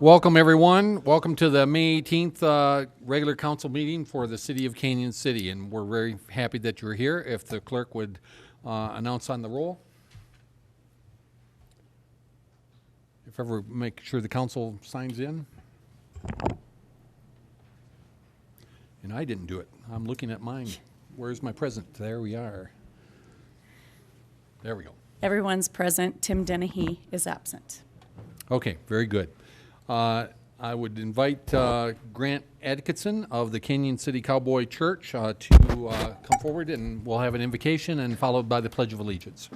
Welcome, everyone. Welcome to the May 18th regular council meeting for the City of Canyon City, and we're very happy that you're here. If the clerk would announce on the roll. If ever, make sure the council signs in. And I didn't do it. I'm looking at mine. Where's my present? There we are. There we go. Everyone's present. Tim Dennehy is absent. Okay, very good. I would invite Grant Atkinson of the Canyon City Cowboy Church to come forward, and we'll have an invocation and followed by the Pledge of Allegiance.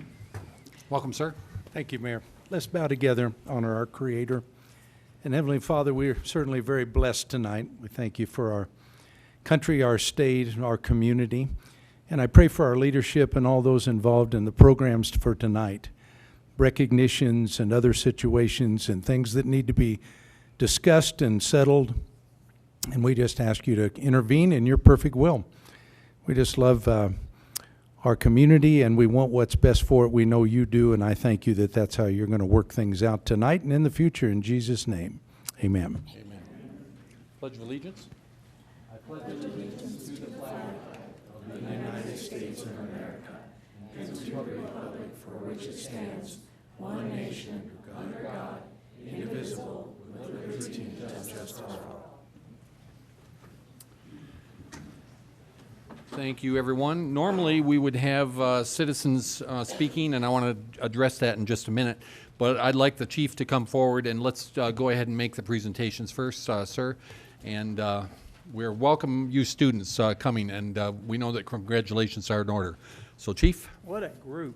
Welcome, sir. Thank you, Mayor. Let's bow together, honor our Creator. And Heavenly Father, we're certainly very blessed tonight. We thank you for our country, our state, and our community. And I pray for our leadership and all those involved in the programs for tonight. Recognitions and other situations and things that need to be discussed and settled. And we just ask you to intervene in your perfect will. We just love our community, and we want what's best for it. We know you do, and I thank you that that's how you're going to work things out tonight and in the future. In Jesus' name, amen. Amen. Pledge of Allegiance. I pledge allegiance to the flag of the United States of America and to the republic for which it stands, one nation, under God, indivisible, with liberty and justice for all. Thank you, everyone. Normally, we would have citizens speaking, and I want to address that in just a minute. But I'd like the chief to come forward, and let's go ahead and make the presentations first, sir. And we're welcome you students coming, and we know that congratulations are in order. So, Chief. What a group.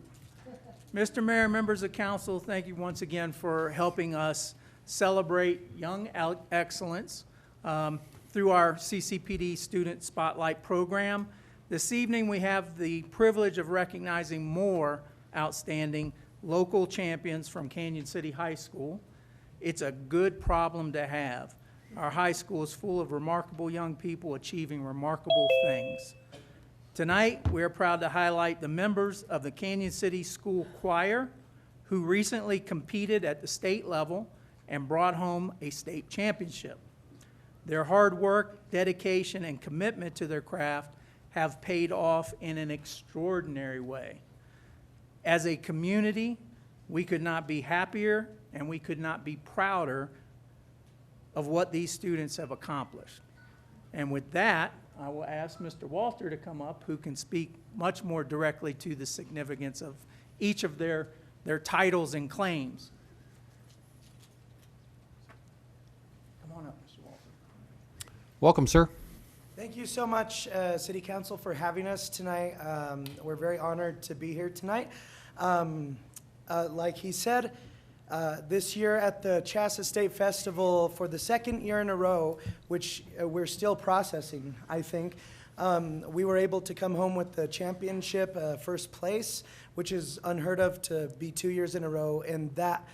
Mr. Mayor, members of council, thank you once again for helping us celebrate young excellence through our CCPD Student Spotlight program. This evening we have the privilege of recognizing more outstanding local champions from Canyon City High School. It's a good problem to have. Our high school is full of remarkable young people achieving remarkable things. Tonight, we are proud to highlight the members of the Canyon City School Choir who recently competed at the state level and brought home a state championship. Their hard work, dedication, and commitment to their craft have paid off in an extraordinary way. As a community, we could not be happier and we could not be prouder of what these students have accomplished. And with that, I will ask Mr. Walter to come up, who can speak much more directly to the significance of each of their titles and claims. Come on up, Mr. Walter. Welcome, sir. Thank you so much, City Council, for having us tonight. We're very honored to be here tonight. Like he said, this year at the Chassa State Festival, for the second year in a row, which we're still processing, I think, we were able to come home with the championship, first place, which is unheard of to be 2 years in a row, and that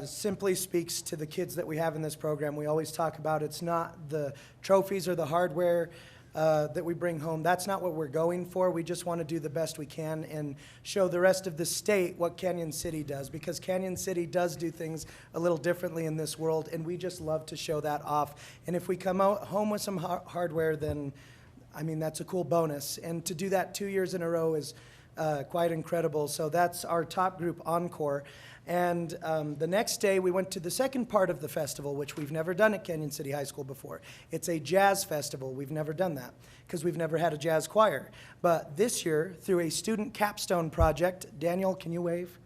simply speaks to the kids that we have in this program. We always talk about it's not the trophies or the hardware that we bring home. That's not what we're going for. We just want to do the best we can and show the rest of the state what Canyon City does, because Canyon City does do things a little differently in this world, and we just love to show that off. And if we come out home with some hardware, then, I mean, that's a cool bonus. And to do that 2 years in a row is quite incredible. So that's our top group encore. And the next day, we went to the second part of the festival, which we've never done at Canyon City High School before. It's a jazz festival. We've never done that because we've never had a jazz choir. But this year, through a student capstone project, Daniel, can you wave?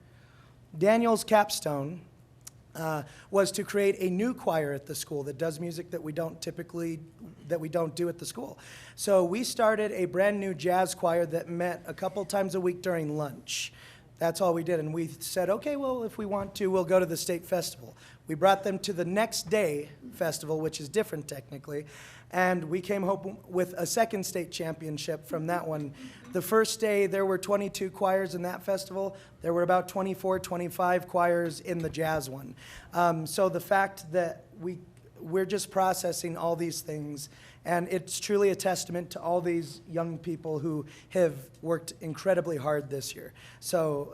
Daniel's capstone was to create a new choir at the school that does music that we don't do at the school. So we started a brand new jazz choir that met a couple times a week during lunch. That's all we did, and we said, okay, well, if we want to, we'll go to the state festival. We brought them to the next day festival, which is different technically, and we came home with a second state championship from that one. The first day, there were 22 choirs in that festival. There were about 24, 25 choirs in the jazz one. So the fact that we're just processing all these things, and it's truly a testament to all these young people who have worked incredibly hard this year. So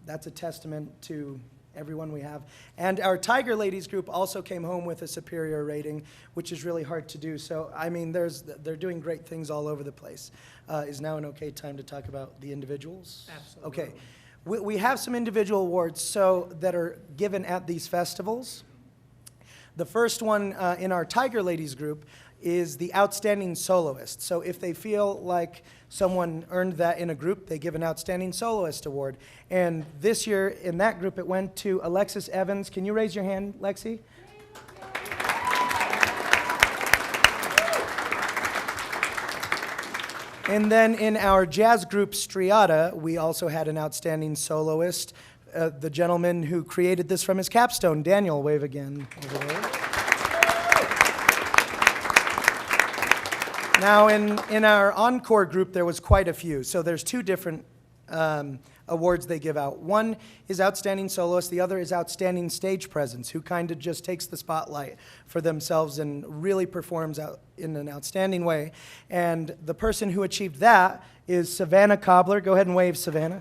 that's a testament to everyone we have. And our Tiger Ladies group also came home with a superior rating, which is really hard to do. So, I mean, they're doing great things all over the place. Is now an okay time to talk about the individuals? Absolutely. Okay. We have some individual awards that are given at these festivals. The first one in our Tiger Ladies group is the Outstanding Soloist. So if they feel like someone earned that in a group, they give an Outstanding Soloist award. And this year in that group, it went to Alexis Evans. Can you raise your hand, Lexi? And then in our jazz group, Striata, we also had an Outstanding Soloist. The gentleman who created this from his capstone, Daniel, wave again over there. Now, in our encore group, there was quite a few. So there's two different awards they give out. One is Outstanding Soloist. The other is Outstanding Stage Presence, who kind of just takes the spotlight for themselves and really performs out in an outstanding way. And the person who achieved that is Savannah Cobbler. Go ahead and wave, Savannah.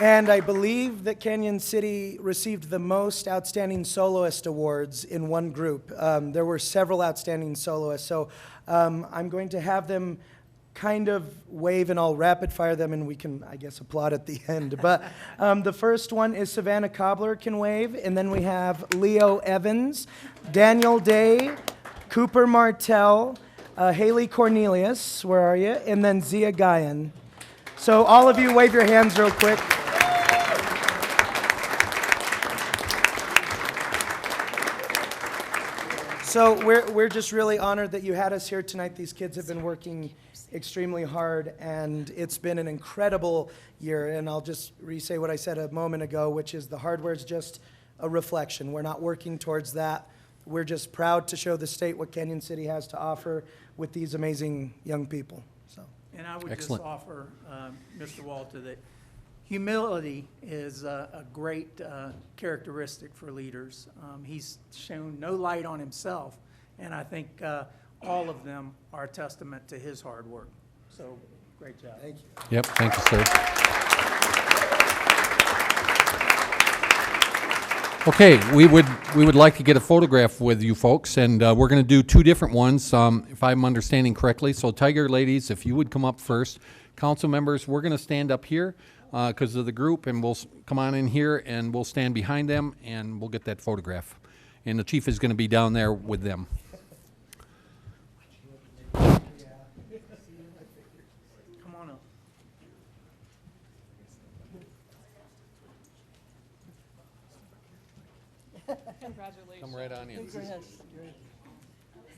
And I believe that Canyon City received the most Outstanding Soloist awards in one group. There were several Outstanding Soloists, so I'm going to have them kind of wave and I'll rapid fire them and we can, I guess, applaud at the end. But the first one is Savannah Cobbler can wave, and then we have Leo Evans, Daniel Day, Cooper Martell, Haley Cornelius, where are you? And then Zia Guyan. So all of you wave your hands real quick. So we're just really honored that you had us here tonight. These kids have been working extremely hard, and it's been an incredible year. And I'll just re-say what I said a moment ago, which is the hardware is just a reflection. We're not working towards that. We're just proud to show the state what Canyon City has to offer with these amazing young people. So. And I would Excellent. just offer, Mr. Walter, that humility is a great characteristic for leaders. He's shown no light on himself, and I think all of them are a testament to his hard work. So, great job. Thank you. Yep, thank you, sir. Okay, we would like to get a photograph with you folks, and we're going to do two different ones, if I'm understanding correctly. So, Tiger Ladies, if you would come up first. Council members, we're going to stand up here because of the group, and we'll come on in here, and we'll stand behind them, and we'll get that photograph. And the chief is going to be down there with them. Come on up. Congratulations. Come right on in.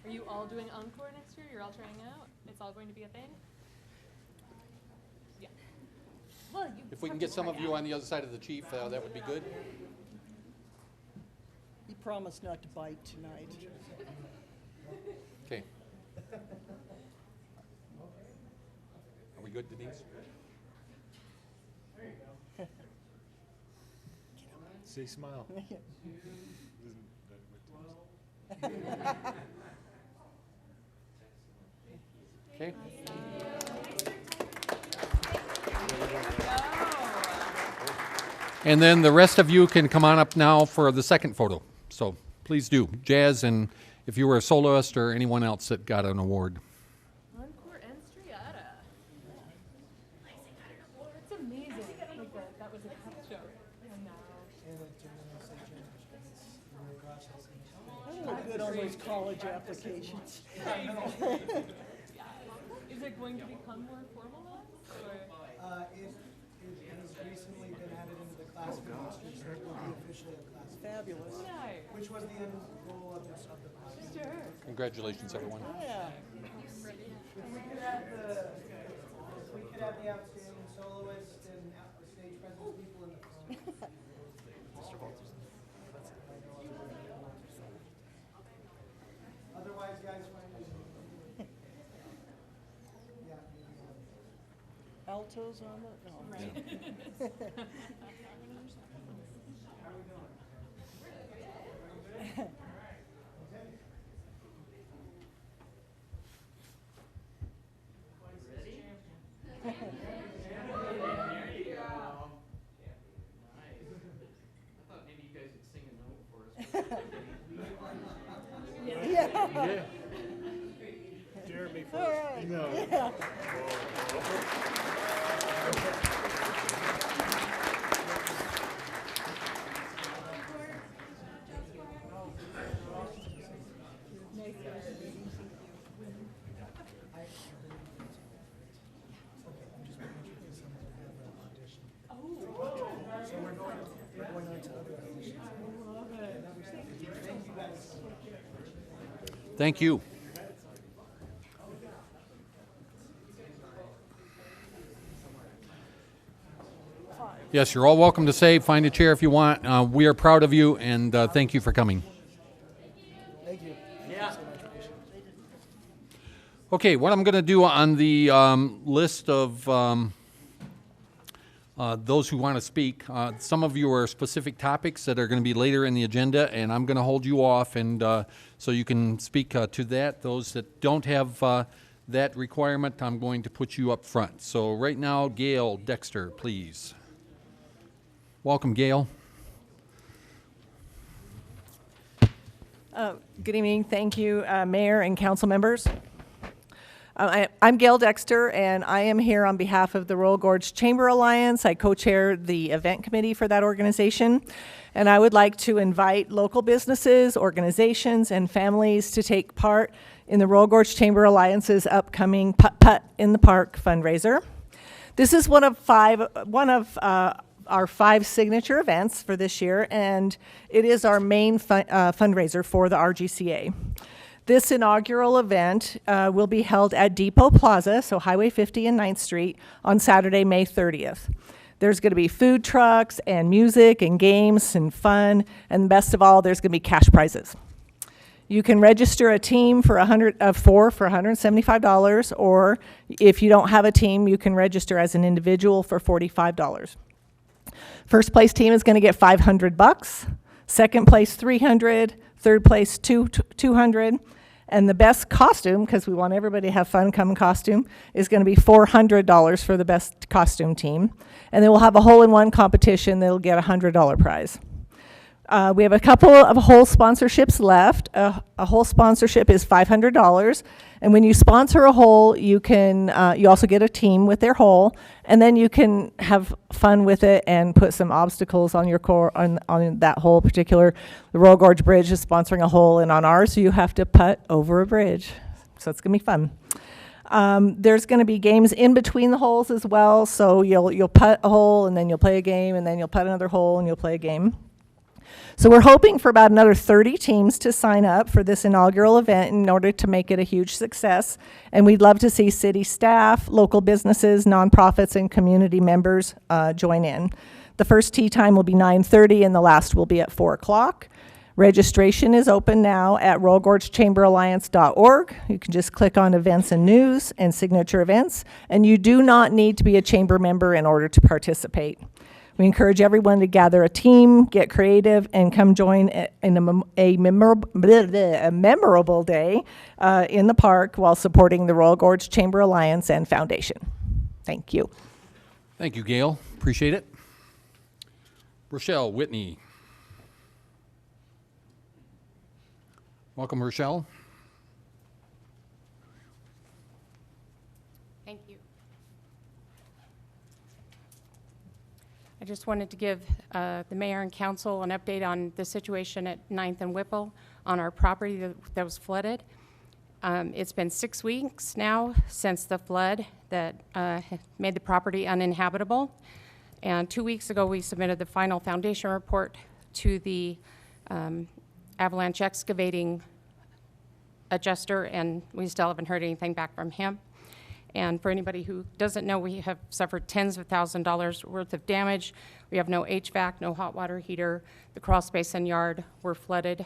Are you all doing encore next year? You're all trying out? It's all going to be a thing? Yeah. Well, you If we can get some of you on the other side of the chief, that would be good. He promised not to bite tonight. Okay. Are we good, Denise? Say smile. Okay. And then the rest of you can come on up now for the second photo. So please do. Jazz, and if you were a soloist or anyone else that got an award. encore and Striata. It's amazing. Like that was a tough show. And now. I look good on those college applications. Is it going to become more formalized? Or? It has recently been added into the class for next year, so it will be officially a class, Fabulous. No. which was the end goal of the project. Sure. Congratulations, everyone. Yeah. We could have the outstanding soloist and the stage presence people in the front. Otherwise, guys, find it. Yeah. Altos on the, no. Right. Thank you. Yes, you're all welcome to stay. Find a chair if you want. We are proud of you, and thank you for coming. Thank you. Okay, what I'm going to do on the list of those who want to speak, some of you are specific topics that are going to be later in the agenda, and I'm going to hold you off, and so you can speak to that. Those that don't have that requirement, I'm going to put you up front. So right now, Gail Dexter, please. Welcome, Gail. Good evening. Thank you, Mayor and council members. I'm Gail Dexter, and I am here on behalf of the Royal Gorge Chamber Alliance. I co-chair the event committee for that organization, and I would like to invite local businesses, organizations, and families to take part in the Royal Gorge Chamber Alliance's upcoming Putt Putt in the Park fundraiser. This is one of our 5 signature events for this year, and it is our main fundraiser for the RGCA. This inaugural event will be held at Depot Plaza, so Highway 50 and 9th Street, on Saturday, May 30th. There's going to be food trucks and music and games and fun, and best of all, there's going to be cash prizes. You can register a team for four for $175, or if you don't have a team, you can register as an individual for $45. First place team is going to get $500, second place $300, third place $200, and the best costume, because we want everybody to have fun, come in costume, is going to be $400 for the best costume team. And then we'll have a hole-in-one competition that'll get a $100 prize. We have a couple of whole sponsorships left. A whole sponsorship is $500, and when you sponsor a hole, you can you also get a team with their hole, and then you can have fun with it and put some obstacles on your on that hole. Particular, the Royal Gorge Bridge is sponsoring a hole, and on ours, you have to putt over a bridge, so it's gonna be fun. There's going to be games in between the holes as well, so you'll putt a hole, and then you'll play a game, and then you'll putt another hole, and you'll play a game. So we're hoping for about another 30 teams to sign up for this inaugural event in order to make it a huge success. And we'd love to see city staff, local businesses, nonprofits, and community members join in. The first tee time will be 9:30 and the last will be at 4 o'clock. Registration is open now at royalgorgechamberalliance.org. You can just click on events and news and signature events, and you do not need to be a chamber member in order to participate. We encourage everyone to gather a team, get creative, and come join in a memorable day in the park while supporting the Royal Gorge Chamber Alliance and Foundation. Thank you. Thank you, Gail. Appreciate it. Rochelle Whitney. Welcome, Rochelle. Thank you. I just wanted to give the mayor and council an update on the situation at 9th and Whipple on our property that was flooded. It's been 6 weeks now since the flood that made the property uninhabitable. And 2 weeks ago, we submitted the final foundation report to the avalanche excavating adjuster, and we still haven't heard anything back from him. And for anybody who doesn't know, we have suffered tens of thousands of dollars worth of damage. We have no HVAC, no hot water heater. The crawl space and yard were flooded.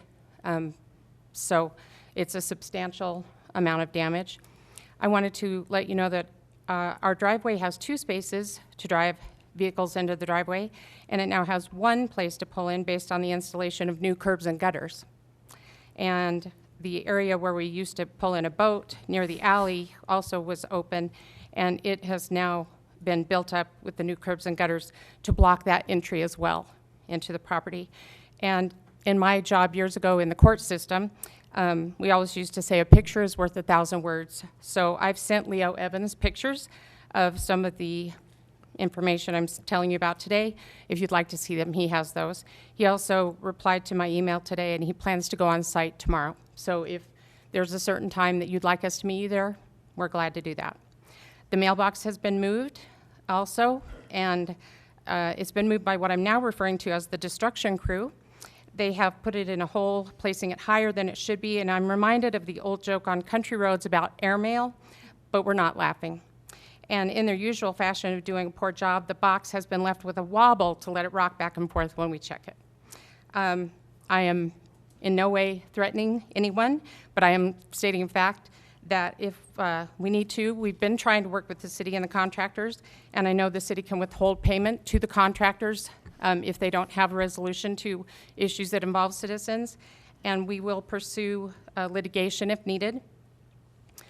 So it's a substantial amount of damage. I wanted to let you know that our driveway has 2 spaces to drive vehicles into the driveway, and it now has 1 place to pull in based on the installation of new curbs and gutters. And the area where we used to pull in a boat near the alley also was open, and it has now been built up with the new curbs and gutters to block that entry as well into the property. And in my job years ago in the court system, We always used to say a picture is worth 1,000 words. So I've sent Leo Evans pictures of some of the information I'm telling you about today. If you'd like to see them, he has those. He also replied to my email today, and he plans to go on site tomorrow. So if there's a certain time that you'd like us to meet you there, we're glad to do that. The mailbox has been moved also, and it's been moved by what I'm now referring to as the destruction crew. They have put it in a hole, placing it higher than it should be, and I'm reminded of the old joke on country roads about airmail, but we're not laughing. And in their usual fashion of doing a poor job, the box has been left with a wobble to let it rock back and forth when we check it. I am in no way threatening anyone, but I am stating fact that if we need to, we've been trying to work with the city and the contractors, and I know the city can withhold payment to the contractors if they don't have a resolution to issues that involve citizens, and we will pursue litigation if needed.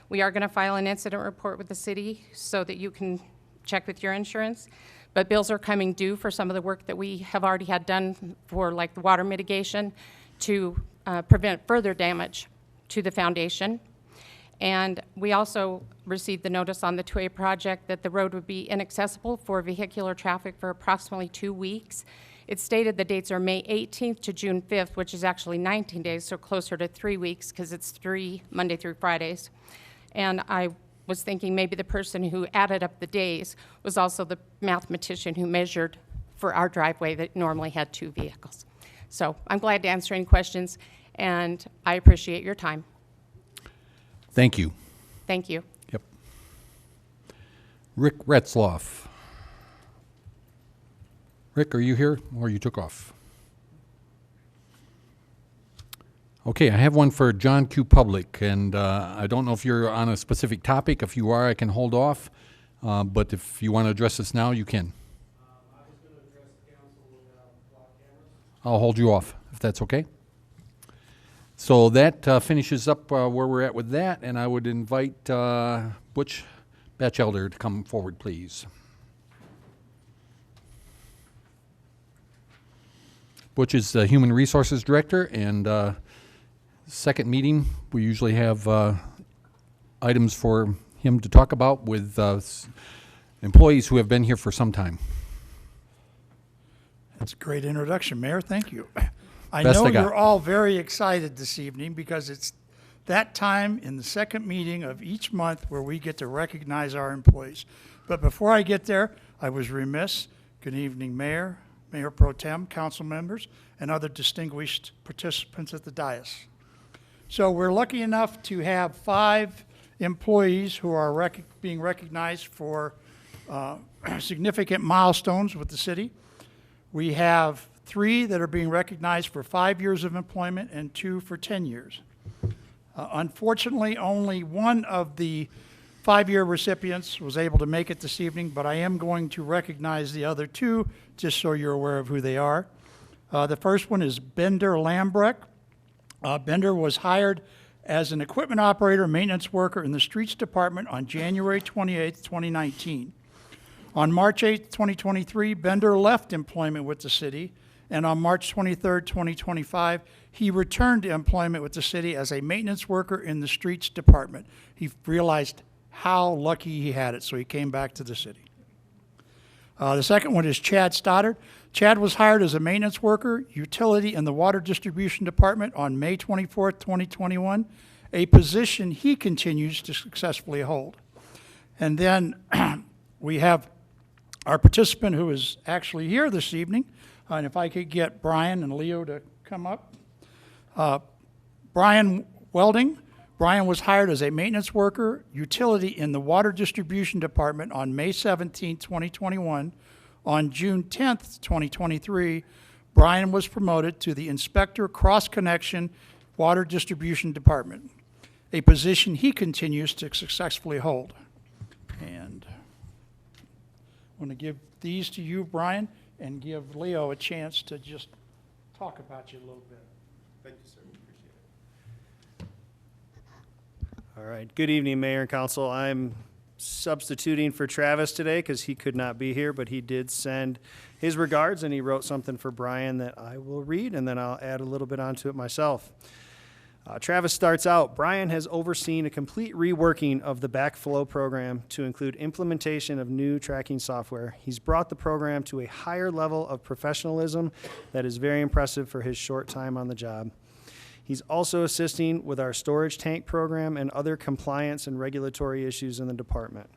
We are going to file an incident report with the city so that you can check with your insurance, but bills are coming due for some of the work that we have already had done for like the water mitigation to prevent further damage to the foundation. And we also received the notice on the 2A project that the road would be inaccessible for vehicular traffic for approximately 2 weeks. It stated the dates are May 18th to June 5th, which is actually 19 days, so closer to 3 weeks because it's 3 Monday through Fridays. And I was thinking maybe the person who added up the days was also the mathematician who measured for our driveway that normally had 2 vehicles. So I'm glad to answer any questions, and I appreciate your time. Thank you. Thank you. Yep. Rick Retzloff. Rick, are you here, or you took off? Okay, I have one for John Q. Public, and I don't know if you're on a specific topic. If you are, I can hold off, but if you want to address this now, you can. I was going to address the council without block cameras. I'll hold you off, if that's okay. So that finishes up where we're at with that, and I would invite Butch Batchelder to come forward, please. Butch is the Human Resources Director, and second meeting, we usually have items for him to talk about with employees who have been here for some time. That's a great introduction, Mayor. Thank you. I Best know I got. you're all very excited this evening because it's that time in the second meeting of each month where we get to recognize our employees. But before I get there, I was remiss. Good evening, Mayor, Mayor Pro Tem, council members, and other distinguished participants at the dais. So we're lucky enough to have 5 employees who are being recognized for significant milestones with the city. We have 3 that are being recognized for 5 years of employment and 2 for 10 years. Unfortunately, only one of the 5-year recipients was able to make it this evening, but I am going to recognize the other 2 just so you're aware of who they are. The first one is Bender Lambrecht. Bender was hired as an equipment operator, maintenance worker in the streets department on January 28, 2019. On March 8, 2023, Bender left employment with the city, and on March 23, 2025, he returned to employment with the city as a maintenance worker in the streets department. He realized how lucky he had it, so he came back to the city. The second one is Chad Stoddard. Chad was hired as a maintenance worker, utility in the water distribution department on May 24, 2021, a position he continues to successfully hold. And then we have our participant who is actually here this evening, and if I could get Brian and Leo to come up. Brian Welding. Brian was hired as a maintenance worker, utility in the water distribution department on May 17, 2021. On June 10, 2023, Brian was promoted to the Inspector Cross-Connection Water Distribution Department, a position he continues to successfully hold. And I want to give these to you, Brian, and give Leo a chance to just talk about you a little bit. Thank you, sir. Appreciate it. All right. Good evening, Mayor and Council. I'm substituting for Travis today because he could not be here, but he did send his regards, and he wrote something for Brian that I will read, and then I'll add a little bit onto it myself. Travis starts out, Brian has overseen a complete reworking of the backflow program to include implementation of new tracking software. He's brought the program to a higher level of professionalism that is very impressive for his short time on the job. He's also assisting with our storage tank program and other compliance and regulatory issues in the department.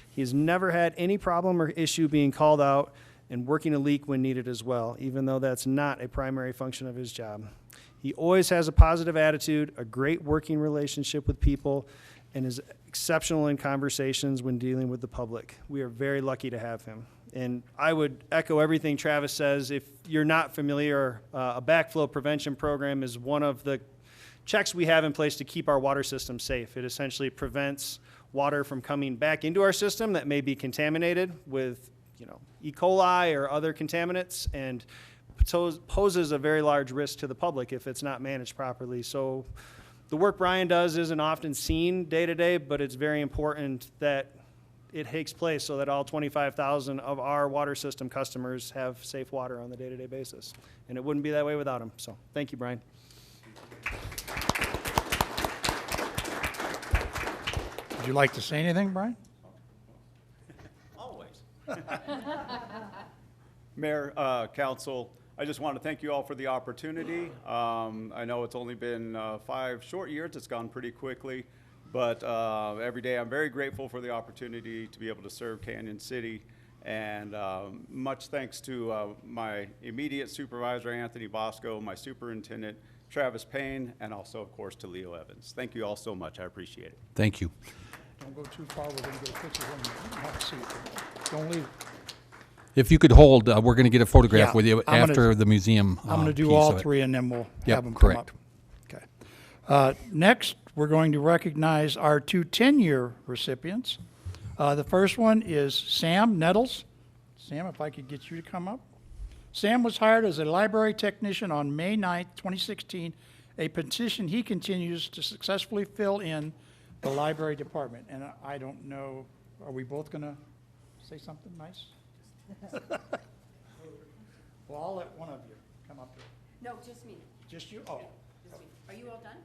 He has never had any problem or issue being called out and working a leak when needed as well, even though that's not a primary function of his job. He always has a positive attitude, a great working relationship with people, and is exceptional in conversations when dealing with the public. We are very lucky to have him. And I would echo everything Travis says. If you're not familiar, a backflow prevention program is one of the checks we have in place to keep our water system safe. It essentially prevents water from coming back into our system that may be contaminated with, E. coli or other contaminants, and poses a very large risk to the public if it's not managed properly. So the work Brian does isn't often seen day to day, but it's very important that it takes place so that all 25,000 of our water system customers have safe water on the day-to-day basis. And it wouldn't be that way without him. So thank you, Brian. Would you like to say anything, Brian? Always. Mayor, council, I just want to thank you all for the opportunity. I know it's only been 5 short years. It's gone pretty quickly. But every day I'm very grateful for the opportunity to be able to serve Canyon City. And much thanks to my immediate supervisor, Anthony Bosco, my superintendent, Travis Payne, and also, of course, to Leo Evans. Thank you all so much. I appreciate it. Thank you. Don't go too far. We're going to get a picture of him. Have a seat. Don't leave. If you could hold, we're going to get a photograph Yeah, with you I'm after gonna- the museum. I'm going to do piece all of it. 3, and then we'll Yep, have them correct. come up. Okay. Next, we're going to recognize our 2 10-year recipients. The first one is Sam Nettles. Sam, if I could get you to come up. Sam was hired as a library technician on May 9th, 2016, a position he continues to successfully fill in the library department. And I don't know, are we both going to say something nice? Well, I'll let one of you come up here. No, just me. Just you? Oh. Just me. Are you all done?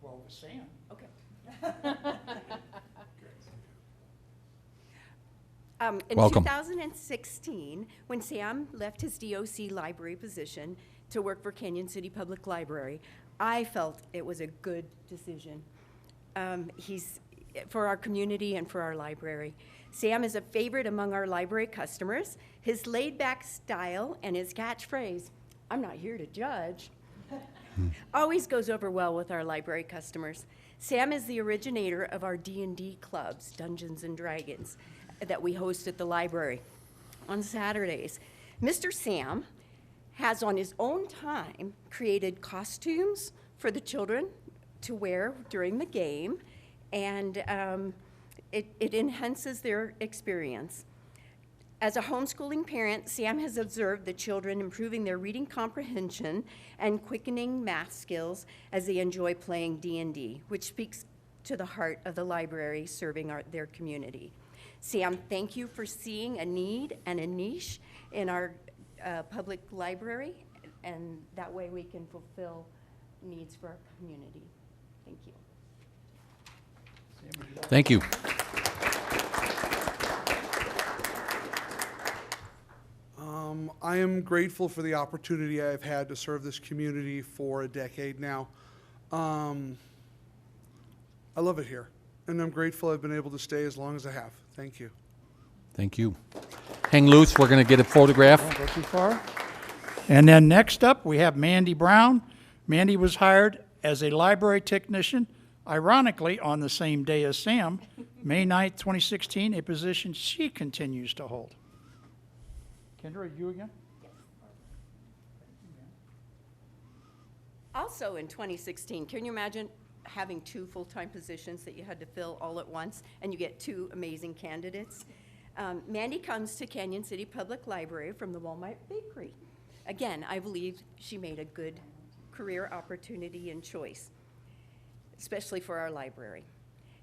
Well, with Sam. Okay. In Welcome. 2016, when Sam left his DOC library position to work for Canyon City Public Library, I felt it was a good decision. He's for our community and for our library. Sam is a favorite among our library customers. His laid-back style and his catchphrase, "I'm not here to judge," always goes over well with our library customers. Sam is the originator of our D&D clubs, Dungeons and Dragons, that we host at the library on Saturdays. Mr. Sam has, on his own time, created costumes for the children to wear during the game, and it enhances their experience. As a homeschooling parent, Sam has observed the children improving their reading comprehension and quickening math skills as they enjoy playing D&D, which speaks to the heart of the library serving their community. Sam, thank you for seeing a need and a niche in our public library, and that way we can fulfill needs for our community. Thank you. Thank you. I am grateful for the opportunity I've had to serve this community for a decade now. I love it here, and I'm grateful I've been able to stay as long as I have. Thank you. Thank you. Hang loose. We're going to get a photograph. Don't go too far. And then next up, we have Mandy Brown. Mandy was hired as a library technician, ironically, on the same day as Sam, May 9th, 2016, a position she continues to hold. Kendra, you again? Also in 2016, can you imagine having 2 full-time positions that you had to fill all at once, and you get 2 amazing candidates? Mandy comes to Canyon City Public Library from the Walmart Bakery. Again, I believe she made a good career opportunity and choice, especially for our library.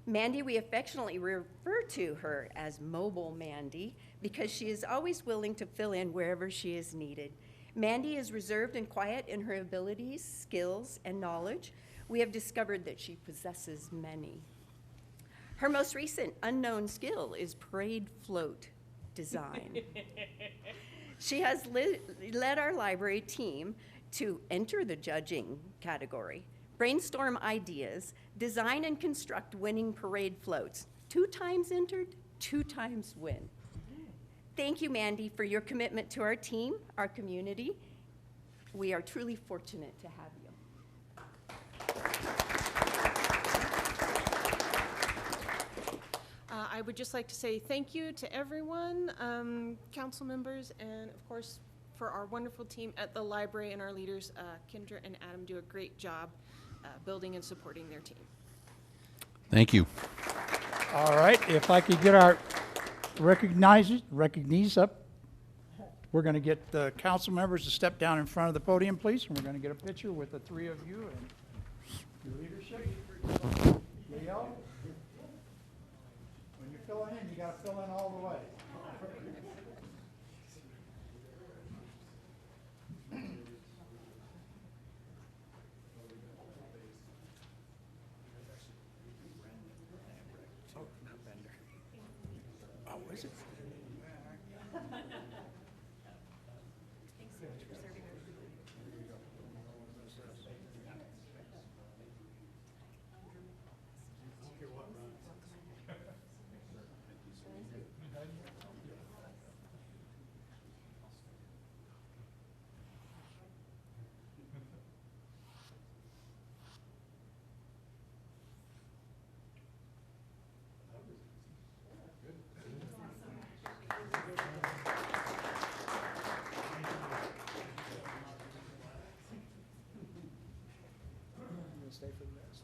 Mandy, we affectionately refer to her as Mobile Mandy because she is always willing to fill in wherever she is needed. Mandy is reserved and quiet in her abilities, skills, and knowledge. we have discovered that she possesses many. Her most recent unknown skill is parade float design. She has led our library team to enter the judging category, brainstorm ideas, design and construct winning parade floats. 2 times entered, 2 times win. Thank you, Mandy, for your commitment to our team, our community. We are truly fortunate to have you. I would just like to say thank you to everyone, council members, and of course for our wonderful team at the library and our leaders. Kendra and Adam do a great job building and supporting their team. Thank you. All right, if I could get our recognees up. We're going to get the council members to step down in front of the podium, please, and we're going to get a picture with the 3 of you and your leadership. Leo, when you're filling in, you got to fill in all the way. Oh, is it? Stay for the rest.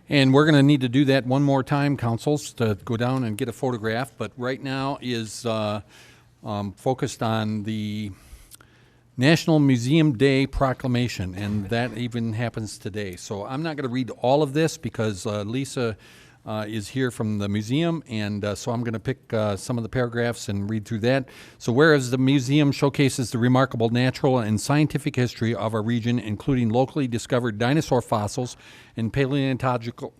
And we're going to need to do that one more time, councils, to go down and get a photograph. But right now is focused on the National Museum Day Proclamation, and that even happens today. So I'm not going to read all of this because Lisa is here from the museum, and so I'm going to pick some of the paragraphs and read through that. So whereas the museum showcases the remarkable natural and scientific history of our region, including locally discovered dinosaur fossils and paleontological,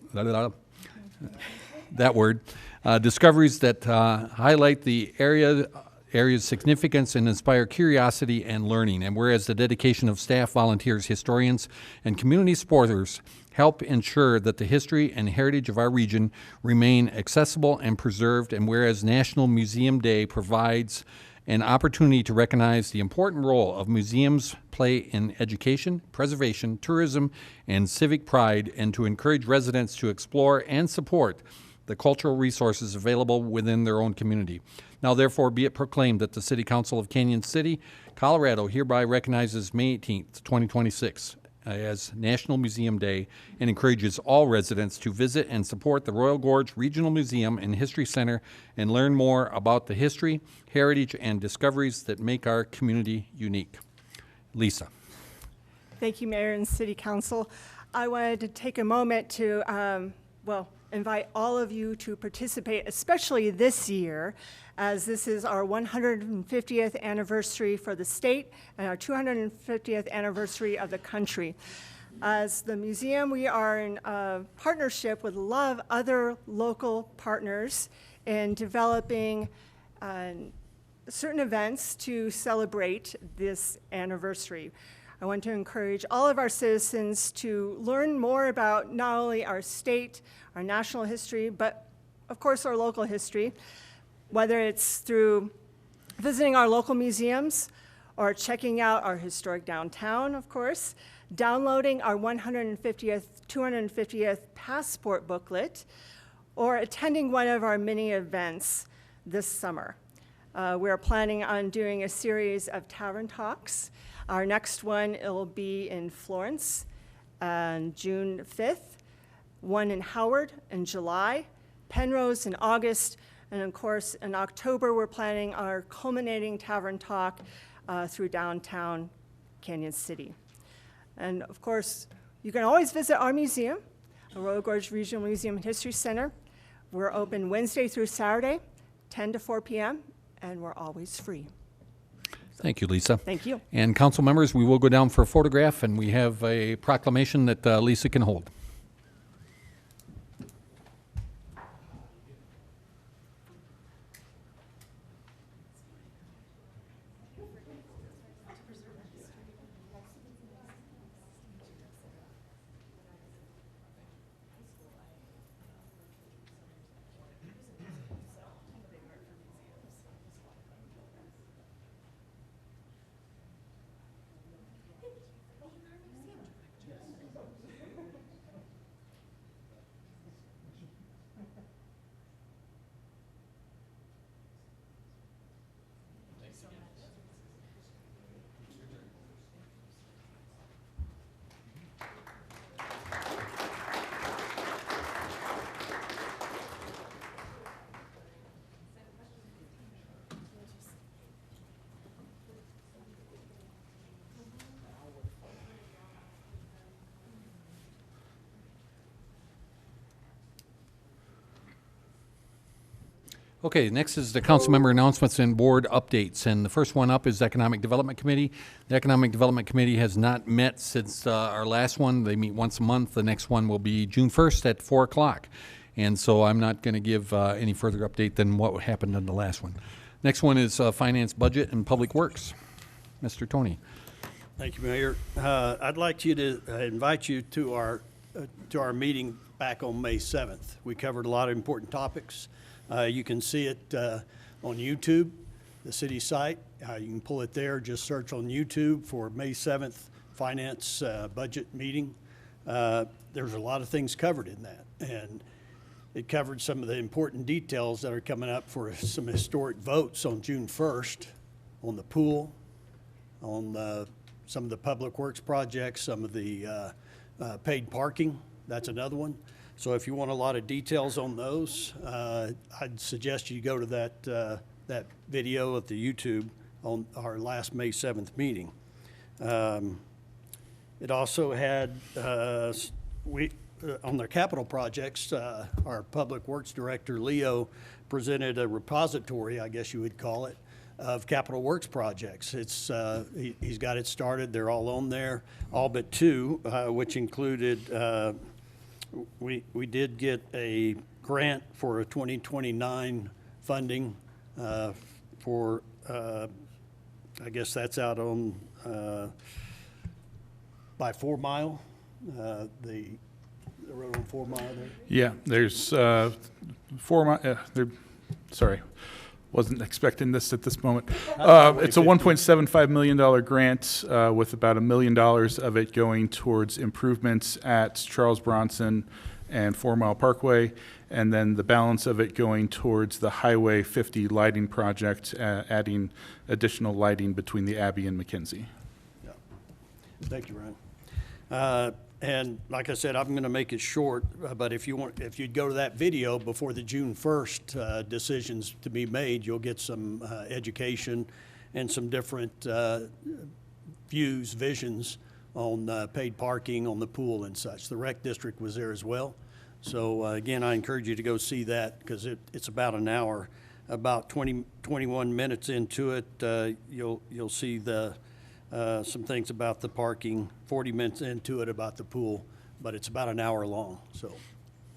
that word, discoveries that highlight the area's significance and inspire curiosity and learning. And whereas the dedication of staff, volunteers, historians, and community supporters help ensure that the history and heritage of our region remain accessible and preserved, and whereas National Museum Day provides an opportunity to recognize the important role of museums play in education, preservation, tourism, and civic pride, and to encourage residents to explore and support the cultural resources available within their own community. Now therefore be it proclaimed that the City Council of Canyon City, Colorado hereby recognizes May 18th, 2026 as National Museum Day and encourages all residents to visit and support the Royal Gorge Regional Museum and History Center and learn more about the history, heritage, and discoveries that make our community unique. Lisa. Thank you, Mayor and City Council. I wanted to take a moment to, invite all of you to participate, especially this year, as this is our 150th anniversary for the state and our 250th anniversary of the country. As the museum, we are in partnership with a lot of other local partners in developing certain events to celebrate this anniversary. I want to encourage all of our citizens to learn more about not only our state, our national history, but of course our local history, whether it's through visiting our local museums or checking out our historic downtown, of course, downloading our 150th, 250th passport booklet, or attending one of our many events this summer. We're planning on doing a series of tavern talks. Our next one, it'll be in Florence on June 5th, one in Howard in July, Penrose in August, and of course in October we're planning our culminating tavern talk through downtown Canyon City. And of course, you can always visit our museum, the Royal Gorge Regional Museum and History Center. We're open Wednesday through Saturday, 10 to 4 p.m., and we're always free. Thank you, Lisa. Thank you. And council members, we will go down for a photograph, and we have a proclamation that Lisa can hold. Okay, next is the council member announcements and board updates. And the first one up is Economic Development Committee. The Economic Development Committee has not met since our last one. They meet once a month. The next one will be June 1st at 4 o'clock. And so I'm not going to give any further update than what happened in the last one. Next one is Finance, Budget, and Public Works. Mr. Tony. Thank you, Mayor. I'd like you to invite you to our meeting back on May 7th. We covered a lot of important topics. You can see it on YouTube, the city site. You can pull it there. Just search on YouTube for May 7th Finance Budget Meeting. There's a lot of things covered in that. And it covered some of the important details that are coming up for some historic votes on June 1st on the pool, on some of the public works projects, some of the paid parking. That's another one. So if you want a lot of details on those, I'd suggest you go to that video at the YouTube on our last May 7th meeting. It also had, on their capital projects, our Public Works Director, Leo, presented a repository, I guess you would call it, of capital works projects. He's got it started. They're all on there, all but two, which included we did get a grant for a 2029 funding for, I guess that's out on by 4 Mile, the road on 4 Mile there. Yeah, there's 4 Mile. Sorry, wasn't expecting this at this moment. It's a $1.75 million grant with about $1 million of it going towards improvements at Charles Bronson and 4 Mile Parkway, and then the balance of it going towards the Highway 50 lighting project, adding additional lighting between the Abbey and McKenzie. Yeah. Thank you, Ryan. And like I said, I'm going to make it short, but if you'd go to that video before the June 1st decisions to be made, you'll get some education and some different visions on paid parking, on the pool and such. The rec district was there as well. So again, I encourage you to go see that because it's about an hour. About 21 minutes into it, you'll see some things about the parking, 40 minutes into it about the pool, but it's about an hour long. So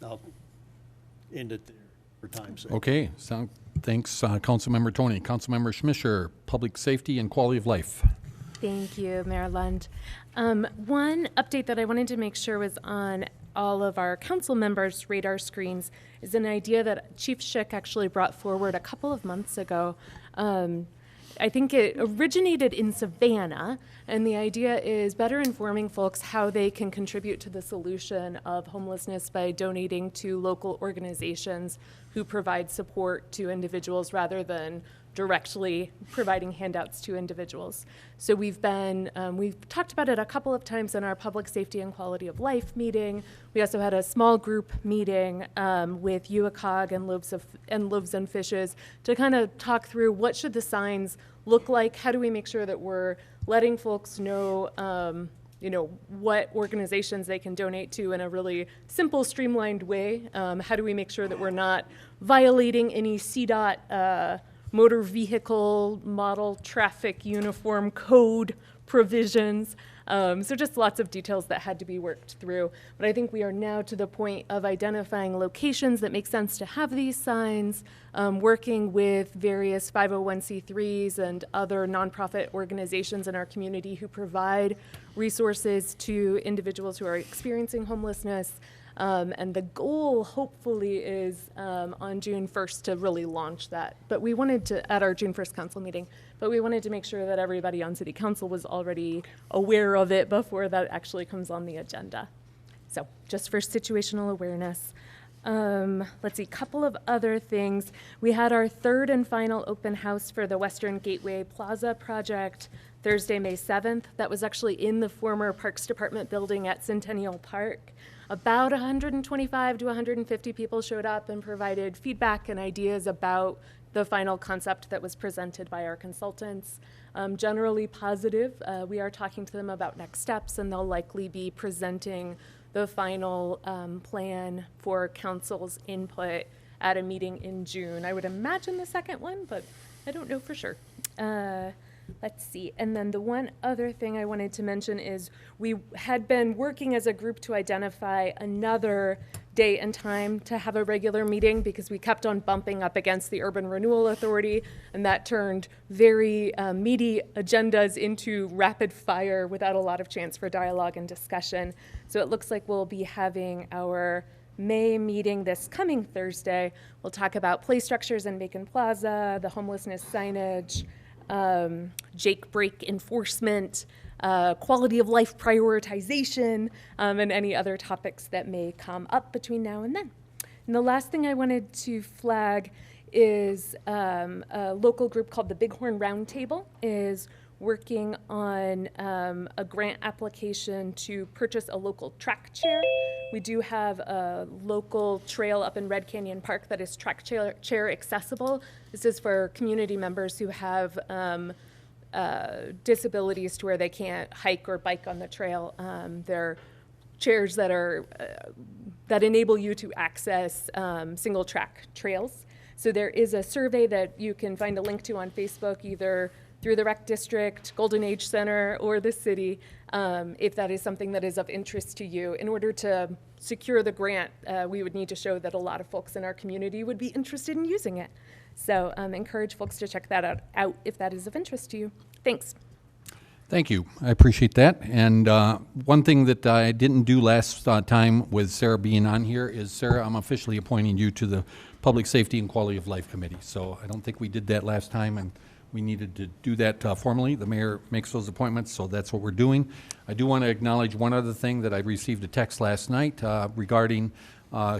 I'll end it there for time's sake. Okay, thanks, Councilmember Tony. Councilmember Schmischer, Public Safety and Quality of Life. Thank you, Mayor Lund. One update that I wanted to make sure was on all of our council members' radar screens is an idea that Chief Schick actually brought forward a couple of months ago. I think it originated in Savannah, and the idea is better informing folks how they can contribute to the solution of homelessness by donating to local organizations who provide support to individuals rather than directly providing handouts to individuals. So we've talked about it a couple of times in our Public Safety and Quality of Life meeting. We also had a small group meeting with UACOG and Loaves and Fishes to kind of talk through what should the signs look like, how do we make sure that we're letting folks know what organizations they can donate to in a really simple, streamlined way. How do we make sure that we're not violating any CDOT motor vehicle model traffic uniform code provisions? So just lots of details that had to be worked through. But I think we are now to the point of identifying locations that make sense to have these signs, working with various 501c3s and other nonprofit organizations in our community who provide resources to individuals who are experiencing homelessness. And the goal, hopefully, is on June 1st to really launch that. But we wanted to, at our June 1st council meeting, but we wanted to make sure that everybody on city council was already aware of it before that actually comes on the agenda. So just for situational awareness. Let's see, a couple of other things. We had our third and final open house for the Western Gateway Plaza project Thursday, May 7th. That was actually in the former Parks Department building at Centennial Park. About 125 to 150 people showed up and provided feedback and ideas about the final concept that was presented by our consultants. Generally positive. We are talking to them about next steps, and they'll likely be presenting the final plan for council's input at a meeting in June. I would imagine the second one, but I don't know for sure. Let's see. And then the one other thing I wanted to mention is we had been working as a group to identify another date and time to have a regular meeting because we kept on bumping up against the Urban Renewal Authority, and that turned very meaty agendas into rapid fire without a lot of chance for dialogue and discussion. So it looks like we'll be having our May meeting this coming Thursday. We'll talk about play structures in Macon Plaza, the homelessness signage, Jake break enforcement, quality of life prioritization, and any other topics that may come up between now and then. And the last thing I wanted to flag is a local group called the Bighorn Roundtable is working on a grant application to purchase a local track chair. We do have a local trail up in Red Canyon Park that is track chair accessible. This is for community members who have disabilities to where they can't hike or bike on the trail. They're chairs that are that enable you to access single track trails. So there is a survey that you can find a link to on Facebook, either through the Rec District, Golden Age Center, or the city, if that is something that is of interest to you. In order to secure the grant, we would need to show that a lot of folks in our community would be interested in using it. So encourage folks to check that out if that is of interest to you. Thanks. Thank you. I appreciate that. And one thing that I didn't do last time with Sarah being on here is, Sarah, I'm officially appointing you to the Public Safety and Quality of Life Committee. So I don't think we did that last time, and we needed to do that formally. The mayor makes those appointments, so that's what we're doing. I do want to acknowledge one other thing that I received a text last night regarding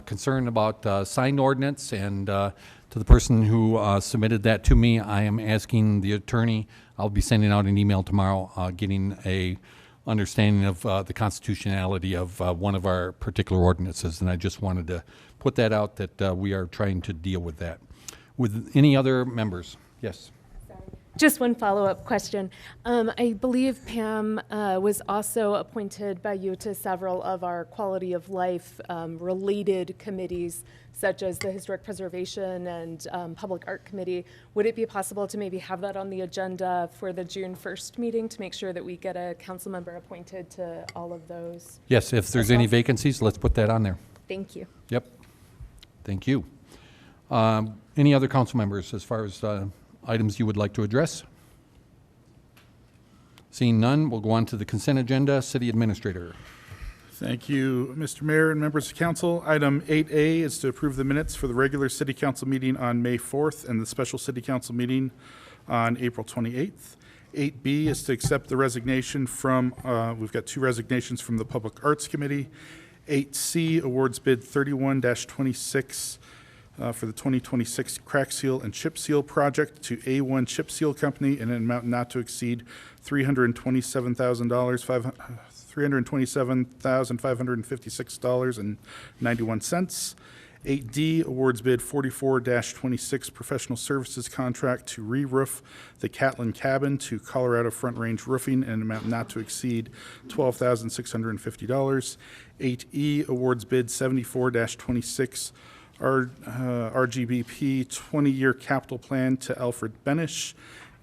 concern about sign ordinance, and to the person who submitted that to me, I am asking the attorney, I'll be sending out an email tomorrow, getting a understanding of the constitutionality of one of our particular ordinances, and I just wanted to put that out that we are trying to deal with that. With any other members? Yes. Just one follow-up question. I believe Pam was also appointed by you to several of our quality of life related committees, such as the Historic Preservation and Public Art Committee. Would it be possible to maybe have that on the agenda for the June 1st meeting to make sure that we get a council member appointed to all of those? Yes, if there's any vacancies, let's put that on there. Thank you. Yep. Thank you. Any other council members as far as items you would like to address? Seeing none, we'll go on to the consent agenda. City Administrator. Thank you, Mr. Mayor and members of council. Item 8A is to approve the minutes for the regular city council meeting on May 4th and the special city council meeting on April 28th. 8B is to accept the resignation from, we've got two resignations from the Public Arts Committee. 8C awards bid 31-26 for the 2026 crack seal and chip seal project to A1 Chip Seal Company in an amount not to exceed $327,556.91. 8D, awards bid 44-26 professional services contract to re-roof the Catlin Cabin to Colorado Front Range Roofing in an amount not to exceed $12,650. 8E, awards bid 74-26 RGBP 20-year capital plan to Alfred Benesch.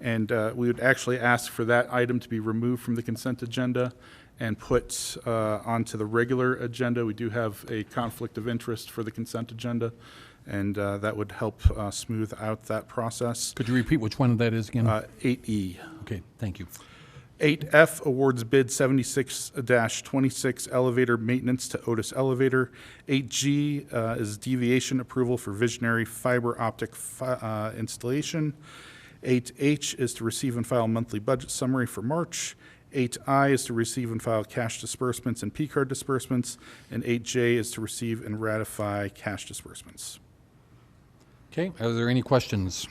And we would actually ask for that item to be removed from the consent agenda and put onto the regular agenda. We do have a conflict of interest for the consent agenda, and that would help smooth out that process. Could you repeat which one that is again? 8E. Okay, thank you. 8F, awards bid 76-26 elevator maintenance to Otis Elevator. 8G is deviation approval for visionary fiber optic installation. 8H is to receive and file monthly budget summary for March. 8I is to receive and file cash disbursements and P-card disbursements. And 8J is to receive and ratify cash disbursements. Okay, are there any questions?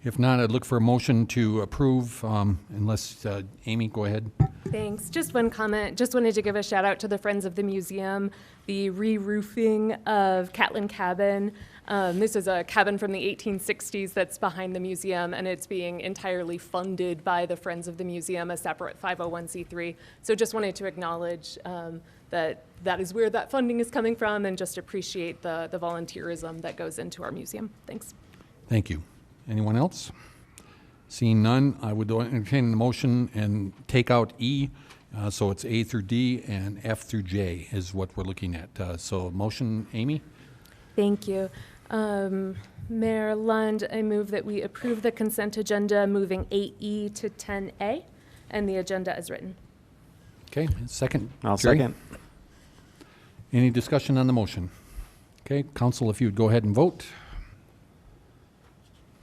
If not, I'd look for a motion to approve, unless, Amy, go ahead. Thanks. Just one comment. Just wanted to give a shout out to the Friends of the Museum, the re-roofing of Catlin Cabin. This is a cabin from the 1860s that's behind the museum, and it's being entirely funded by the Friends of the Museum, a separate 501c3. So just wanted to acknowledge that is where that funding is coming from, and just appreciate the volunteerism that goes into our museum. Thanks. Thank you. Anyone else? Seeing none, I would entertain the motion and take out E. So it's A through D, and F through J is what we're looking at. So motion, Amy? Thank you. Mayor Lund, I move that we approve the consent agenda, moving 8E to 10A, and the agenda as written. Okay, second. I'll Jerry? second. Any discussion on the motion? Okay, council, if you would go ahead and vote.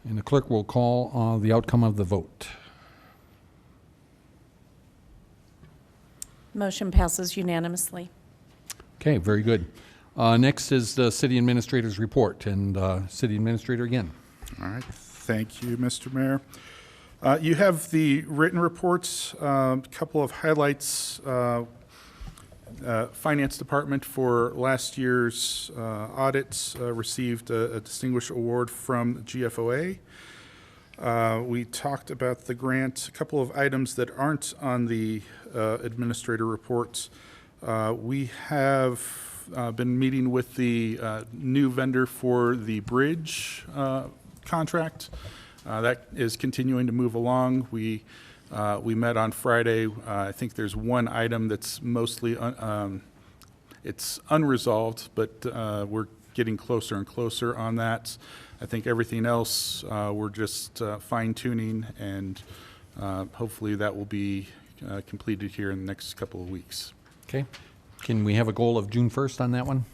And the clerk will call the outcome of the vote. Motion passes unanimously. Okay, very good. Next is the city administrator's report, and city administrator again. All right, thank you, Mr. Mayor. You have the written reports, a couple of highlights. Finance Department for last year's audits received a distinguished award from GFOA. We talked about the grant, a couple of items that aren't on the administrator reports. We have been meeting with the new vendor for the bridge contract. That is continuing to move along. We met on Friday. I think there's one item that's mostly it's unresolved, but we're getting closer and closer on that. I think everything else we're just fine-tuning, and hopefully that will be completed here in the next couple of weeks. Okay. Can we have a goal of June 1st on that one?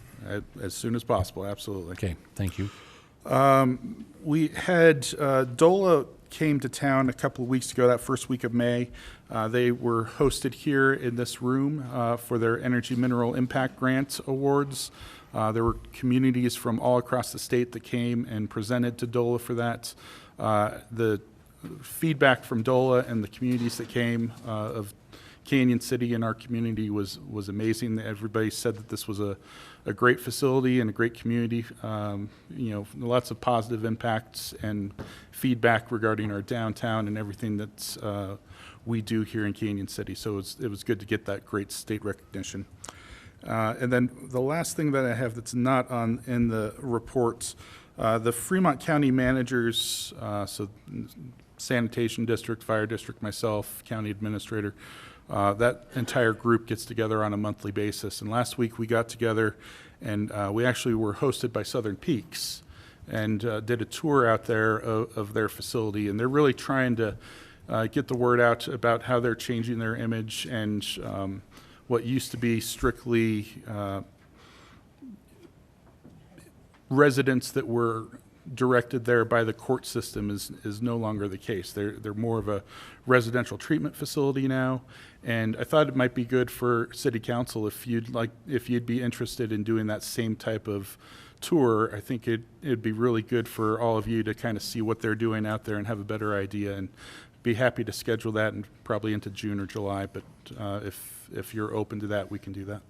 As soon as possible, absolutely. Okay, thank you. We had DOLA came to town a couple of weeks ago, that first week of May. They were hosted here in this room for their Energy Mineral Impact Grant Awards. There were communities from all across the state that came and presented to DOLA for that. The feedback from DOLA and the communities that came of Canyon City and our community was amazing. Everybody said that this was a great facility and a great community. Lots of positive impacts and feedback regarding our downtown and everything that we do here in Canyon City. So it was good to get that great state recognition. And then the last thing that I have that's not in the reports, the Fremont County managers, so sanitation district, fire district, myself, county administrator, that entire group gets together on a monthly basis. And last week we got together and we actually were hosted by Southern Peaks and did a tour out there of their facility. And they're really trying to get the word out about how they're changing their image, and what used to be strictly residents that were directed there by the court system is no longer the case. They're more of a residential treatment facility now, and I thought it might be good for City Council if you'd be interested in doing that same type of tour. I think it'd be really good for all of you to kind of see what they're doing out there and have a better idea, and be happy to schedule that and probably into June or July. But if you're open to that, we can do that.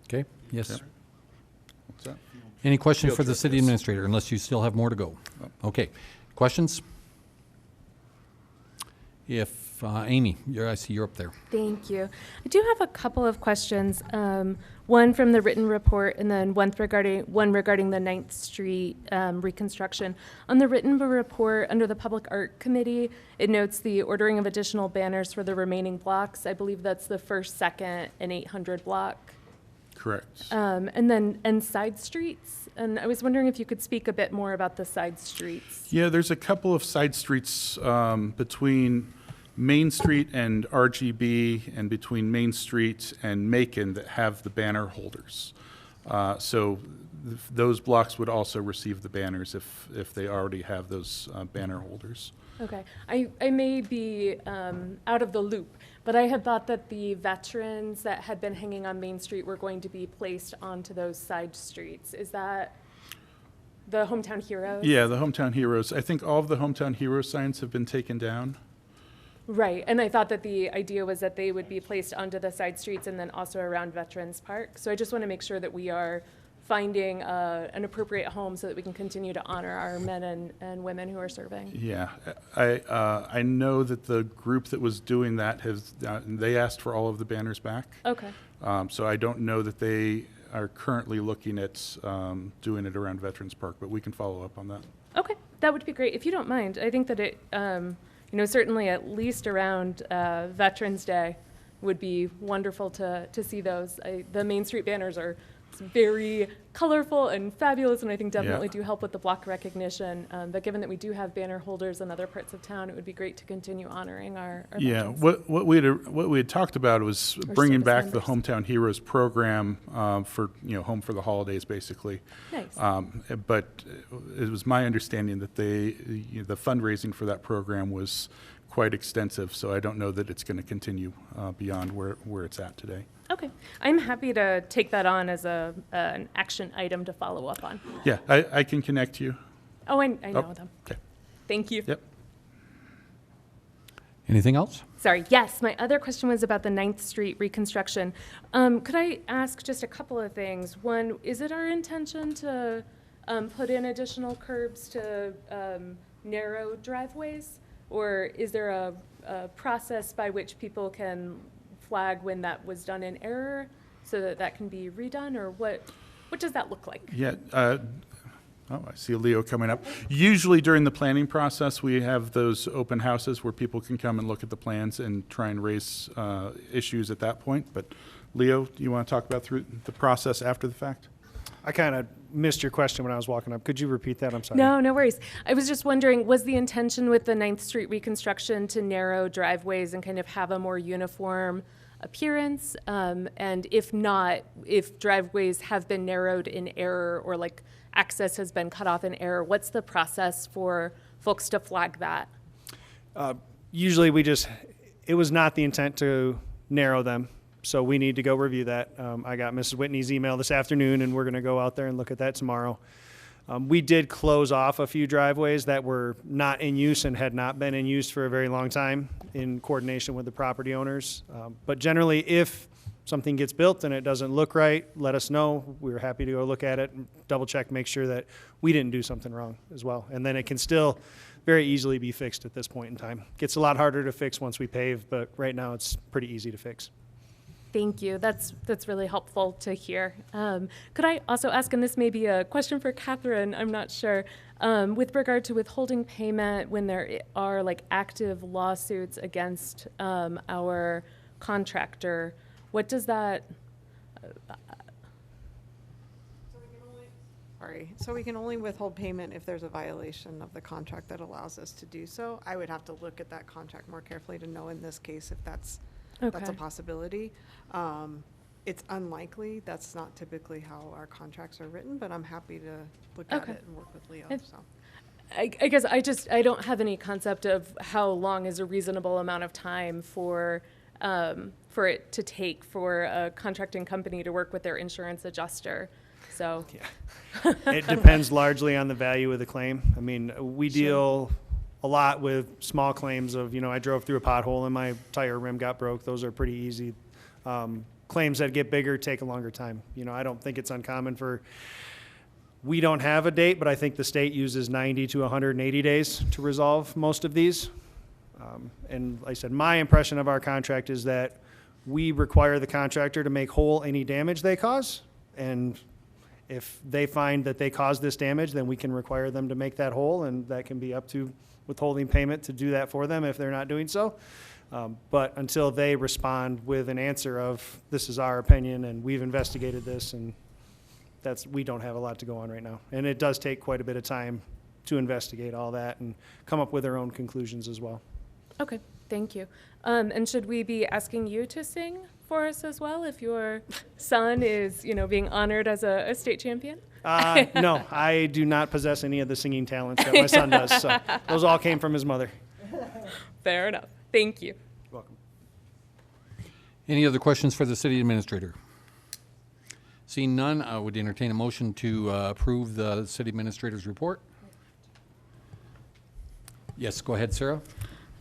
Okay. Yes. Yeah. that? Any questions Field for the trip, city yes. administrator, unless you still have more to go? Okay. Questions? If, Amy, I see you're up there. Thank you. I do have a couple of questions. One from the written report, and then one regarding the 9th Street reconstruction. On the written report, under the Public Art Committee, it notes the ordering of additional banners for the remaining blocks. I believe that's the 1st, 2nd, and 800 block. Correct. And side streets. And I was wondering if you could speak a bit more about the side streets. Yeah, there's a couple of side streets between Main Street and RGB and between Main Street and Macon that have the banner holders. So those blocks would also receive the banners if they already have those banner holders. Okay. I may be out of the loop, but I had thought that the veterans that had been hanging on Main Street were going to be placed onto those side streets. Is that the Hometown Heroes? Yeah, the Hometown Heroes. I think all of the Hometown Hero signs have been taken down. Right, and I thought that the idea was that they would be placed onto the side streets and then also around Veterans Park. So I just want to make sure that we are finding an appropriate home so that we can continue to honor our men and women who are serving. Yeah, I know that the group that was doing that they asked for all of the banners back. Okay. So I don't know that they are currently looking at doing it around Veterans Park, but we can follow up on that. Okay, that would be great. If you don't mind, I think that it, certainly at least around Veterans Day would be wonderful to see those. The Main Street banners are very colorful and fabulous, and I think definitely do help with the block recognition. But given that we do have banner holders in other parts of town, it would be great to continue honoring our veterans. What we had talked about was bringing service back the members. Hometown Heroes program for Home for the Holidays, basically. Nice. But it was my understanding that the fundraising for that program was quite extensive, so I don't know that it's going to continue beyond where it's at today. Okay, I'm happy to take that on as an action item to follow up on. Yeah, I can connect you. Oh, I know them. Okay. Thank you. Yep. Anything else? Sorry, yes, my other question was about the 9th Street reconstruction. Could I ask just a couple of things? One, is it our intention to put in additional curbs to narrow driveways? Or is there a process by which people can flag when that was done in error so that that can be redone? Or what does that look like? Yeah. I see Leo coming up. Usually during the planning process, we have those open houses where people can come and look at the plans and try and raise issues at that point. But Leo, do you want to talk about through the process after the fact? I kind of missed your question when I was walking up. Could you repeat that? I'm sorry. No worries. I was just wondering, was the intention with the 9th Street reconstruction to narrow driveways and kind of have a more uniform appearance? And if not, if driveways have been narrowed in error or like access has been cut off in error, what's the process for folks to flag that? Usually it was not the intent to narrow them. So we need to go review that. I got Mrs. Whitney's email this afternoon, and we're going to go out there and look at that tomorrow. We did close off a few driveways that were not in use and had not been in use for a very long time in coordination with the property owners. But generally, if something gets built and it doesn't look right, let us know. We're happy to go look at it and double check, make sure that we didn't do something wrong as well. And then it can still very easily be fixed at this point in time. Gets a lot harder to fix once we pave, but right now it's pretty easy to fix. Thank you. That's really helpful to hear. Could I also ask, and this may be a question for Catherine, I'm not sure, with regard to withholding payment when there are like active lawsuits against our contractor, what does that? So we can only withhold payment if there's a violation of the contract that allows us to do so. I would have to look at that contract more carefully to know in this case if that's a possibility. It's unlikely. That's not typically how our contracts are written, but I'm happy to look at it and work with Leo. I guess I don't have any concept of how long is a reasonable amount of time for it to take for a contracting company to work with their insurance adjuster. So It depends largely on the value of the claim. I mean, we deal a lot with small claims of, I drove through a pothole and my tire rim got broke. Those are pretty easy. Claims that get bigger take a longer time. I don't think it's uncommon for We don't have a date, but I think the state uses 90 to 180 days to resolve most of these. And like I said, my impression of our contract is that we require the contractor to make whole any damage they cause. And if they find that they caused this damage, then we can require them to make that whole, and that can be up to withholding payment to do that for them if they're not doing so. But until they respond with an answer of, this is our opinion and we've investigated this, and we don't have a lot to go on right now. And it does take quite a bit of time to investigate all that and come up with their own conclusions as well. Okay, thank you. And should we be asking you to sing for us as well if your son is, being honored as a state champion? No, I do not possess any of the singing talents that my son does. So those all came from his mother. Fair enough. Thank you. Welcome. Any other questions for the city administrator? Seeing none, I would entertain a motion to approve the city administrator's report. Yes, go ahead, Sarah.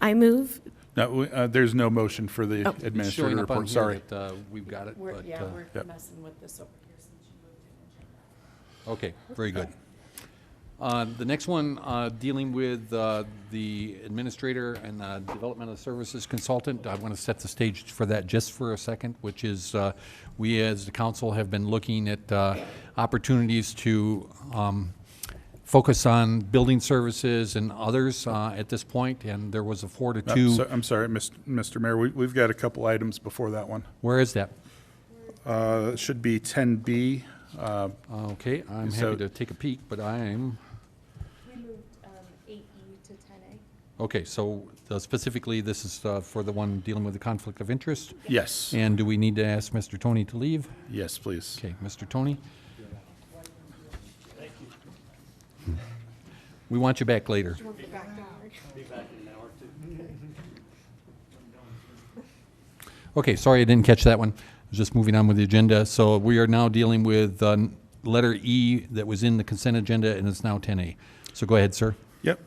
I move. No, there's no motion for the It's administrator showing up on report, here sorry. that, we've got it. We're, but, yeah, we're Yep. messing with this over here since you moved it. Okay, very good. The next one, dealing with the administrator and developmental services consultant. I want to set the stage for that just for a second, which is we as the council have been looking at opportunities to focus on building services and others at this point, and there was a 4-2. I'm sorry, Mr. Mayor, we've got a couple items before that one. Where is that? It should be 10B. Okay, I'm So- happy to take a peek, but I'm, We moved 8E to 10A. okay, so specifically, this is for the one dealing with the conflict of interest? Yes. And do we need to ask Mr. Tony to leave? Yes, please. Okay, Mr. Tony? We want you back later. Be back in an hour or two. Okay, sorry I didn't catch that one. I was just moving on with the agenda. So we are now dealing with letter E that was in the consent agenda, and it's now 10A. So go ahead, sir. Yep.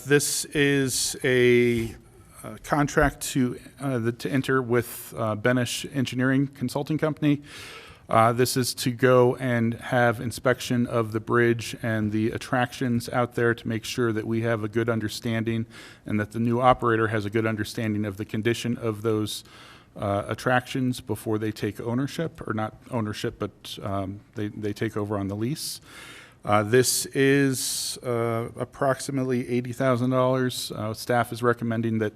This is a contract to enter with Benesch Engineering Consulting Company. This is to go and have inspection of the bridge and the attractions out there to make sure that we have a good understanding and that the new operator has a good understanding of the condition of those attractions before they take ownership, or not ownership, but they take over on the lease. This is approximately $80,000. Staff is recommending that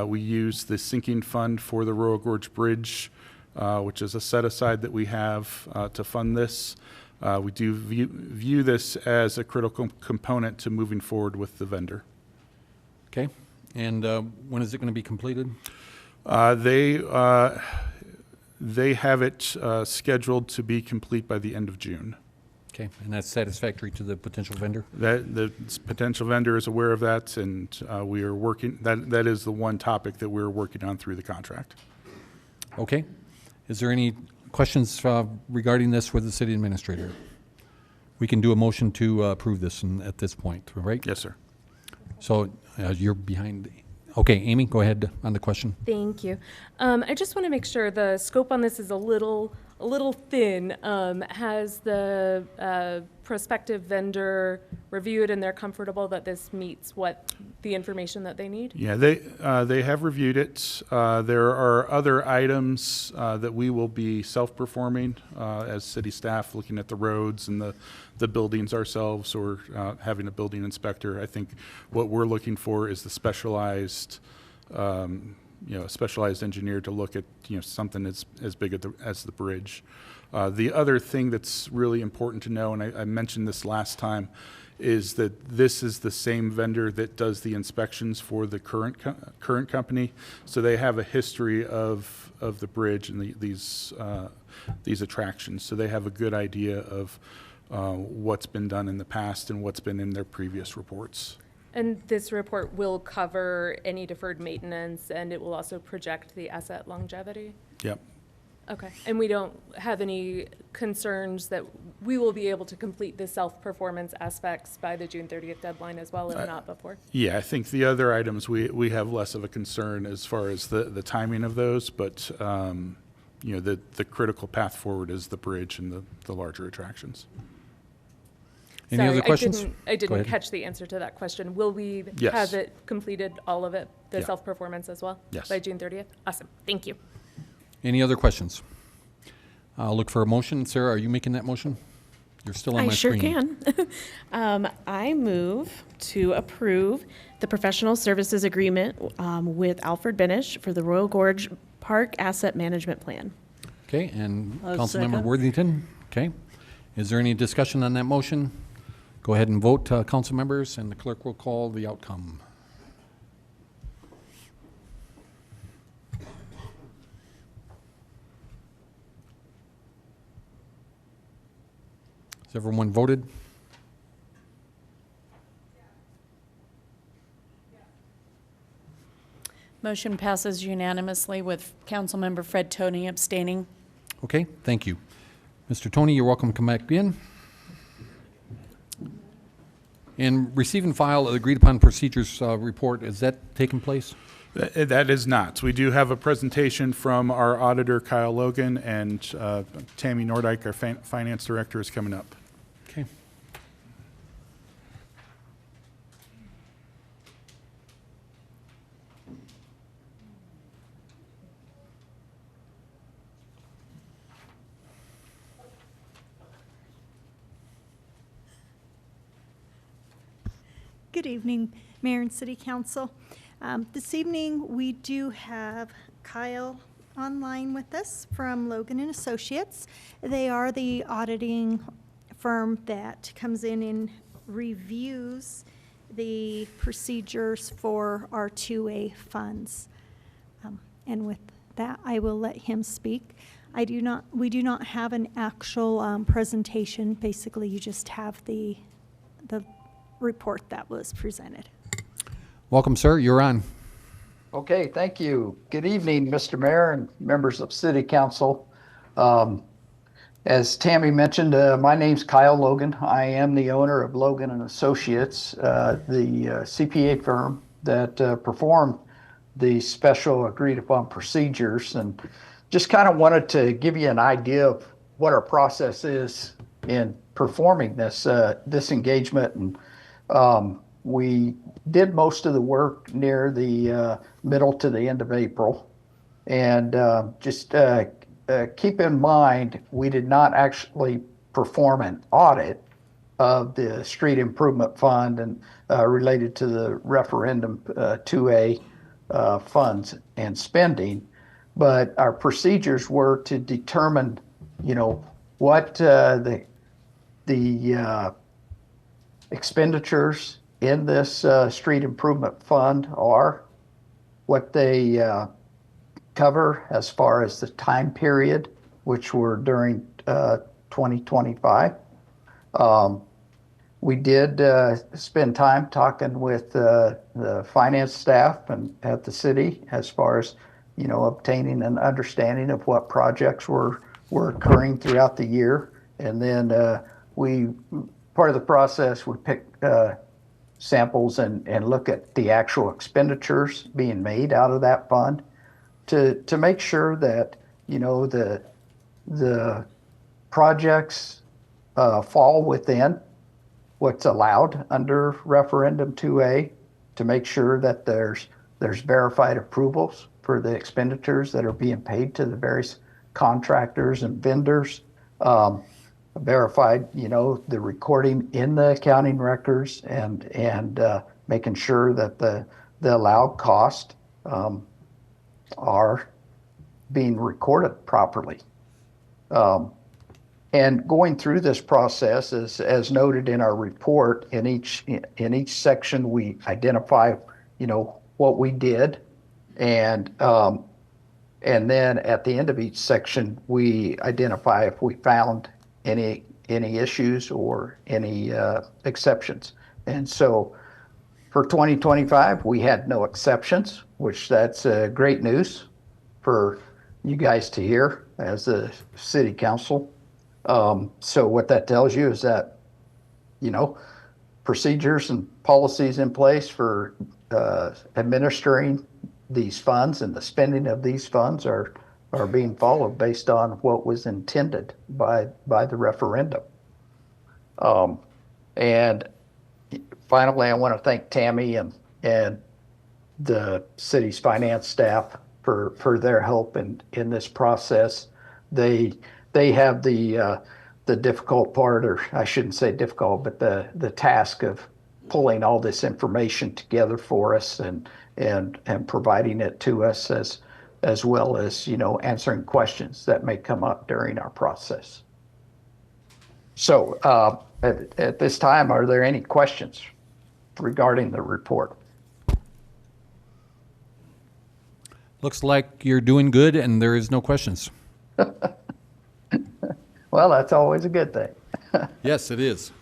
we use the sinking fund for the Royal Gorge Bridge, which is a set aside that we have to fund this. We do view this as a critical component to moving forward with the vendor. Okay, and when is it going to be completed? They have it scheduled to be complete by the end of June. Okay, and that's satisfactory to the potential vendor? The potential vendor is aware of that, and we are working, that is the one topic that we're working on through the contract. Okay. Is there any questions regarding this with the city administrator? We can do a motion to approve this at this point, right? Yes, sir. So you're behind. Okay, Amy, go ahead on the question. Thank you. I just want to make sure the scope on this is a little thin. Has the prospective vendor reviewed and they're comfortable that this meets the information that they need? Yeah, they have reviewed it. There are other items that we will be self-performing as city staff, looking at the roads and the buildings ourselves, or having a building inspector. I think what we're looking for is the specialized, a specialized engineer to look at something as big as the bridge. The other thing that's really important to know, and I mentioned this last time, is that this is the same vendor that does the inspections for the current company. So they have a history of the bridge and these attractions. So they have a good idea of what's been done in the past and what's been in their previous reports. And this report will cover any deferred maintenance, and it will also project the asset longevity? Yep. Okay, and we don't have any concerns that we will be able to complete the self-performance aspects by the June 30th deadline as well, if not before? Yeah, I think the other items, we have less of a concern as far as the timing of those, but the critical path forward is the bridge and the larger attractions. Any other questions? I Go didn't ahead. catch the answer to that question. Will we Yes. have it completed, all of it, the Yeah. self-performance as well? Yes. By June 30th? Awesome. Thank you. Any other questions? I'll look for a motion. Sarah, are you making that motion? You're still on I my sure screen. can. I move to approve the professional services agreement with Alfred Benesch for the Royal Gorge Park Asset Management Plan. Okay, and I'll Councilmember second. Worthington? Okay. Is there any discussion on that motion? Go ahead and vote, council members, and the clerk will call the outcome. Has everyone voted? Motion passes unanimously with Councilmember Fred Tony abstaining. Okay, thank you. Mr. Tony, you're welcome to come back in. And receive and file the agreed-upon procedures report, is that taking place? That is not. We do have a presentation from our auditor, Kyle Logan, and Tammy Nordyke, our finance director, is coming up. Okay. Good evening, Mayor and City Council. This evening, we do have Kyle online with us from Logan and Associates. They are the auditing firm that comes in and reviews the procedures for our 2A funds. And with that, I will let him speak. We do not have an actual presentation. Basically, you just have the report that was presented. Welcome, sir. You're on. Okay, thank you. Good evening, Mr. Mayor and members of City Council. As Tammy mentioned, my name's Kyle Logan. I am the owner of Logan and Associates, the CPA firm that performed the special agreed upon procedures, and just kind of wanted to give you an idea of what our process is in performing this engagement. And we did most of the work near the middle to the end of April. And just keep in mind, we did not actually perform an audit of the street improvement fund and related to the referendum 2A funds and spending. But our procedures were to determine, what the expenditures in this street improvement fund are, what they cover as far as the time period, which were during 2025. We did spend time talking with the finance staff and at the city as far as, obtaining an understanding of what projects were occurring throughout the year. And then part of the process, we pick samples and look at the actual expenditures being made out of that fund to make sure that, the projects fall within what's allowed under referendum 2A, to make sure that there's verified approvals for the expenditures that are being paid to the various contractors and vendors. Verified, the recording in the accounting records and making sure that the allowed costs are being recorded properly. And going through this process, as noted in our report, in each section we identify, what we did, and then at the end of each section we identify if we found any issues or any exceptions. And so for 2025, we had no exceptions, which that's great news for you guys to hear as a city council. So what that tells you is that, procedures and policies in place for administering these funds and the spending of these funds are being followed based on what was intended by the referendum. And finally, I want to thank Tammy and the city's finance staff for their help in this process. They have the difficult part, or I shouldn't say difficult, but the task of pulling all this information together for us and providing it to us, as well as, you know, answering questions that may come up during our process. So at this time, are there any questions regarding the report? Looks like you're doing good and there is no questions. Well, that's always a good thing. Yes, it is.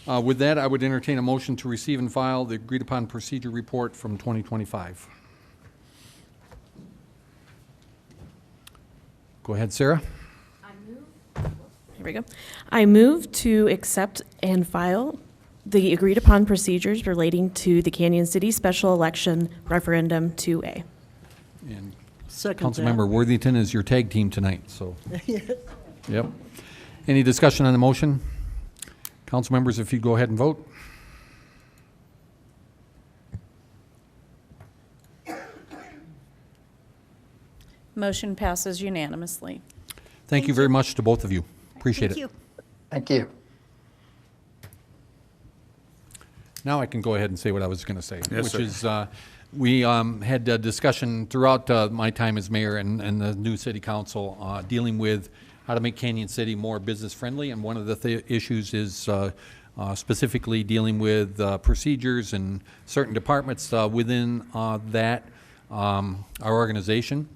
With that, I would entertain a motion to receive and file the agreed upon procedure report from 2025. Go ahead, Sarah. Here we go. I move to accept and file the agreed upon procedures relating to the Canyon City Special Election Referendum 2A. And Second Councilmember Worthington is your tag team tonight, so. Yep. Any discussion on the motion? Council members, if you go ahead and vote. Motion passes unanimously. Thank you very much to both of you. Appreciate it. Thank you. Thank you. Now I can go ahead and say what I was going to say, Yes, which sir. is we had a discussion throughout my time as mayor and the new city council dealing with how to make Canyon City more business friendly. And one of the issues is specifically dealing with procedures and certain departments within that our organization.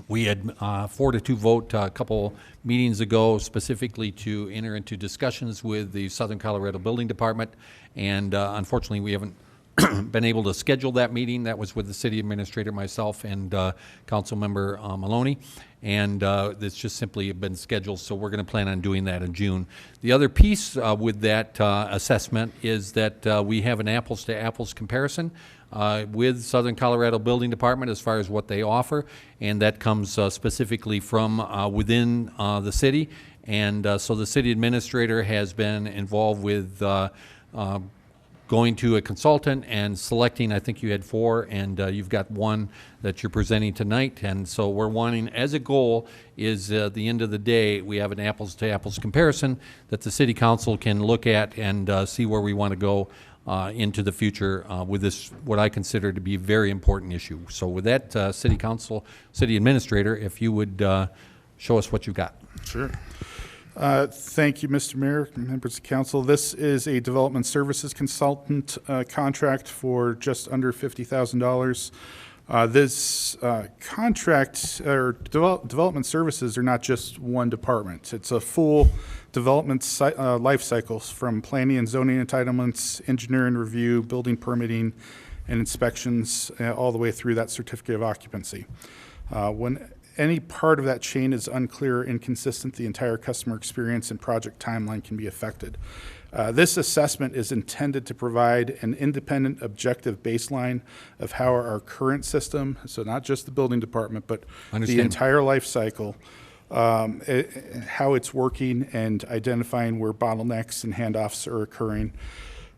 We had 4-2 vote a couple meetings ago specifically to enter into discussions with the Southern Colorado Building Department, and unfortunately we haven't been able to schedule that meeting. That was with the city administrator, myself, and council member Maloney, and it's just simply been scheduled, so we're going to plan on doing that in June. The other piece with that assessment is that we have an apples to apples comparison with Southern Colorado Building Department as far as what they offer, and that comes specifically from within the city. And so the city administrator has been involved with going to a consultant and selecting, I think you had 4, and you've got 1 that you're presenting tonight. And so we're wanting, as a goal, is at the end of the day, we have an apples to apples comparison that the city council can look at and see where we want to go into the future with this, what I consider to be a very important issue. So with that, city council, city administrator, if you would show us what you've got. Sure. Thank you, Mr. Mayor, members of council. This is a development services consultant contract for just under $50,000. This contract, or development services, are not just one department. It's a full development life cycles, from planning and zoning entitlements, engineering review, building permitting, and inspections, all the way through that certificate of occupancy. When any part of that chain is unclear or inconsistent, the entire customer experience and project timeline can be affected. This assessment is intended to provide an independent, objective baseline of how our current system, so not just the building department, but the entire life cycle, how it's working, and identifying where bottlenecks and handoffs are occurring,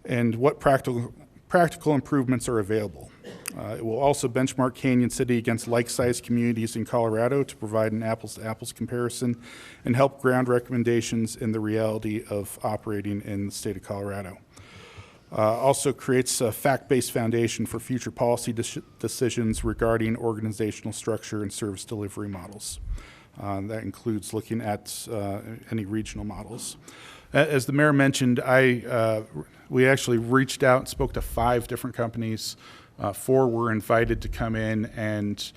and what practical improvements are available. It will also benchmark Canyon City against like-sized communities in Colorado to provide an apples-to-apples comparison and help ground recommendations in the reality of operating in the state of Colorado. Also creates a fact-based foundation for future policy decisions regarding organizational structure and service delivery models. That includes looking at any regional models. As the mayor mentioned, we actually reached out and spoke to 5 different companies. 4 were invited to come in and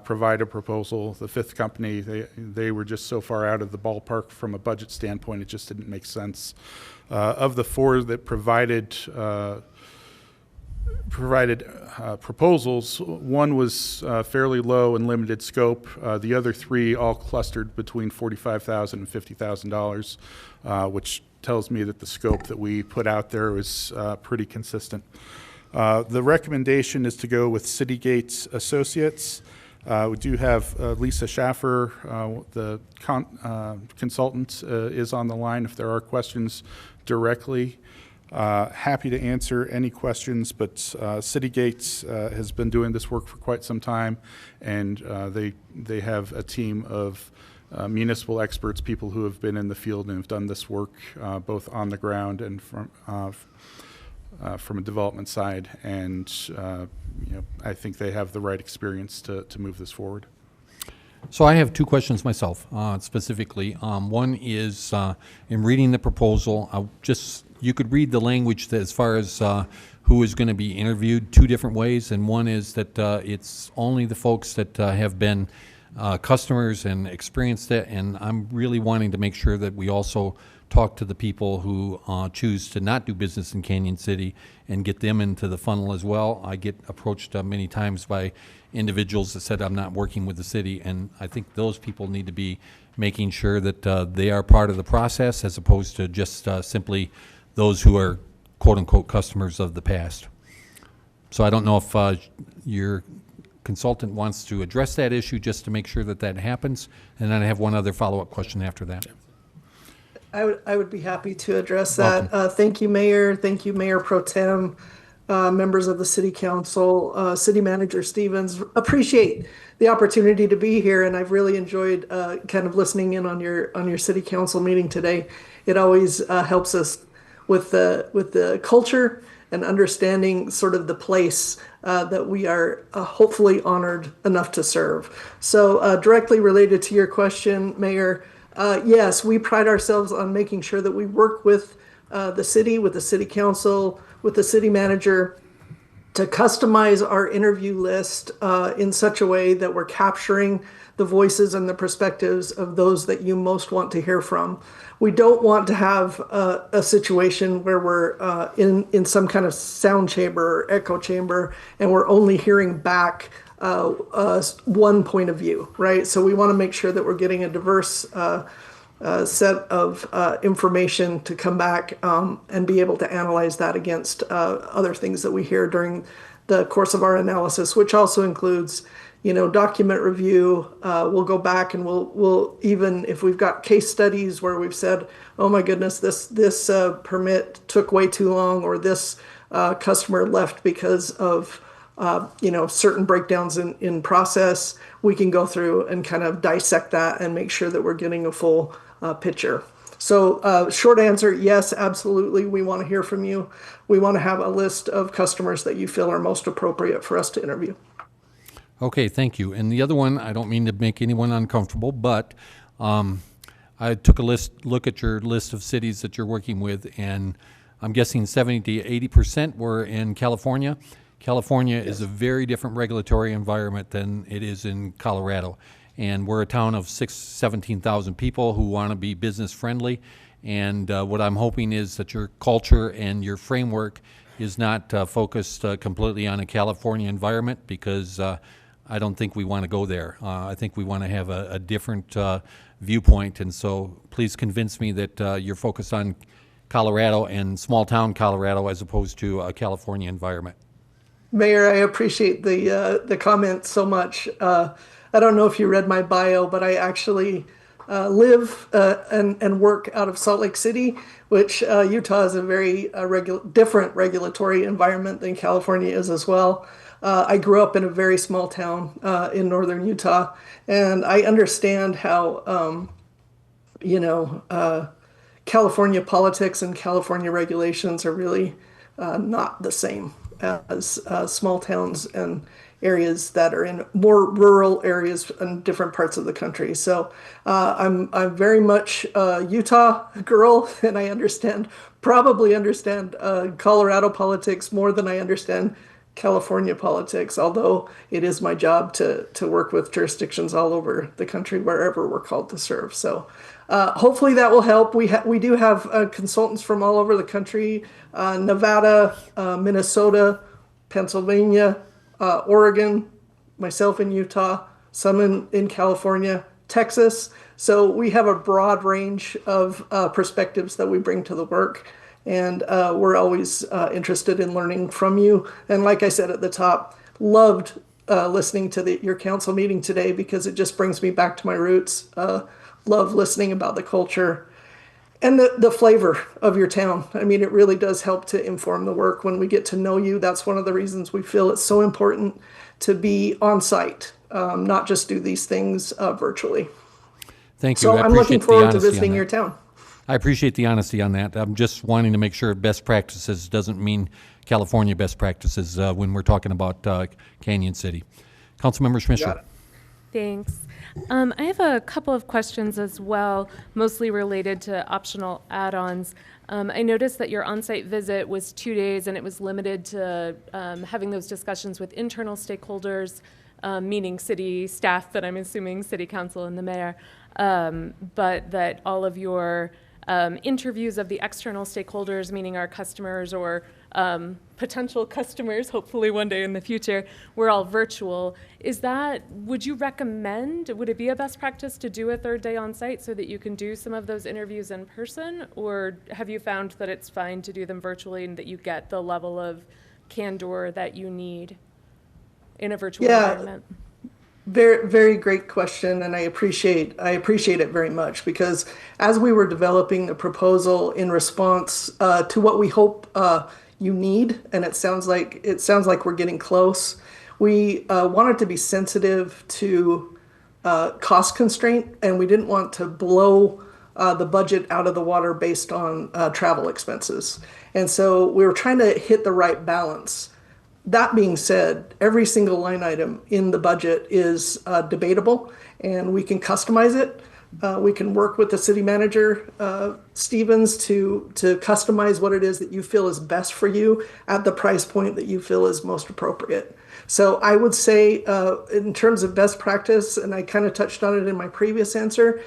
provide a proposal. The 5th company, they were just so far out of the ballpark from a budget standpoint, it just didn't make sense. Of the 4 that provided proposals, 1 was fairly low and limited scope. The other 3 all clustered between $45,000 and $50,000, which tells me that the scope that we put out there was pretty consistent. The recommendation is to go with Citygate Associates. We do have Lisa Schaffer, the consultant, is on the line if there are questions directly. Happy to answer any questions, but City Gates has been doing this work for quite some time, and they have a team of municipal experts, people who have been in the field and have done this work both on the ground and from a development side, and I think they have the right experience to move this forward. So I have two questions myself, specifically. One is, in reading the proposal, you could read the language that as far as who is going to be interviewed two different ways, and one is that it's only the folks that have been customers and experienced it, and I'm really wanting to make sure that we also talk to the people who choose to not do business in Canyon City and get them into the funnel as well. I get approached many times by individuals that said, I'm not working with the city, and I think those people need to be making sure that they are part of the process as opposed to just simply those who are quote-unquote customers of the past. So I don't know if your consultant wants to address that issue just to make sure that that happens, and then I have one other follow-up question after that. I would be happy to address that. Thank you, Mayor. Thank you, Mayor Pro Tem, members of the City Council, City Manager Stevens. Appreciate the opportunity to be here, and I've really enjoyed kind of listening in on your City Council meeting today. It always helps us with the culture and understanding sort of the place that we are hopefully honored enough to serve. So directly related to your question, Mayor, yes, we pride ourselves on making sure that we work with the city, with the City Council, with the City Manager to customize our interview list in such a way that we're capturing the voices and the perspectives of those that you most want to hear from. We don't want to have a situation where we're in some kind of sound chamber or echo chamber and we're only hearing back one point of view, right? So we want to make sure that we're getting a diverse set of information to come back and be able to analyze that against other things that we hear during the course of our analysis, which also includes, document review. We'll go back and we'll even if we've got case studies where we've said, oh my goodness, this permit took way too long, or this customer left because of certain breakdowns in process, we can go through and kind of dissect that and make sure that we're getting a full picture. So short answer, yes, absolutely. We want to hear from you. We want to have a list of customers that you feel are most appropriate for us to interview. Okay, thank you. And the other one, I don't mean to make anyone uncomfortable, but I took a look at your list of cities that you're working with, and I'm guessing 70 to 80% were in California. California is a very different regulatory environment than it is in Colorado. And we're a town of 17,000 people who want to be business friendly. And what I'm hoping is that your culture and your framework is not focused completely on a California environment, because I don't think we want to go there. I think we want to have a different viewpoint. And so please convince me that you're focused on Colorado and small town Colorado as opposed to a California environment. Mayor, I appreciate the comment so much. I don't know if you read my bio, but I actually live and work out of Salt Lake City, which Utah is a very different regulatory environment than California is as well. I grew up in a very small town in northern Utah, and I understand how, California politics and California regulations are really not the same as small towns and areas that are in more rural areas in different parts of the country. So I'm very much a Utah girl, and I probably understand Colorado politics more than I understand California politics, although it is my job to work with jurisdictions all over the country wherever we're called to serve. So hopefully that will help. We do have consultants from all over the country, Nevada, Minnesota, Pennsylvania, Oregon, myself in Utah, some in California, Texas. So we have a broad range of perspectives that we bring to the work. And we're always interested in learning from you. And like I said at the top, loved listening to your council meeting today, because it just brings me back to my roots. Love listening about the culture. And the flavor of your town. I mean, it really does help to inform the work when we get to know you. That's one of the reasons we feel it's so important to be on site, not just do these things virtually. Thank you. So I I'm looking appreciate the forward to honesty on visiting that. your town. I appreciate the honesty on that. I'm just wanting to make sure best practices doesn't mean California best practices when we're talking about Canyon City. Councilmember Schmischer. Thanks. I have a couple of questions as well, mostly related to optional add-ons. I noticed that your on-site visit was 2 days and it was limited to having those discussions with internal stakeholders, meaning city staff, but I'm assuming city council and the mayor, but that all of your interviews of the external stakeholders, meaning our customers or potential customers, hopefully one day in the future, we're all virtual. Would you recommend, would it be a best practice to do a third day on site so that you can do some of those interviews in person? Or have you found that it's fine to do them virtually and that you get the level of candor that you need in a virtual environment? Very, very great question, and I appreciate it very much, because as we were developing the proposal in response to what we hope you need, and it sounds like we're getting close, we wanted to be sensitive to cost constraint, and we didn't want to blow the budget out of the water based on travel expenses, and so we were trying to hit the right balance. That being said, every single line item in the budget is debatable, and we can customize it. We can work with the city manager, Stevens, to customize what it is that you feel is best for you at the price point that you feel is most appropriate. So I would say in terms of best practice, and I kind of touched on it in my previous answer,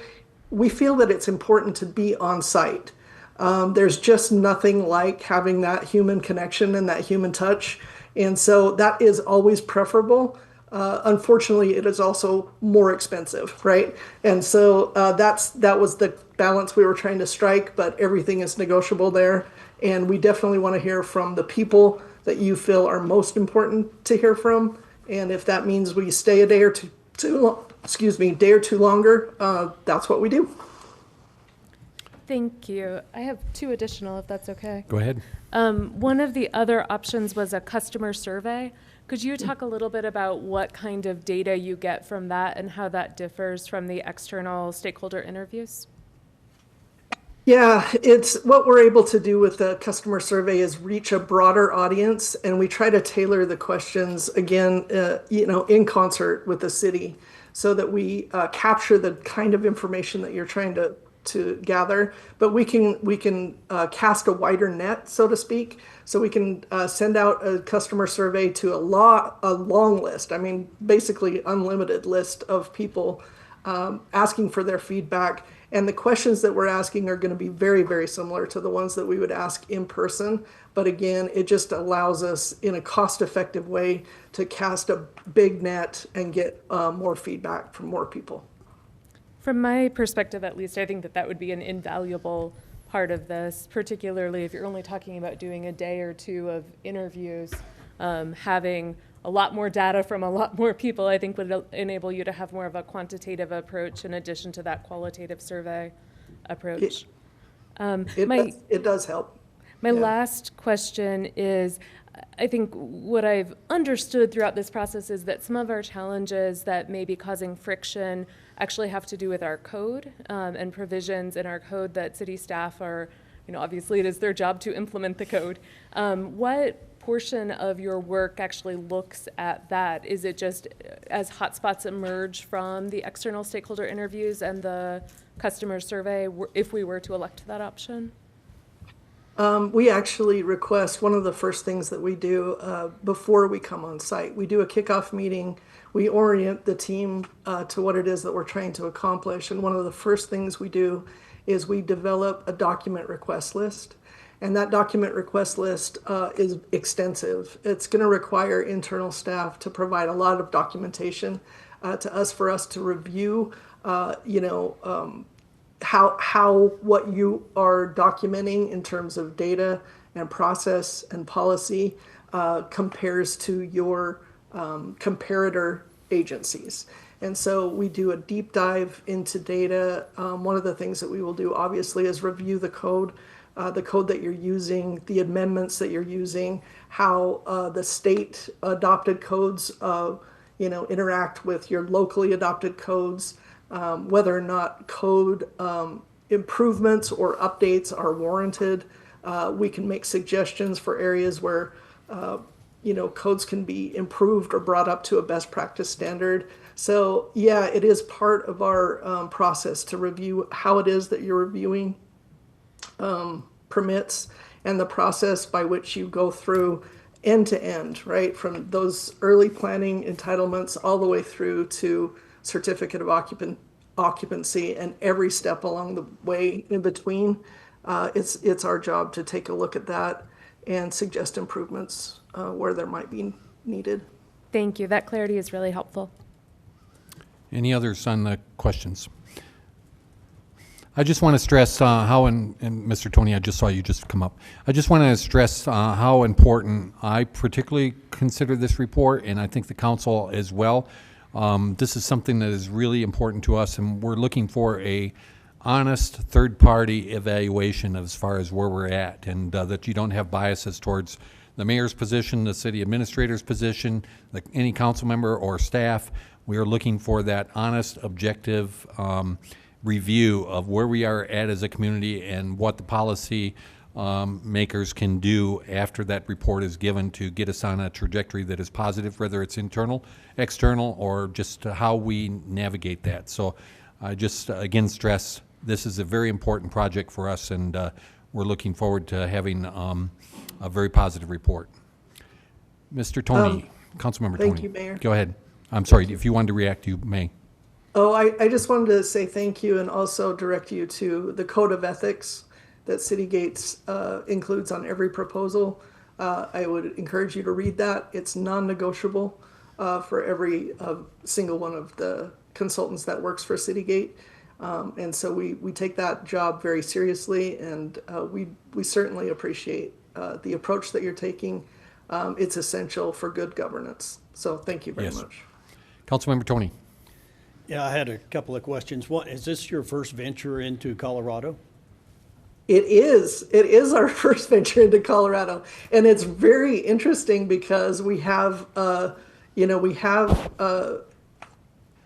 we feel that it's important to be on site. There's just nothing like having that human connection and that human touch. And so that is always preferable. Unfortunately, it is also more expensive, right? And so that was the balance we were trying to strike, but everything is negotiable there. And we definitely want to hear from the people that you feel are most important to hear from. And if that means we stay a day or two longer, that's what we do. Thank you. I have two additional, if that's okay. Go ahead. One of the other options was a customer survey. Could you talk a little bit about what kind of data you get from that and how that differs from the external stakeholder interviews? Yeah, it's what we're able to do with the customer survey is reach a broader audience, and we try to tailor the questions again, in concert with the city, so that we capture the kind of information that you're trying to gather, but we can cast a wider net, so to speak. So we can send out a customer survey to a long list. I mean, basically unlimited list of people asking for their feedback. And the questions that we're asking are going to be very, very similar to the ones that we would ask in person. But again, it just allows us in a cost-effective way to cast a big net and get more feedback from more people. From my perspective, at least, I think that would be an invaluable part of this, particularly if you're only talking about doing a day or two of interviews. Having a lot more data from a lot more people, I think, would enable you to have more of a quantitative approach in addition to that qualitative survey approach. It does help. My last question is, I think what I've understood throughout this process is that some of our challenges that may be causing friction actually have to do with our code and provisions in our code that city staff are, obviously it is their job to implement the code. What portion of your work actually looks at that? Is it just as hotspots emerge from the external stakeholder interviews and the customer survey, if we were to elect that option? We actually request, one of the first things that we do before we come on site, we do a kickoff meeting. We orient the team to what it is that we're trying to accomplish. And one of the first things we do is we develop a document request list. And that document request list is extensive. It's going to require internal staff to provide a lot of documentation to us for us to review, how what you are documenting in terms of data and process and policy compares to your comparator agencies. And so we do a deep dive into data. One of the things that we will do, obviously, is review the code that you're using, the amendments that you're using, how the state adopted codes, interact with your locally adopted codes, whether or not code improvements or updates are warranted. We can make suggestions for areas where, codes can be improved or brought up to a best practice standard. So yeah, it is part of our process to review how it is that you're reviewing permits and the process by which you go through end to end, right? From those early planning entitlements all the way through to certificate of occupancy and every step along the way in between. It's our job to take a look at that and suggest improvements where there might be needed. Thank you. That clarity is really helpful. Any others on the questions? I just want to stress how, and Mr. Tony, I just saw you just come up. I just want to stress how important I particularly consider this report, and I think the council as well. This is something that is really important to us, and we're looking for a honest third-party evaluation as far as where we're at, and that you don't have biases towards the mayor's position, the city administrator's position, any council member or staff. We are looking for that honest, objective review of where we are at as a community and what the policy makers can do after that report is given to get us on a trajectory that is positive, whether it's internal, external, or just how we navigate that. So I just, again, stress this is a very important project for us, and we're looking forward to having a very positive report. Mr. Tony, Councilmember Tony. Thank you, Mayor. Go ahead. I'm sorry, if you wanted to react, you may. Oh, I just wanted to say thank you and also direct you to the Code of Ethics that City Gates includes on every proposal. I would encourage you to read that. It's non-negotiable for every single one of the consultants that works for Citygate. And so we take that job very seriously, and we certainly appreciate the approach that you're taking. It's essential for good governance. So thank you very much. Councilmember Tony. Yeah, I had a couple of questions. One, is this your first venture into Colorado? It is. It is our first venture into Colorado, and it's very interesting because we have,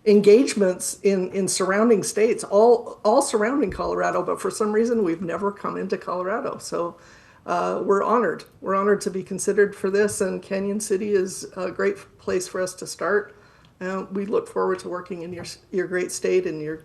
engagements in surrounding states, all surrounding Colorado, but for some reason we've never come into Colorado. So we're honored. We're honored to be considered for this, and Canyon City is a great place for us to start. We look forward to working in your great state and your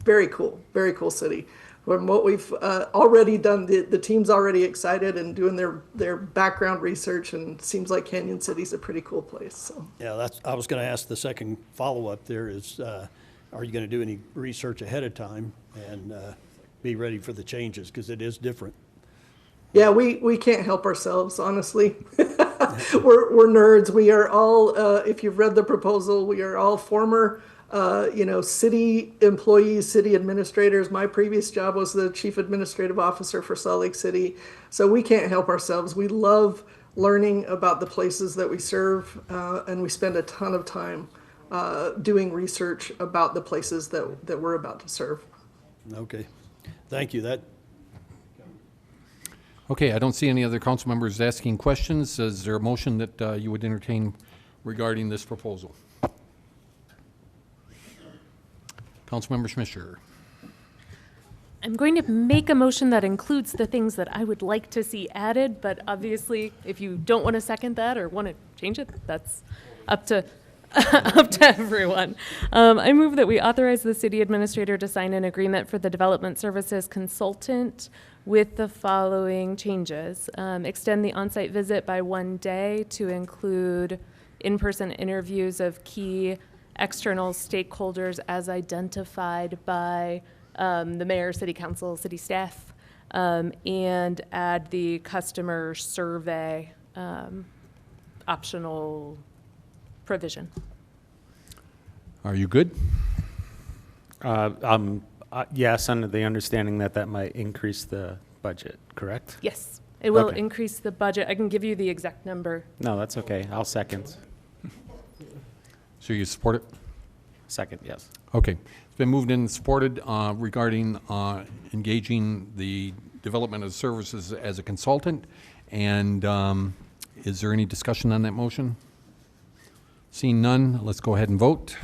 very cool city. From what we've already done, the team's already excited and doing their background research, and it seems like Canyon City's a pretty cool place. So. Yeah, I was going to ask the second follow-up there is, are you going to do any research ahead of time and be ready for the changes, because it is different? Yeah, we can't help ourselves, honestly. We're nerds. We are all, if you've read the proposal, we are all former city employees, city administrators. My previous job was the chief administrative officer for Salt Lake City. So we can't help ourselves. We love learning about the places that we serve, and we spend a ton of time doing research about the places that we're about to serve. Okay. Thank you. Okay, I don't see any other council members asking questions. Is there a motion that you would entertain regarding this proposal? Councilmember Schmischer. I'm going to make a motion that includes the things that I would like to see added, but obviously, if you don't want to second that or want to change it, that's up to everyone. I move that we authorize the city administrator to sign an agreement for the development services consultant with the following changes. Extend the on-site visit by 1 day to include in-person interviews of key external stakeholders as identified by the mayor, city council, city staff, and add the customer survey optional provision. Are you good? Yes, under the understanding that might increase the budget, correct? Yes, it will Okay. increase the budget. I can give you the exact number. No, that's okay. I'll second. So you support it? Second, yes. Okay. It's been moved and supported regarding engaging the development of services as a consultant. And is there any discussion on that motion? Seeing none, let's go ahead and vote.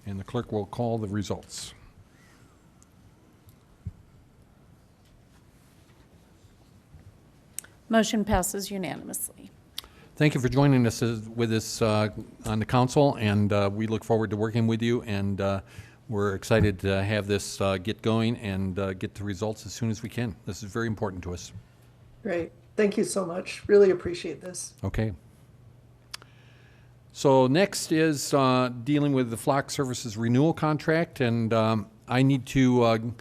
And the clerk will call the results. Motion passes unanimously. Thank you for joining us with us on the council, and we look forward to working with you, and we're excited to have this get going and get the results as soon as we can. This is very important to us. Great. Thank you so much. Really appreciate this. Okay. So next is dealing with the Flock Services renewal contract, and I need to,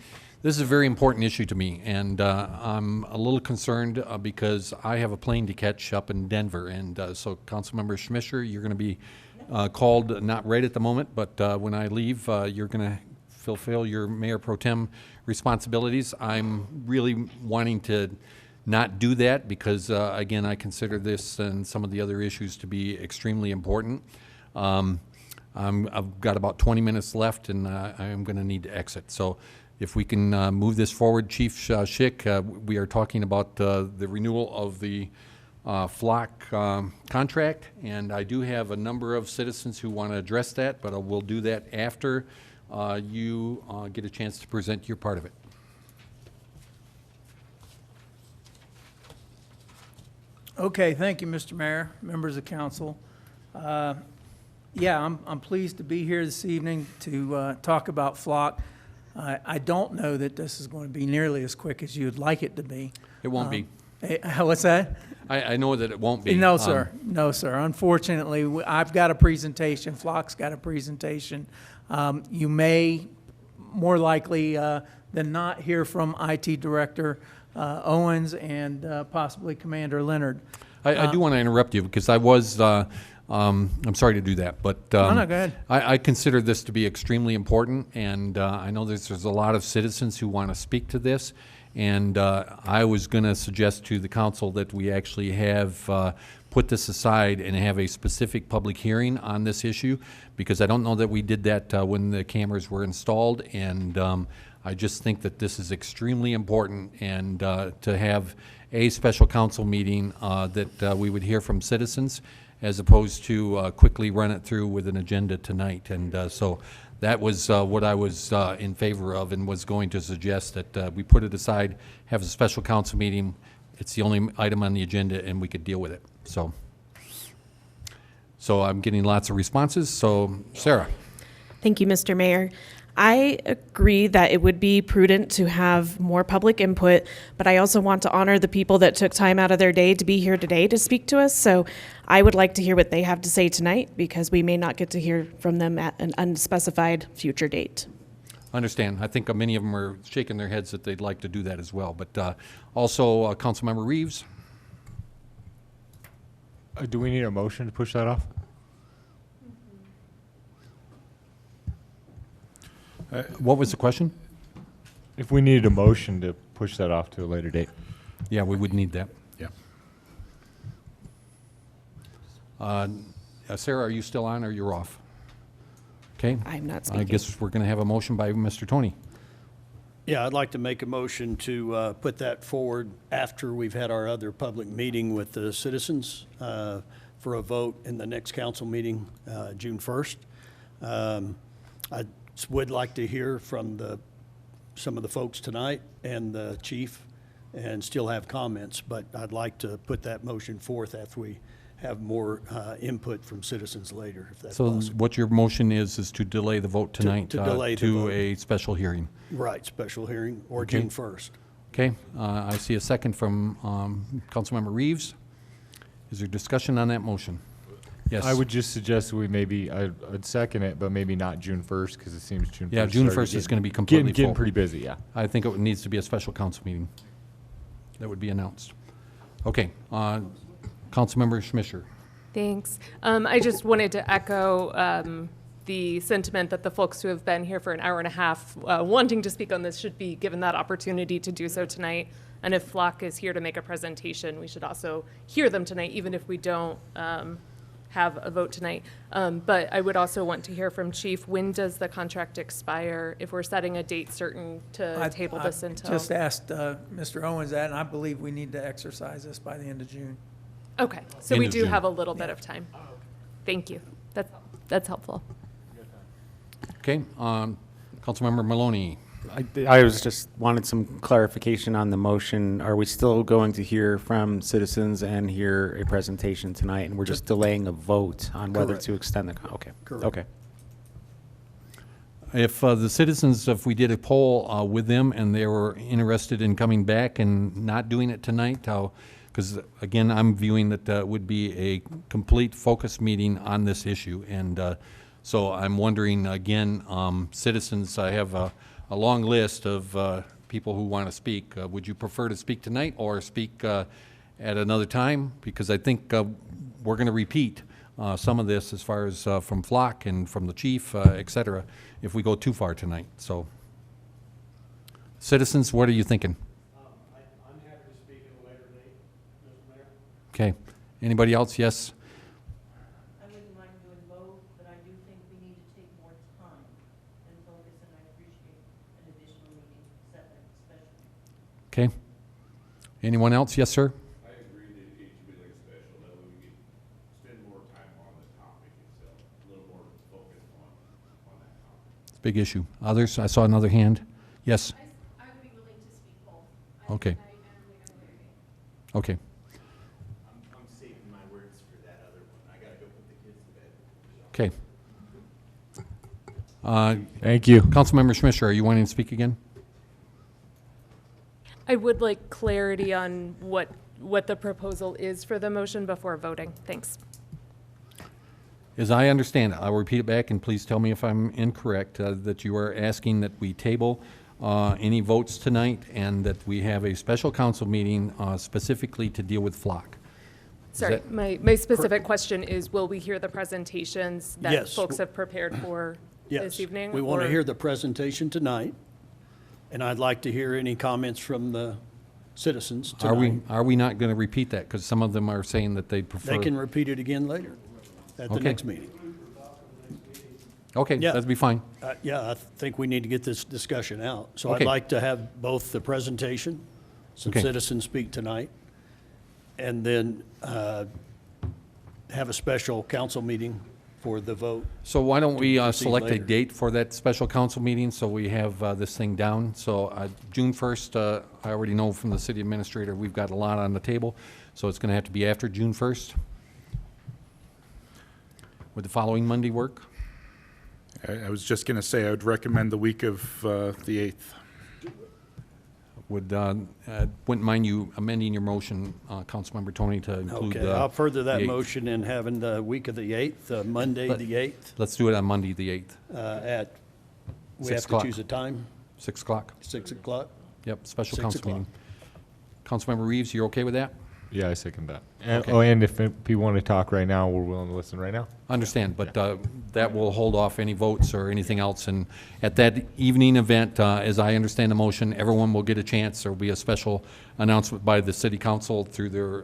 this is a very important issue to me, and I'm a little concerned because I have a plane to catch up in Denver, and so Councilmember Schmischer, you're going to be called, not right at the moment, but when I leave, you're going to fulfill your Mayor Pro Tem responsibilities. I'm really wanting to not do that because, again, I consider this and some of the other issues to be extremely important. I've got about 20 minutes left, and I'm going to need to exit. So if we can move this forward, Chief Schick, we are talking about the renewal of the Flock contract, and I do have a number of citizens who want to address that, but we'll do that after you get a chance to present your part of it. Okay, thank you, Mr. Mayor, members of council. Yeah, I'm pleased to be here this evening to talk about Flock. I don't know that this is going to be nearly as quick as you'd like it to be. It won't be. What's that? I know that it won't be. No, sir. No, sir. Unfortunately, I've got a presentation. Flock's got a presentation. You may, more likely than not, hear from IT Director Owens and possibly Commander Leonard. I do want to interrupt you because I was, I'm sorry to do that, but No, go ahead. I consider this to be extremely important, and I know there's a lot of citizens who want to speak to this, and I was going to suggest to the council that we actually have put this aside and have a specific public hearing on this issue, because I don't know that we did that when the cameras were installed, and I just think that this is extremely important, and to have a special council meeting that we would hear from citizens as opposed to quickly run it through with an agenda tonight. And so that was what I was in favor of and was going to suggest that we put it aside, have a special council meeting. It's the only item on the agenda and we could deal with it. So I'm getting lots of responses. So Sarah. Thank you, Mr. Mayor. I agree that it would be prudent to have more public input, but I also want to honor the people that took time out of their day to be here today to speak to us. So I would like to hear what they have to say tonight, because we may not get to hear from them at an unspecified future date. Understand. I think many of them are shaking their heads that they'd like to do that as well. But also, Councilmember Reeves. Do we need a motion to push that off? What was the question? If we needed a motion to push that off to a later date. Yeah, we would need that. Yeah. Sarah, are you still on or you're off? Okay. I'm not speaking. I guess we're going to have a motion by Mr. Tony. Yeah, I'd like to make a motion to put that forward after we've had our other public meeting with the citizens for a vote in the next council meeting, June 1st. I would like to hear from some of the folks tonight and the chief and still have comments, but I'd like to put that motion forth after we have more input from citizens later, if that's So possible. what your motion is to delay the vote tonight To delay the to vote. a special hearing. Right, special hearing, or Okay. June 1st. Okay. I see a second from Councilmember Reeves. Is there discussion on that motion? Yes. I would just suggest we maybe, I'd second it, but maybe not June 1st, because it seems June 1st. Yeah, June started 1st is getting- going to be completely getting full. pretty busy, yeah. I think it needs to be a special council meeting that would be announced. Okay. Councilmember Schmischer. Thanks. I just wanted to echo the sentiment that the folks who have been here for an hour and a half wanting to speak on this should be given that opportunity to do so tonight. And if Flock is here to make a presentation, we should also hear them tonight, even if we don't have a vote tonight. But I would also want to hear from Chief, when does the contract expire if we're setting a date certain to table this until? Just asked Mr. Owens that, and I believe we need to exercise this by the end of June. Okay, so End we of do June. have a little bit of time. Thank you. That's helpful. Okay, Councilmember Maloney. I was just wanted some clarification on the motion. Are we still going to hear from citizens and hear a presentation tonight, and we're just delaying a vote on whether Correct. to extend the, okay. Correct. Okay. If the citizens, if we did a poll with them and they were interested in coming back and not doing it tonight, because again, I'm viewing that would be a complete focus meeting on this issue. And so I'm wondering, again, citizens, I have a long list of people who want to speak. Would you prefer to speak tonight or speak at another time? Because I think we're going to repeat some of this as far as from Flock and from the chief, et cetera, if we go too far tonight. So, citizens, what are you thinking? I'm happy to speak at a later date, Mr. Mayor. Okay. Anybody else? Yes? I wouldn't mind doing both, but I do think we need to take more time and focus, and I appreciate an additional meeting, separate, special. Okay. Anyone else? Yes, sir? I agree that it should be like special, that way we can spend more time on the topic itself, a little more focus on that topic. It's a big issue. Others? I saw another hand. Yes? I would be willing to speak both. Okay. Okay. I'm saving my words for that other one. I gotta go put the kids to bed. Okay. Thank you. Councilmember Schmischer, are you wanting to speak again? I would like clarity on what the proposal is for the motion before voting. Thanks. As I understand it, I'll repeat it back, and please tell me if I'm incorrect, that you are asking that we table any votes tonight and that we have a special council meeting specifically to deal with Flock. Sorry, that- my specific question is, will we hear the presentations that Yes. folks have prepared for this evening? We want to or- hear the presentation tonight, and I'd like to hear any comments from the citizens tonight. Are we not going to repeat that? Because some of them are saying that they'd prefer. They can repeat it again later at the Okay. next meeting. Okay, Yeah. that'd be fine. Yeah, I think we need to get this discussion out. So I'd Okay. like to have both the presentation, some Okay. citizens speak tonight, and then have a special council meeting for the vote. So why don't we proceed select a later. date for that special council meeting so we have this thing down? So June 1st, I already know from the city administrator, we've got a lot on the table, so it's going to have to be after June 1st. Would the following Monday work? I was just going to say, I would recommend the week of the 8th. Wouldn't mind you amending your motion, Councilmember Tony, to include Okay, I'll further the that 8th. motion in having the week of the 8th, Monday, the 8th, Let's do it on Monday, the 8th, at, we 6 have to o'clock. choose a time, 6 o'clock. 6 o'clock? Yep, special 6 council o'clock. meeting. Councilmember Reeves, you're okay with that? Yeah, I second that. And, Okay. Oh, and if people want to talk right now, we're willing to listen right now. Understand, but that will hold off any votes or anything else. And at that evening event, as I understand the motion, everyone will get a chance. There will be a special announcement by the city council through their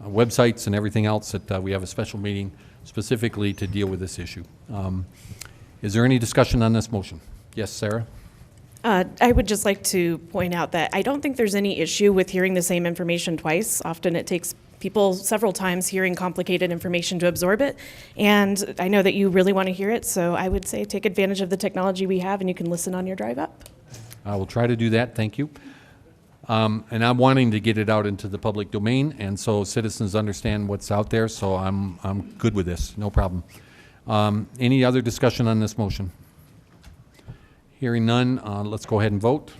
websites and everything else that we have a special meeting specifically to deal with this issue. Is there any discussion on this motion? Yes, Sarah? I would just like to point out that I don't think there's any issue with hearing the same information twice. Often it takes people several times hearing complicated information to absorb it. And I know that you really want to hear it, so I would say take advantage of the technology we have and you can listen on your drive up. I will try to do that, thank you. And I'm wanting to get it out into the public domain, and so citizens understand what's out there, so I'm good with this, no problem. Any other discussion on this motion? Hearing none, let's go ahead and vote.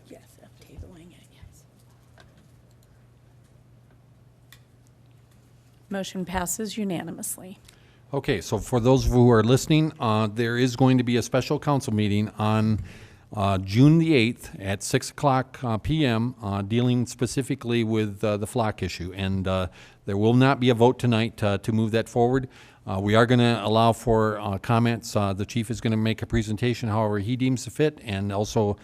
Yes, I'm tabling it, yes. Motion passes unanimously. Okay, so for those who are listening, there is going to be a special council meeting on June the 8th at 6 o'clock p.m. Dealing specifically with the Flock issue. And there will not be a vote tonight to move that forward. We are going to allow for comments. The chief is going to make a presentation however he deems fit, and also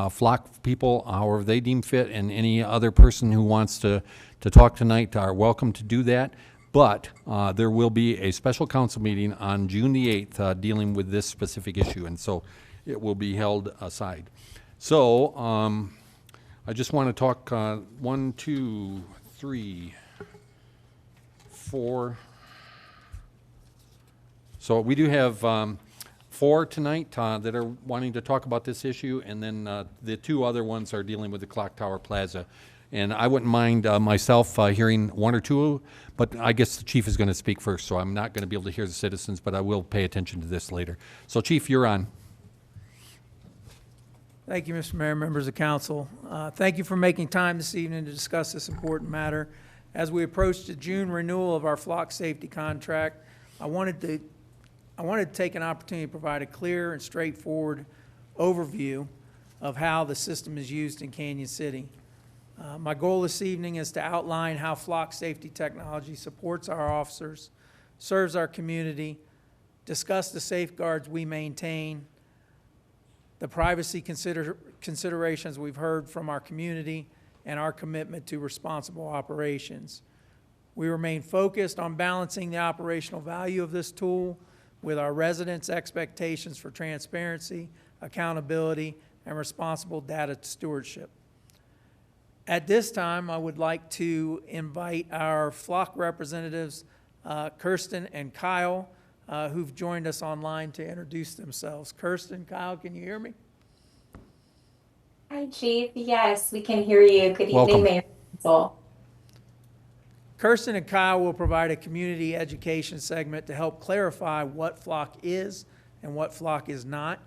flock people however they deem fit, and any other person who wants to talk tonight are welcome to do that. But there will be a special council meeting on June the 8th dealing with this specific issue, and so it will be held aside. So I just want to talk 1, 2, 3, 4. So we do have 4 tonight that are wanting to talk about this issue, and then the 2 other ones are dealing with the Clocktower Plaza. And I wouldn't mind myself hearing 1 or 2, but I guess the chief is going to speak first, so I'm not going to be able to hear the citizens, but I will pay attention to this later. So Chief, you're on. Thank you, Mr. Mayor, members of council. Thank you for making time this evening to discuss this important matter. As we approach the June renewal of our flock safety contract, I wanted to take an opportunity to provide a clear and straightforward overview of how the system is used in Canyon City. My goal this evening is to outline how flock safety technology supports our officers, serves our community, discuss the safeguards we maintain, the privacy considerations we've heard from our community, and our commitment to responsible operations. We remain focused on balancing the operational value of this tool with our residents' expectations for transparency, accountability, and responsible data stewardship. At this time, I would like to invite our flock representatives, Kirsten and Kyle, who've joined us online to introduce themselves. Kirsten, Kyle, can you hear me? Hi, Chief. Yes, we can hear you. Good Welcome. evening, Mayor Council. Kirsten and Kyle will provide a community education segment to help clarify what flock is and what flock is not,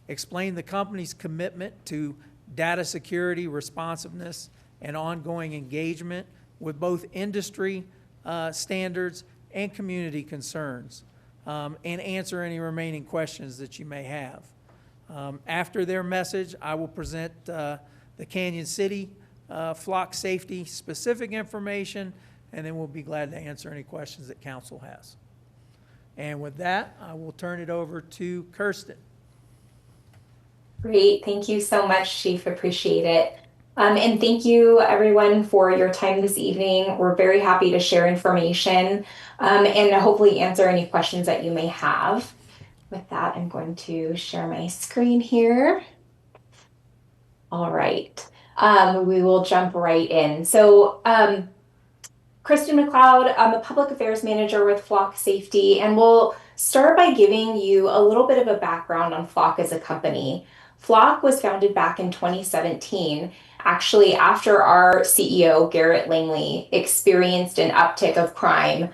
explain the company's commitment to data security, responsiveness, and ongoing engagement with both industry standards and community concerns, and answer any remaining questions that you may have. After their message, I will present the Canyon City flock safety specific information, and then we'll be glad to answer any questions that council has. And with that, I will turn it over to Kirsten. Great. Thank you so much, Chief. Appreciate it. And thank you, everyone, for your time this evening. We're very happy to share information and hopefully answer any questions that you may have. With that, I'm going to share my screen here. All right. We will jump right in. So, Kristen McLeod, I'm a Public Affairs Manager with Flock Safety, and we'll start by giving you a little bit of a background on Flock as a company. Flock was founded back in 2017, actually after our CEO, Garrett Langley, experienced an uptick of crime.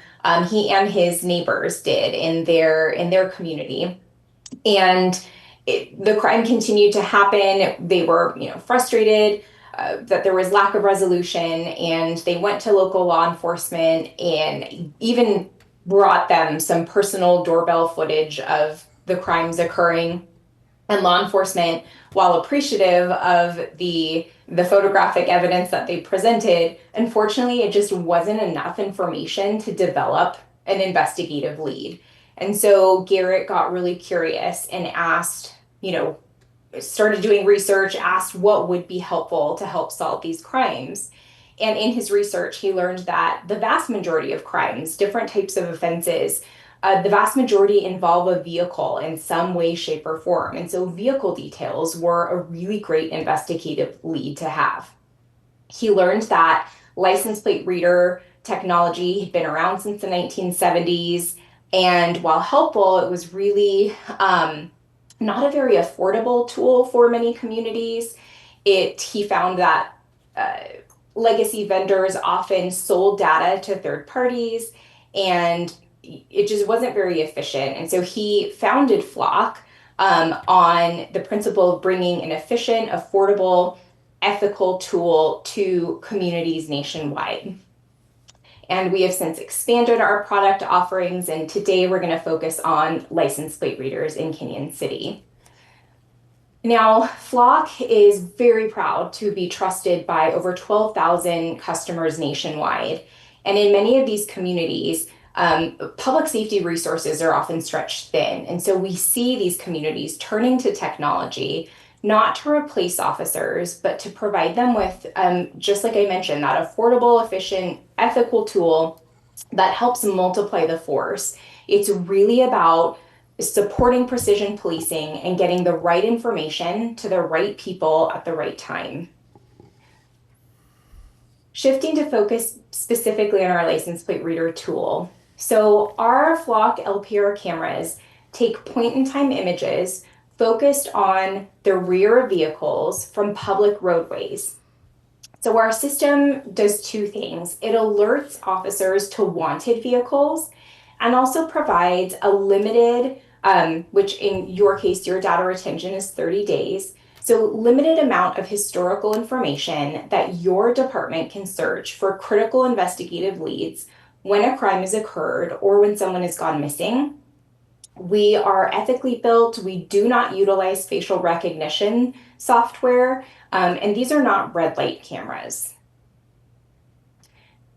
He and his neighbors did in their community. And the crime continued to happen. They were, frustrated that there was lack of resolution, and they went to local law enforcement and even brought them some personal doorbell footage of the crimes occurring. And law enforcement, while appreciative of the photographic evidence that they presented, unfortunately, it just wasn't enough information to develop an investigative lead. And so Garrett got really curious and asked, started doing research, asked what would be helpful to help solve these crimes. And in his research, he learned that the vast majority of crimes, different types of offenses, the vast majority involve a vehicle in some way, shape, or form. And so vehicle details were a really great investigative lead to have. He learned that license plate reader technology had been around since the 1970s. And while helpful, it was really not a very affordable tool for many communities. He found that legacy vendors often sold data to third parties, and it just wasn't very efficient. And so he founded Flock on the principle of bringing an efficient, affordable, ethical tool to communities nationwide. And we have since expanded our product offerings, and today we're going to focus on license plate readers in Canyon City. Now, Flock is very proud to be trusted by over 12,000 customers nationwide. And in many of these communities, public safety resources are often stretched thin. And so we see these communities turning to technology, not to replace officers, but to provide them with, just like I mentioned, that affordable, efficient, ethical tool that helps multiply the force. It's really about supporting precision policing and getting the right information to the right people at the right time. Shifting to focus specifically on our license plate reader tool. So our Flock LPR cameras take point-in-time images focused on the rear of vehicles from public roadways. So our system does two things. It alerts officers to wanted vehicles and also provides a limited, which in your case, your data retention is 30 days. So limited amount of historical information that your department can search for critical investigative leads when a crime has occurred or when someone has gone missing. We are ethically built. We do not utilize facial recognition software, and these are not red light cameras.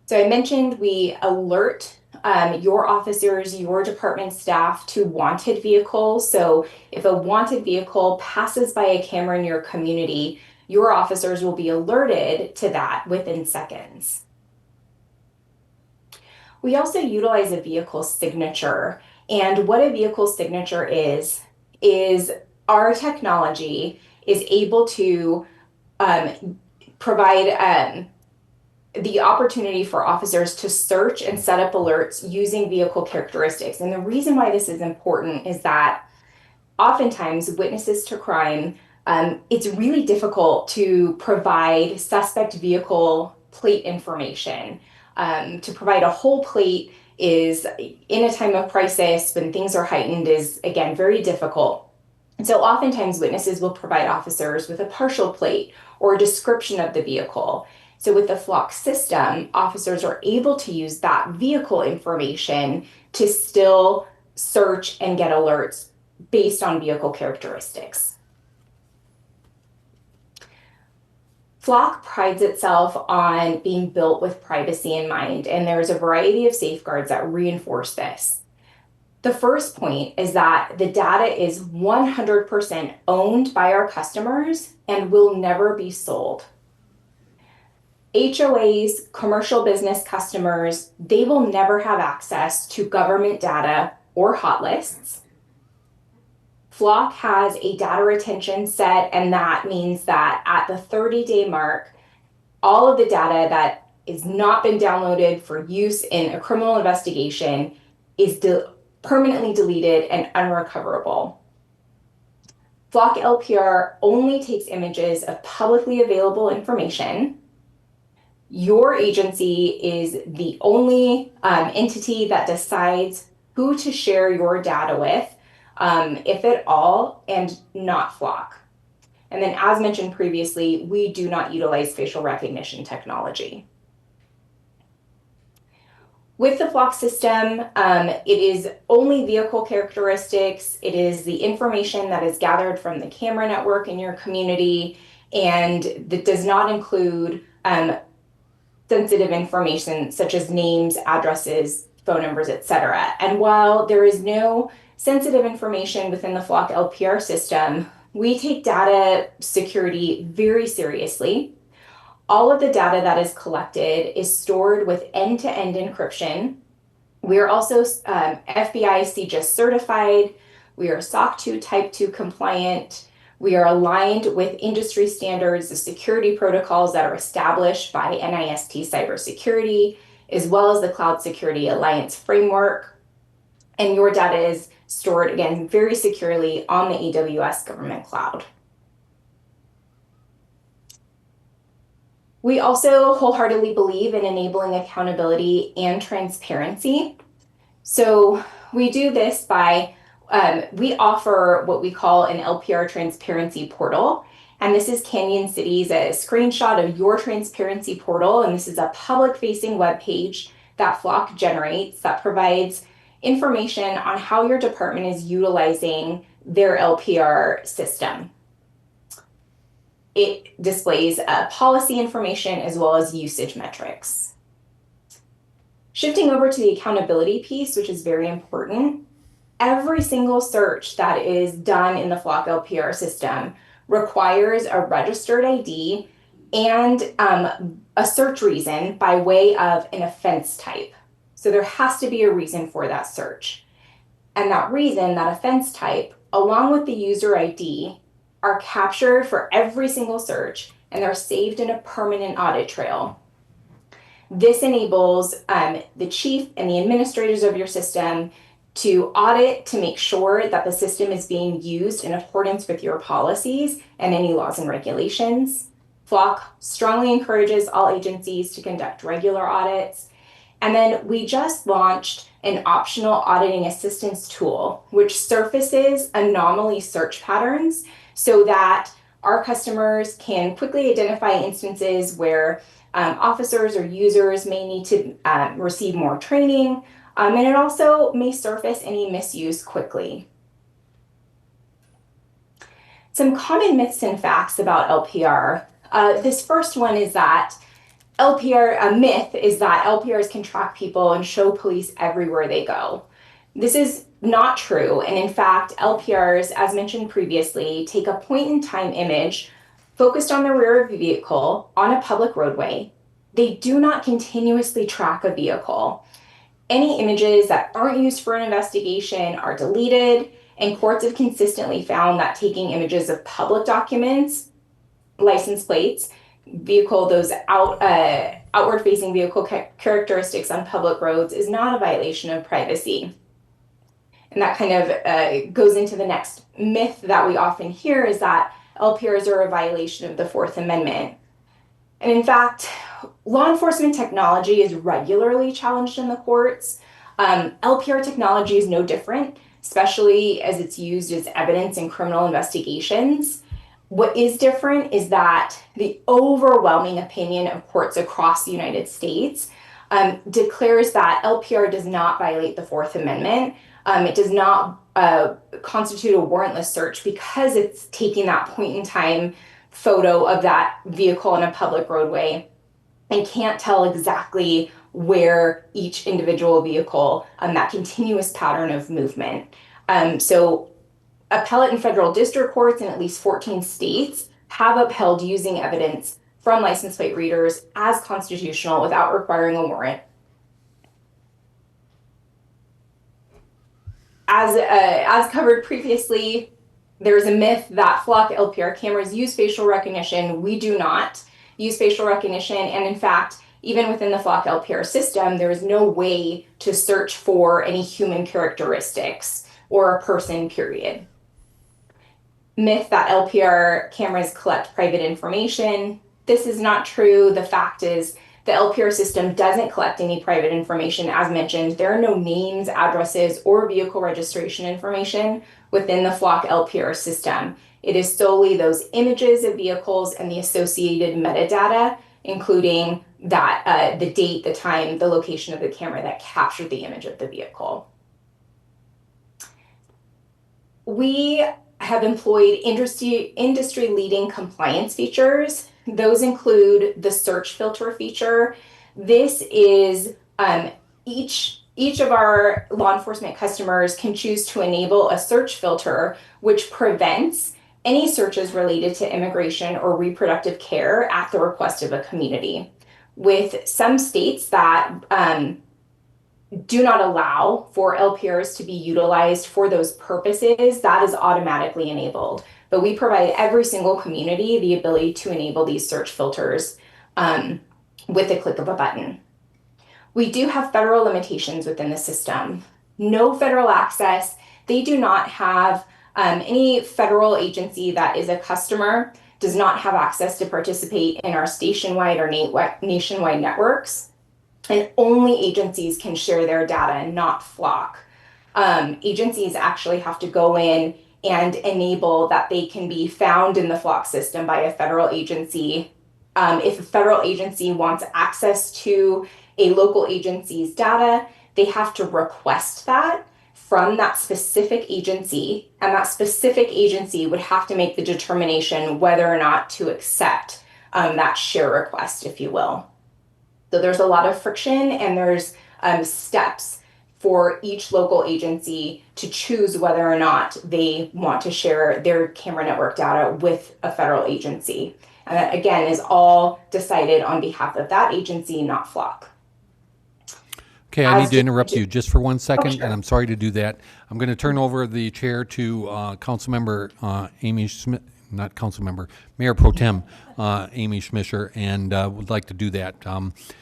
So I mentioned we alert your officers, your department staff to wanted vehicles. So if a wanted vehicle passes by a camera in your community, your officers will be alerted to that within seconds. We also utilize a vehicle signature. And what a vehicle signature is our technology is able to provide the opportunity for officers to search and set up alerts using vehicle characteristics. And the reason why this is important is that oftentimes witnesses to crime, it's really difficult to provide suspect vehicle plate information. To provide a whole plate is, in a time of crisis, when things are heightened, is, again, very difficult. And so oftentimes witnesses will provide officers with a partial plate or a description of the vehicle. So with the Flock system, officers are able to use that vehicle information to still search and get alerts based on vehicle characteristics. Flock prides itself on being built with privacy in mind, and there's a variety of safeguards that reinforce this. The first point is that the data is 100% owned by our customers and will never be sold. HOAs, commercial business customers, they will never have access to government data or hot lists. Flock has a data retention set, and that means that at the 30-day mark, all of the data that has not been downloaded for use in a criminal investigation is permanently deleted and unrecoverable. Flock LPR only takes images of publicly available information. Your agency is the only entity that decides who to share your data with, if at all, and not Flock. And then, as mentioned previously, we do not utilize facial recognition technology. With the Flock system, it is only vehicle characteristics. It is the information that is gathered from the camera network in your community, and that does not include sensitive information such as names, addresses, phone numbers, etc. And while there is no sensitive information within the Flock LPR system, we take data security very seriously. All of the data that is collected is stored with end-to-end encryption. We are also FBI CCHS certified. We are SOC 2 Type 2 compliant. We are aligned with industry standards, the security protocols that are established by NIST Cybersecurity, as well as the Cloud Security Alliance framework. And your data is stored, again, very securely on the AWS government cloud. We also wholeheartedly believe in enabling accountability and transparency. So we do this by, we offer what we call an LPR transparency portal. And this is Canyon City's a screenshot of your transparency portal. And this is a public-facing web page that Flock generates that provides information on how your department is utilizing their LPR system. It displays policy information as well as usage metrics. Shifting over to the accountability piece, which is very important, every single search that is done in the Flock LPR system requires a registered ID and a search reason by way of an offense type. So there has to be a reason for that search. And that reason, that offense type, along with the user ID, are captured for every single search, and they're saved in a permanent audit trail. This enables the chief and the administrators of your system to audit to make sure that the system is being used in accordance with your policies and any laws and regulations. Flock strongly encourages all agencies to conduct regular audits. And then we just launched an optional auditing assistance tool, which surfaces anomaly search patterns so that our customers can quickly identify instances where officers or users may need to receive more training, and it also may surface any misuse quickly. Some common myths and facts about LPR. This first one is that a myth is that LPRs can track people and show police everywhere they go. This is not true, and in fact, LPRs, as mentioned previously, take a point-in-time image focused on the rear of a vehicle on a public roadway. They do not continuously track a vehicle. Any images that aren't used for an investigation are deleted, and courts have consistently found that taking images of public documents, license plates, those outward-facing vehicle characteristics on public roads is not a violation of privacy. And that kind of goes into the next myth that we often hear, is that LPRs are a violation of the Fourth Amendment. And in fact, law enforcement technology is regularly challenged in the courts. LPR technology is no different, especially as it's used as evidence in criminal investigations. What is different is that the overwhelming opinion of courts across the United States declares that LPR does not violate the Fourth Amendment. It does not constitute a warrantless search because it's taking that point-in-time photo of that vehicle on a public roadway and can't tell exactly where each individual vehicle, that continuous pattern of movement. So appellate and federal district courts in at least 14 states have upheld using evidence from license plate readers as constitutional without requiring a warrant. As covered previously, there's a myth that Flock LPR cameras use facial recognition. We do not use facial recognition, and in fact, even within the Flock LPR system, there is no way to search for any human characteristics or a person, period. Myth that LPR cameras collect private information. This is not true. The fact is the LPR system doesn't collect any private information. As mentioned, there are no names, addresses, or vehicle registration information within the Flock LPR system. It is solely those images of vehicles and the associated metadata, including that the date, the time, the location of the camera that captured the image of the vehicle. We have employed industry-leading compliance features. Those include the search filter feature. This is each of our law enforcement customers can choose to enable a search filter which prevents any searches related to immigration or reproductive care at the request of a community. With some states that do not allow for LPRs to be utilized for those purposes, that is automatically enabled. But we provide every single community the ability to enable these search filters with the click of a button. We do have federal limitations within the system. No federal access. They do not have any federal agency that is a customer does not have access to participate in our statewide or nationwide networks. And only agencies can share their data, not Flock. Agencies actually have to go in and enable that they can be found in the Flock system by a federal agency. If a federal agency wants access to a local agency's data, they have to request that from that specific agency, and that specific agency would have to make the determination whether or not to accept that share request, if you will. So there's a lot of friction, and there's steps for each local agency to choose whether or not they want to share their camera network data with a federal agency. And that, again, is all decided on behalf of that agency, not Flock. Okay, I need to interrupt you just for 1 second, sure. and I'm sorry to do that. I'm going to turn over the chair to Councilmember Amy Smith, not Councilmember, Mayor Pro Tem Amy Schmischer, and would like to do that.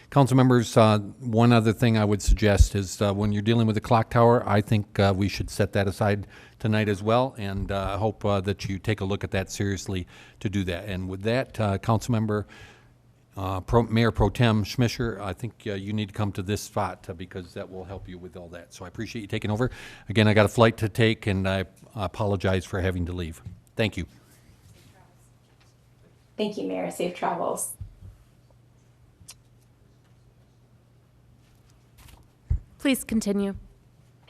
Council members, one other thing I would suggest is when you're dealing with the clock tower, I think we should set that aside tonight as well, and I hope that you take a look at that seriously to do that. And with that, Councilmember Mayor Pro Tem Schmischer, I think you need to come to this spot because that will help you with all that. So I appreciate you taking over. Again, I got a flight to take, and I apologize for having to leave. Thank you. Thank you, Mayor. Safe travels. Please continue.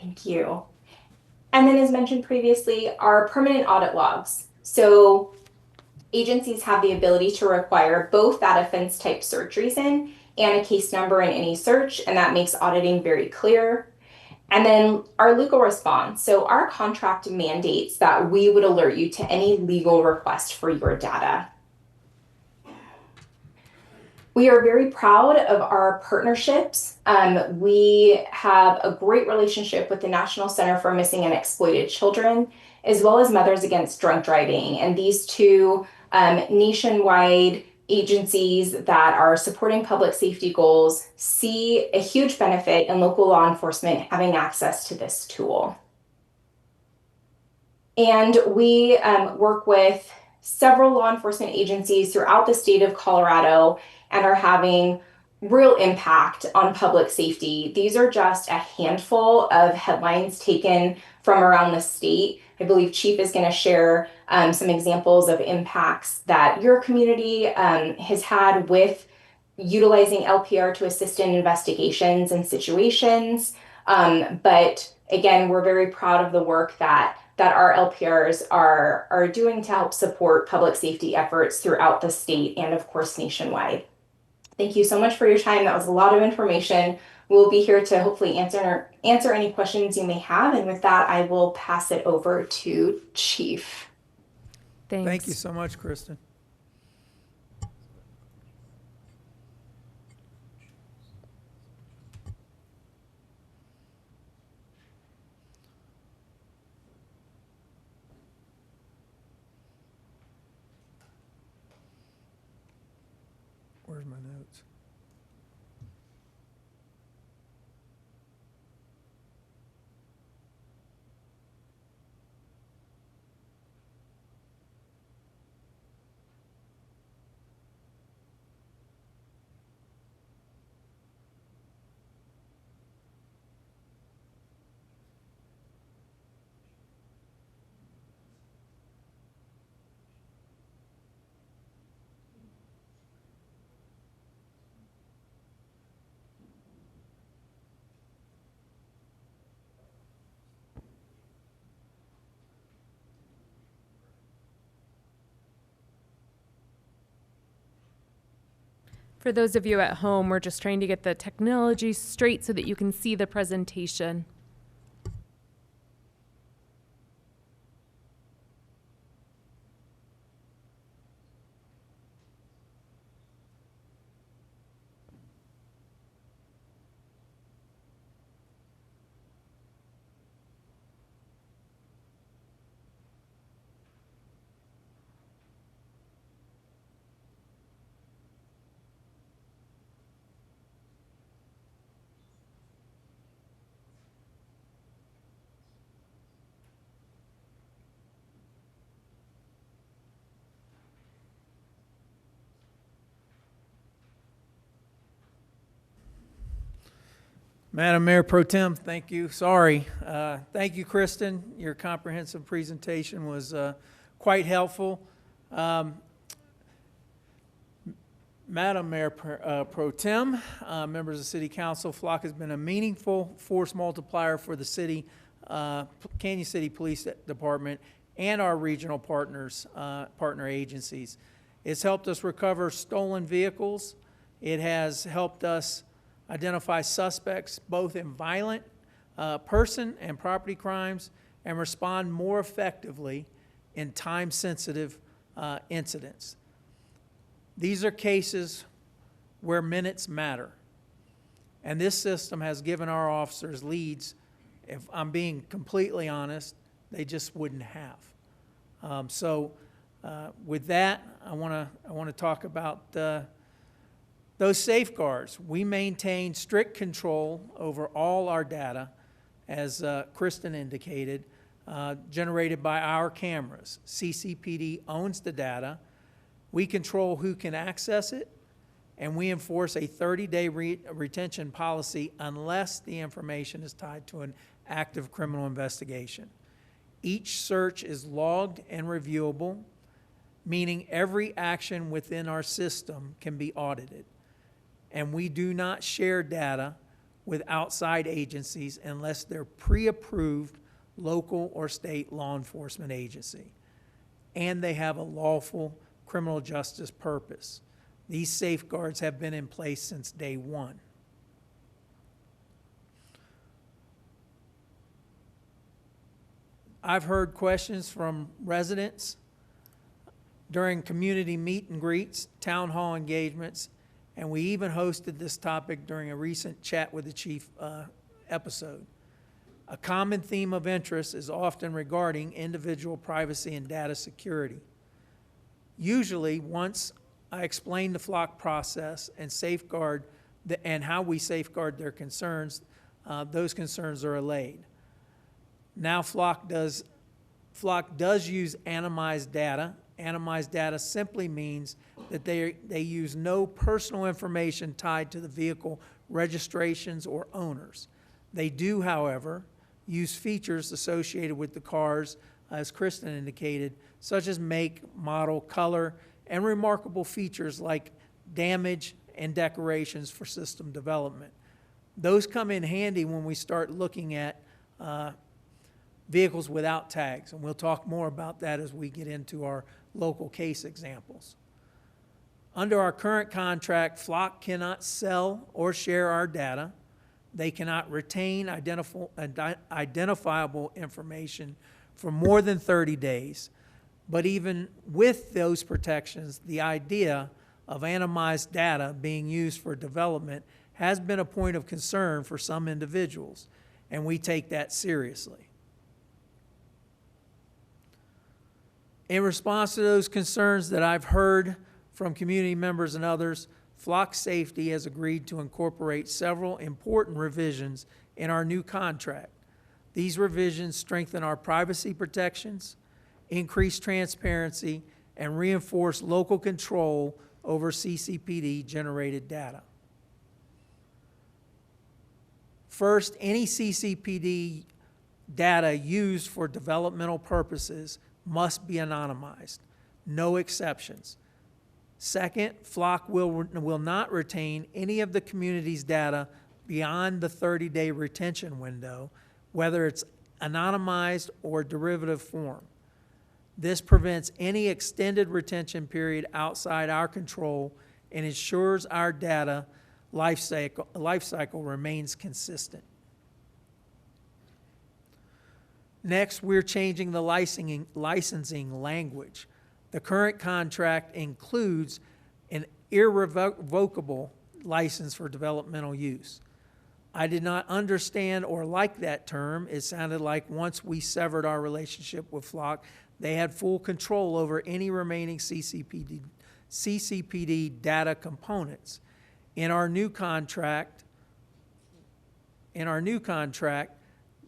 Thank you. And then as mentioned previously, our permanent audit logs. So agencies have the ability to require both that offense type search reason and a case number in any search, and that makes auditing very clear. And then our legal response. So our contract mandates that we would alert you to any legal request for your data. We are very proud of our partnerships. We have a great relationship with the National Center for Missing and Exploited Children, as well as Mothers Against Drunk Driving. And these two nationwide agencies that are supporting public safety goals see a huge benefit in local law enforcement having access to this tool. And we work with several law enforcement agencies throughout the state of Colorado and are having real impact on public safety. These are just a handful of headlines taken from around the state. I believe Chief is going to share some examples of impacts that your community has had with utilizing LPR to assist in investigations and situations. But again, we're very proud of the work that our LPRs are doing to help support public safety efforts throughout the state and, of course, nationwide. Thank you so much for your time. That was a lot of information. We'll be here to hopefully answer any questions you may have. And with that, I will pass it over to Chief. Thanks. Thank you so much, Kristen. Where's my notes? For those of you at home, we're just trying to get the technology straight so that you can see the presentation. Madam Mayor Pro Tem, thank you. Sorry. Thank you, Kristen. Your comprehensive presentation was quite helpful. Madam Mayor Pro Tem, members of City Council, Flock has been a meaningful force multiplier for the city, Canyon City Police Department, and our regional partners, partner agencies. It's helped us recover stolen vehicles. It has helped us identify suspects both in violent person and property crimes, and respond more effectively in time-sensitive incidents. These are cases where minutes matter. And this system has given our officers leads, if I'm being completely honest, they just wouldn't have. With that, I want to talk about those safeguards. We maintain strict control over all our data, as Kristen indicated, generated by our cameras. CCPD owns the data. We control who can access it, and we enforce a 30-day retention policy unless the information is tied to an active criminal investigation. Each search is logged and reviewable, meaning every action within our system can be audited. And we do not share data with outside agencies unless they're pre-approved local or state law enforcement agency, and they have a lawful criminal justice purpose. These safeguards have been in place since day one. I've heard questions from residents during community meet and greets, town hall engagements, and we even hosted this topic during a recent chat with the chief episode. A common theme of interest is often regarding individual privacy and data security. Usually, once I explain the flock process and and how we safeguard their concerns, those concerns are allayed. Now flock does use anonymized data. Anonymized data simply means that they use no personal information tied to the vehicle registrations or owners. They do, however, use features associated with the cars, as Kristen indicated, such as make, model, color, and remarkable features like damage and decorations for system development. Those come in handy when we start looking at vehicles without tags, and we'll talk more about that as we get into our local case examples. Under our current contract, Flock cannot sell or share our data. They cannot retain identifiable information for more than 30 days. But even with those protections, the idea of anonymized data being used for development has been a point of concern for some individuals, and we take that seriously. In response to those concerns that I've heard from community members and others, Flock Safety has agreed to incorporate several important revisions in our new contract. These revisions strengthen our privacy protections, increase transparency, and reinforce local control over CCPD-generated data. First, any CCPD data used for developmental purposes must be anonymized, no exceptions. Second, Flock will not retain any of the community's data beyond the 30-day retention window, whether it's anonymized or derivative form. This prevents any extended retention period outside our control and ensures our data life cycle remains consistent. Next, we're changing the licensing language. The current contract includes an irrevocable license for developmental use. I did not understand or like that term. It sounded like once we severed our relationship with Flock, they had full control over any remaining CCPD data components. In our new contract,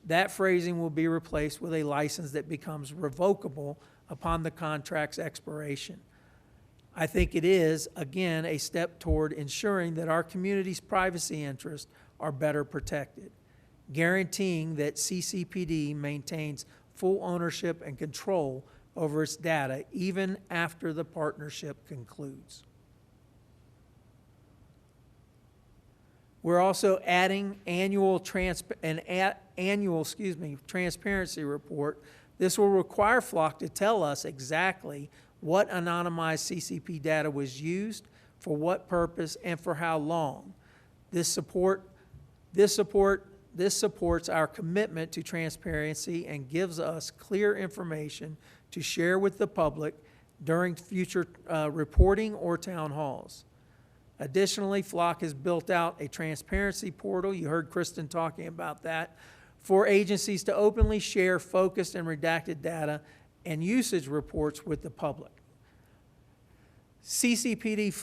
that phrasing will be replaced with a license that becomes revocable upon the contract's expiration. I think it is, again, a step toward ensuring that our community's privacy interests are better protected, guaranteeing that CCPD maintains full ownership and control over its data even after the partnership concludes. We're also adding an annual transparency report. This will require Flock to tell us exactly what anonymized CCP data was used, for what purpose, and for how long. This supports our commitment to transparency and gives us clear information to share with the public during future reporting or town halls. Additionally, Flock has built out a transparency portal, you heard Kristen talking about that, for agencies to openly share focused and redacted data and usage reports with the public. CCPD's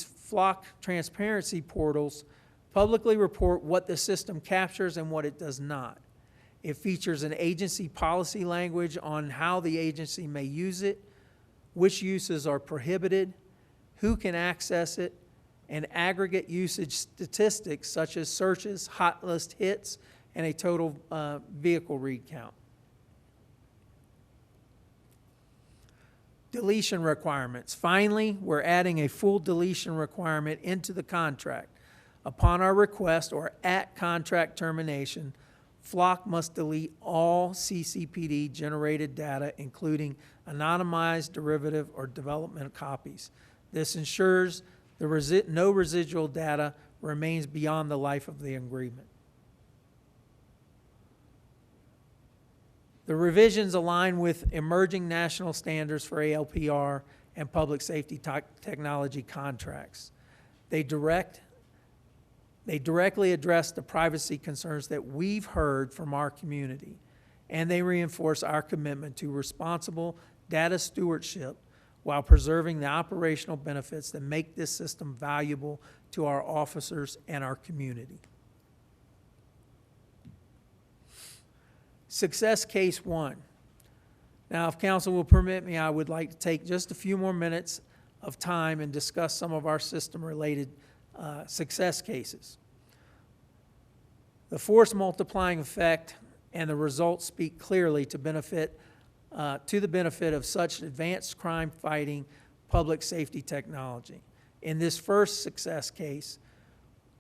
Flock transparency portals publicly report what the system captures and what it does not. It features an agency policy language on how the agency may use it, which uses are prohibited, who can access it, and aggregate usage statistics such as searches, hot list hits, and a total vehicle read count. Deletion requirements. Finally, we're adding a full deletion requirement into the contract. Upon our request or at contract termination, Flock must delete all CCPD generated data, including anonymized, derivative, or development copies. This ensures no residual data remains beyond the life of the agreement. The revisions align with emerging national standards for ALPR and public safety technology contracts. They directly address the privacy concerns that we've heard from our community, and they reinforce our commitment to responsible data stewardship while preserving the operational benefits that make this system valuable to our officers and our community. Success case 1. Now, if council will permit me, I would like to take just a few more minutes of time and discuss some of our system-related success cases. The force multiplying effect and the results speak clearly to the benefit of such advanced crime fighting public safety technology. In this first success case,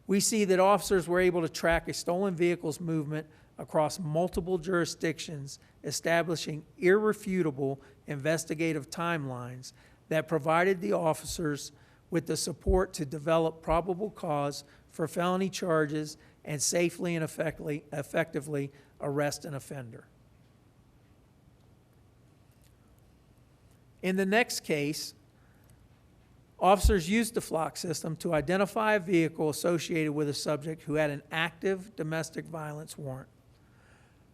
we see that officers were able to track a stolen vehicle's movement across multiple jurisdictions, establishing irrefutable investigative timelines that provided the officers with the support to develop probable cause for felony charges and safely and effectively arrest an offender. In the next case, officers used the Flock system to identify a vehicle associated with a subject who had an active domestic violence warrant.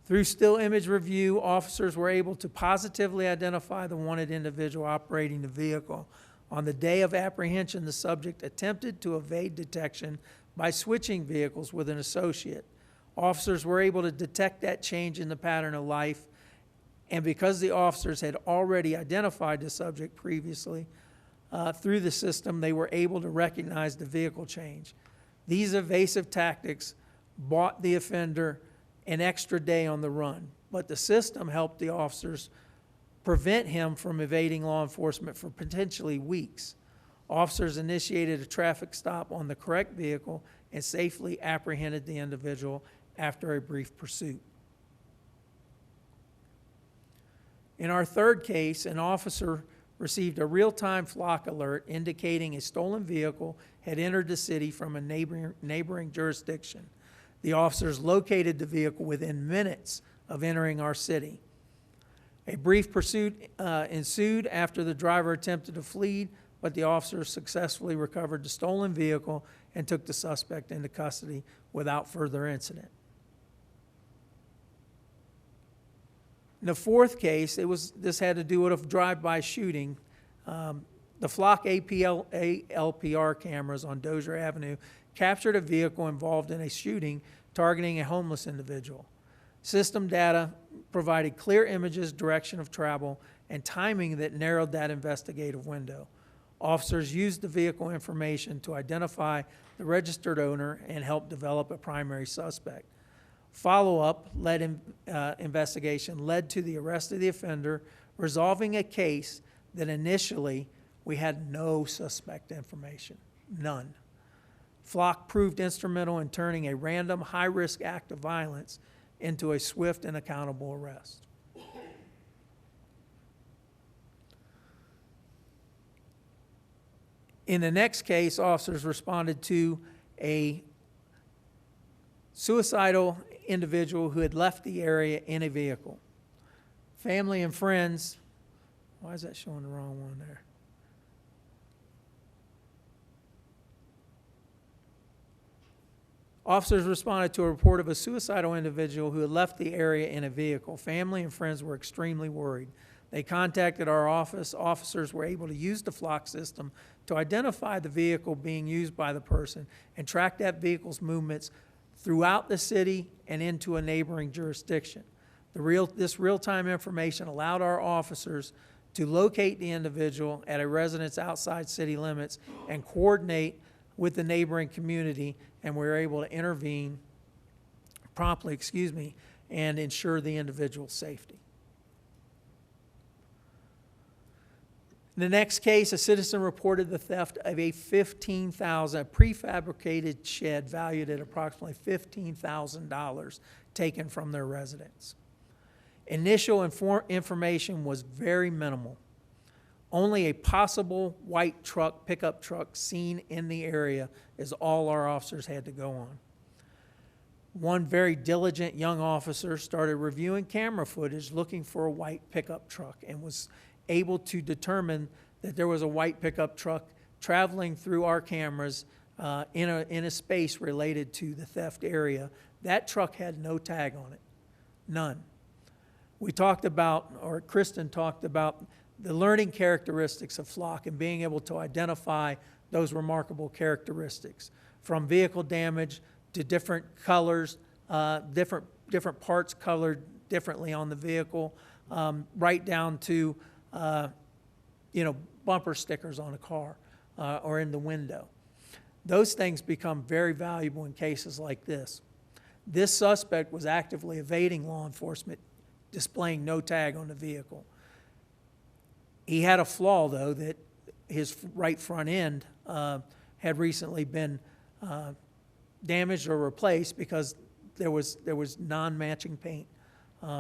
Through still image review, officers were able to positively identify the wanted individual operating the vehicle. On the day of apprehension, the subject attempted to evade detection by switching vehicles with an associate. Officers were able to detect that change in the pattern of life, and because the officers had already identified the subject previously through the system, they were able to recognize the vehicle change. These evasive tactics bought the offender an extra day on the run, but the system helped the officers prevent him from evading law enforcement for potentially weeks. Officers initiated a traffic stop on the correct vehicle and safely apprehended the individual after a brief pursuit. In our third case, an officer received a real-time Flock alert indicating a stolen vehicle had entered the city from a neighboring jurisdiction. The officers located the vehicle within minutes of entering our city. A brief pursuit ensued after the driver attempted to flee, but the officers successfully recovered the stolen vehicle and took the suspect into custody without further incident. In the fourth case, this had to do with a drive-by shooting. The Flock ALPR cameras on Dozier Avenue captured a vehicle involved in a shooting targeting a homeless individual. System data provided clear images, direction of travel, and timing that narrowed that investigative window. Officers used the vehicle information to identify the registered owner and help develop a primary suspect. Follow-up investigation led to the arrest of the offender, resolving a case that initially we had no suspect information, none. Flock proved instrumental in turning a random high-risk act of violence into a swift and accountable arrest. In the next case, officers responded to a suicidal individual who had left the area in a vehicle. Family and friends, why is that showing the wrong one there? Officers responded to a report of a suicidal individual who had left the area in a vehicle. Family and friends were extremely worried. They contacted our office. Officers were able to use the flock system to identify the vehicle being used by the person and track that vehicle's throughout the city and into a neighboring jurisdiction. This real-time information allowed our officers to locate the individual at a residence outside city limits and coordinate with the neighboring community, and we were able to intervene promptly, and ensure the individual's safety. In the next case, a citizen reported the theft of a prefabricated shed valued at approximately $15,000 taken from their residence. Initial information was very minimal. Only a possible white truck, pickup truck, seen in the area is all our officers had to go on. One very diligent young officer started reviewing camera footage looking for a white pickup truck and was able to determine that there was a white pickup truck traveling through our cameras in a space related to the theft area. That truck had no tag on it, none. We talked about, or Kristen talked about, the learning characteristics of flock and being able to identify those remarkable characteristics, from vehicle damage to different colors, different parts colored differently on the vehicle, right down to bumper stickers on a car or in the window. Those things become very valuable in cases like this. This suspect was actively evading law enforcement, displaying no tag on the vehicle. He had a flaw, though, that his right front end had recently been damaged or replaced because there was non-matching paint.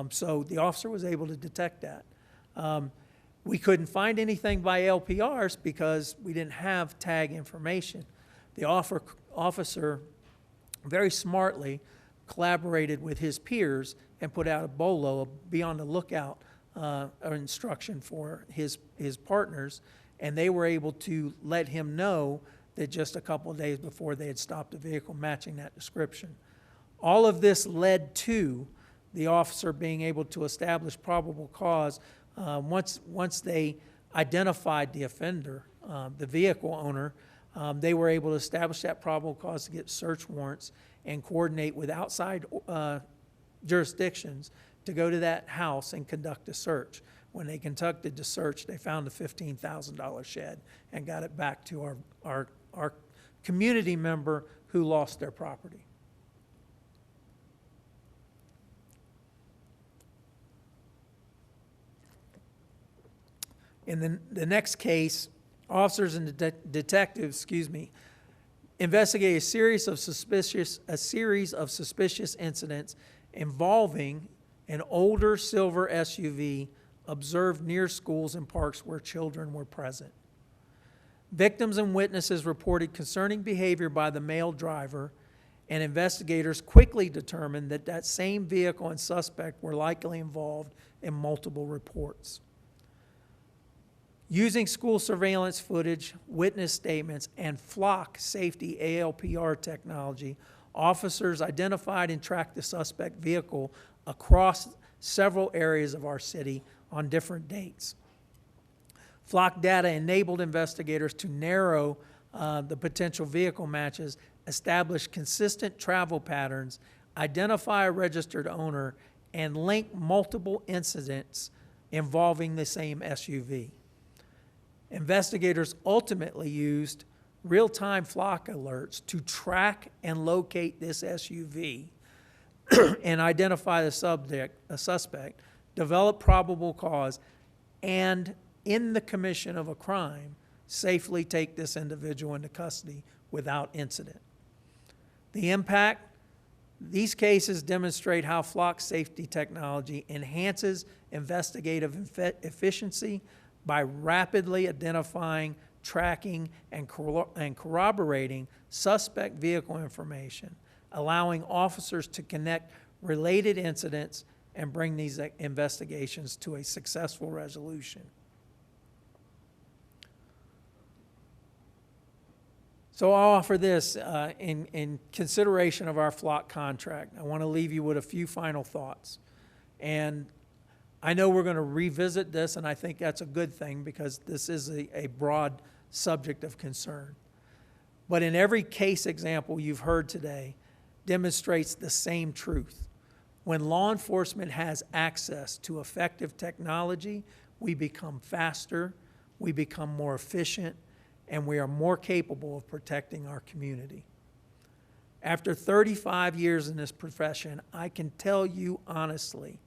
So the officer was able to detect that. We couldn't find anything by LPRs because we didn't have tag information. The officer very smartly collaborated with his peers and put out a BOLO, a be on the lookout instruction for his partners, and they were able to let him know that just a couple of days before they had stopped a vehicle matching that description. All of this led to the officer being able to establish probable cause. Once they identified the offender, the vehicle owner, they were able to establish that probable cause to get search warrants and coordinate with outside jurisdictions to go to that house and conduct a search. When they conducted the search, they found a $15,000 shed and got it back to our community member who lost their property. In the next case, officers and detectives, investigate a series of suspicious incidents involving an older silver SUV observed near schools and parks where children were present. Victims and witnesses reported concerning behavior by the male driver, and investigators quickly determined that that same vehicle and suspect were likely involved in multiple reports. Using school surveillance footage, witness statements, and flock safety ALPR technology, officers identified and tracked the suspect vehicle across several areas of our city on different dates. Flock data enabled investigators to narrow the potential vehicle matches, establish consistent travel patterns, identify a registered owner, and link multiple incidents involving the same SUV. Investigators ultimately used real-time flock alerts to track and locate this SUV and identify the suspect, develop probable cause, and in the commission of a crime, safely take this individual into custody without incident. The impact: these cases demonstrate how flock safety technology enhances investigative efficiency by rapidly identifying, tracking, and corroborating suspect vehicle information, allowing officers to connect related incidents and bring these investigations to a successful resolution. So I'll offer this in consideration of our flock contract. I want to leave you with a few final thoughts. And I know we're going to revisit this, and I think that's a good thing because this is a broad subject of concern. But in every case example you've heard today demonstrates the same truth. When law enforcement has access to effective technology, we become faster, we become more efficient, and we are more capable of protecting our community. After 35 years in this profession, I can tell you honestly,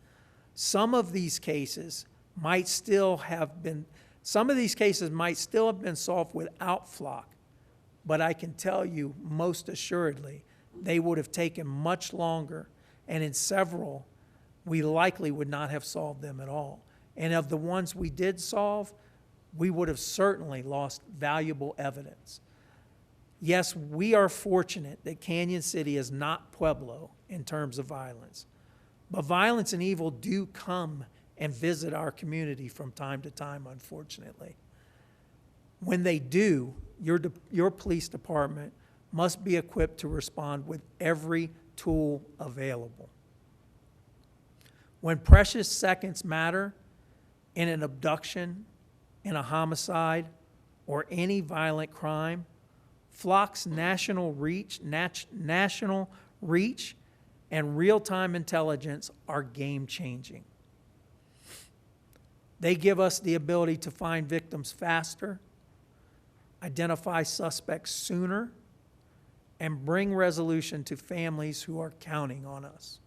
some of these cases might still have been solved without flock, but I can tell you most assuredly they would have taken much longer, and in several, we likely would not have solved them at all. And of the ones we did solve, we would have certainly lost valuable evidence. Yes, we are fortunate that Canyon City is not Pueblo in terms of violence, but violence and evil do come and visit our community from time to time, unfortunately. When they do, your police department must be equipped to respond with every tool available. When precious seconds matter in an abduction, in a homicide, or any violent crime, Flock's national reach and real-time intelligence are game-changing. They give us the ability to find victims faster, identify suspects sooner, and bring resolution to families who are counting on us.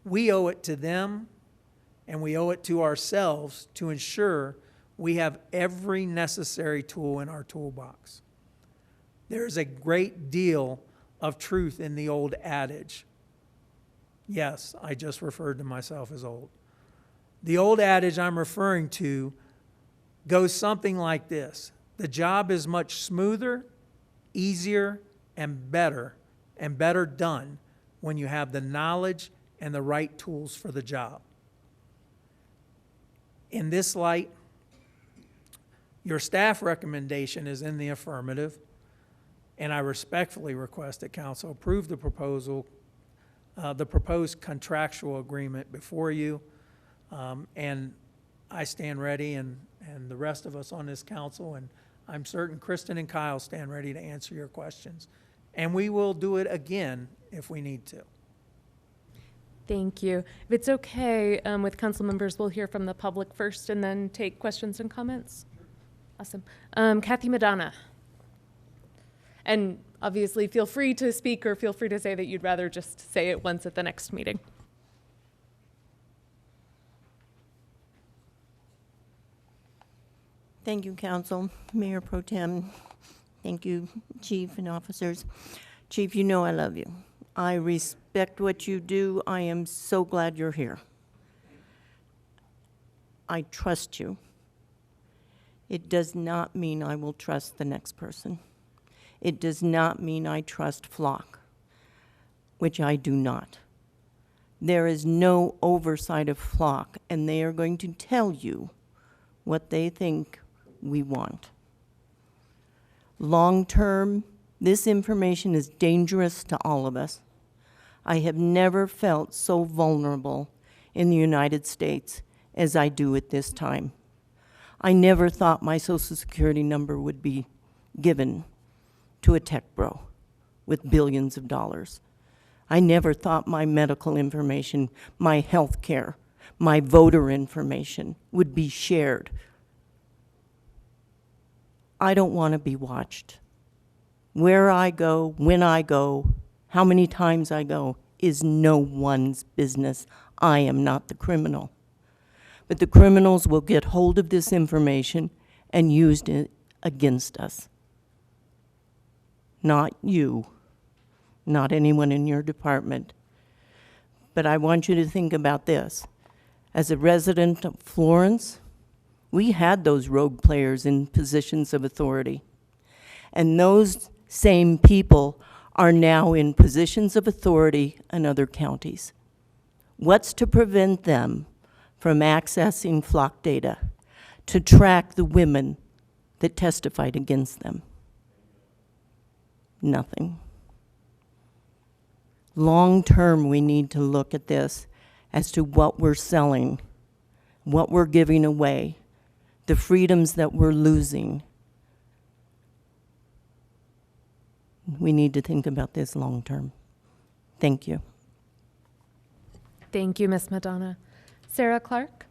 We owe it to them, and we owe it to ourselves to ensure we have every necessary tool in our toolbox. There is a great deal of truth in the old adage. Yes, I just referred to myself as old. The old adage I'm referring to goes something like this: the job is much smoother, easier, and better done when you have the knowledge and the right tools for the job. In this light, your staff recommendation is in the affirmative, and I respectfully request that Council approve the proposed contractual agreement before you. And I stand ready, and the rest of us on this council, and I'm certain Kristen and Kyle stand ready to answer your questions. And we will do it again if we need to. Thank you. If it's okay with council members, we'll hear from the public first and then take questions and comments. Awesome. Kathy Madonna. And obviously feel free to speak or feel free to say that you'd rather just say it once at the next meeting. Thank you, Council, Mayor Pro Tem. Thank you, Chief and officers. Chief, you know I love you. I respect what you do. I am so glad you're here. I trust you. It does not mean I will trust the next person. It does not mean I trust Flock, which I do not. There is no oversight of Flock, and they are going to tell you what they think we want. Long term, this information is dangerous to all of us. I have never felt so vulnerable in the United States as I do at this time. I never thought my Social Security number would be given to a tech bro with billions of dollars. I never thought my medical information, my health care, my voter information would be shared. I don't want to be watched. Where I go, when I go, how many times I go is no one's business. I am not the criminal. But the criminals will get hold of this information and use it against us. Not you, not anyone in your department. But I want you to think about this. As a resident of Florence, We had those rogue players in positions of authority. And those same people are now in positions of authority in other counties. What's to prevent them from accessing flock data to track the women that testified against them? Nothing. Long term, we need to look at this as to what we're selling, what we're giving away, the freedoms that we're losing. We need to think about this long term. Thank you. Thank you, Ms. Madonna. Sarah Clark?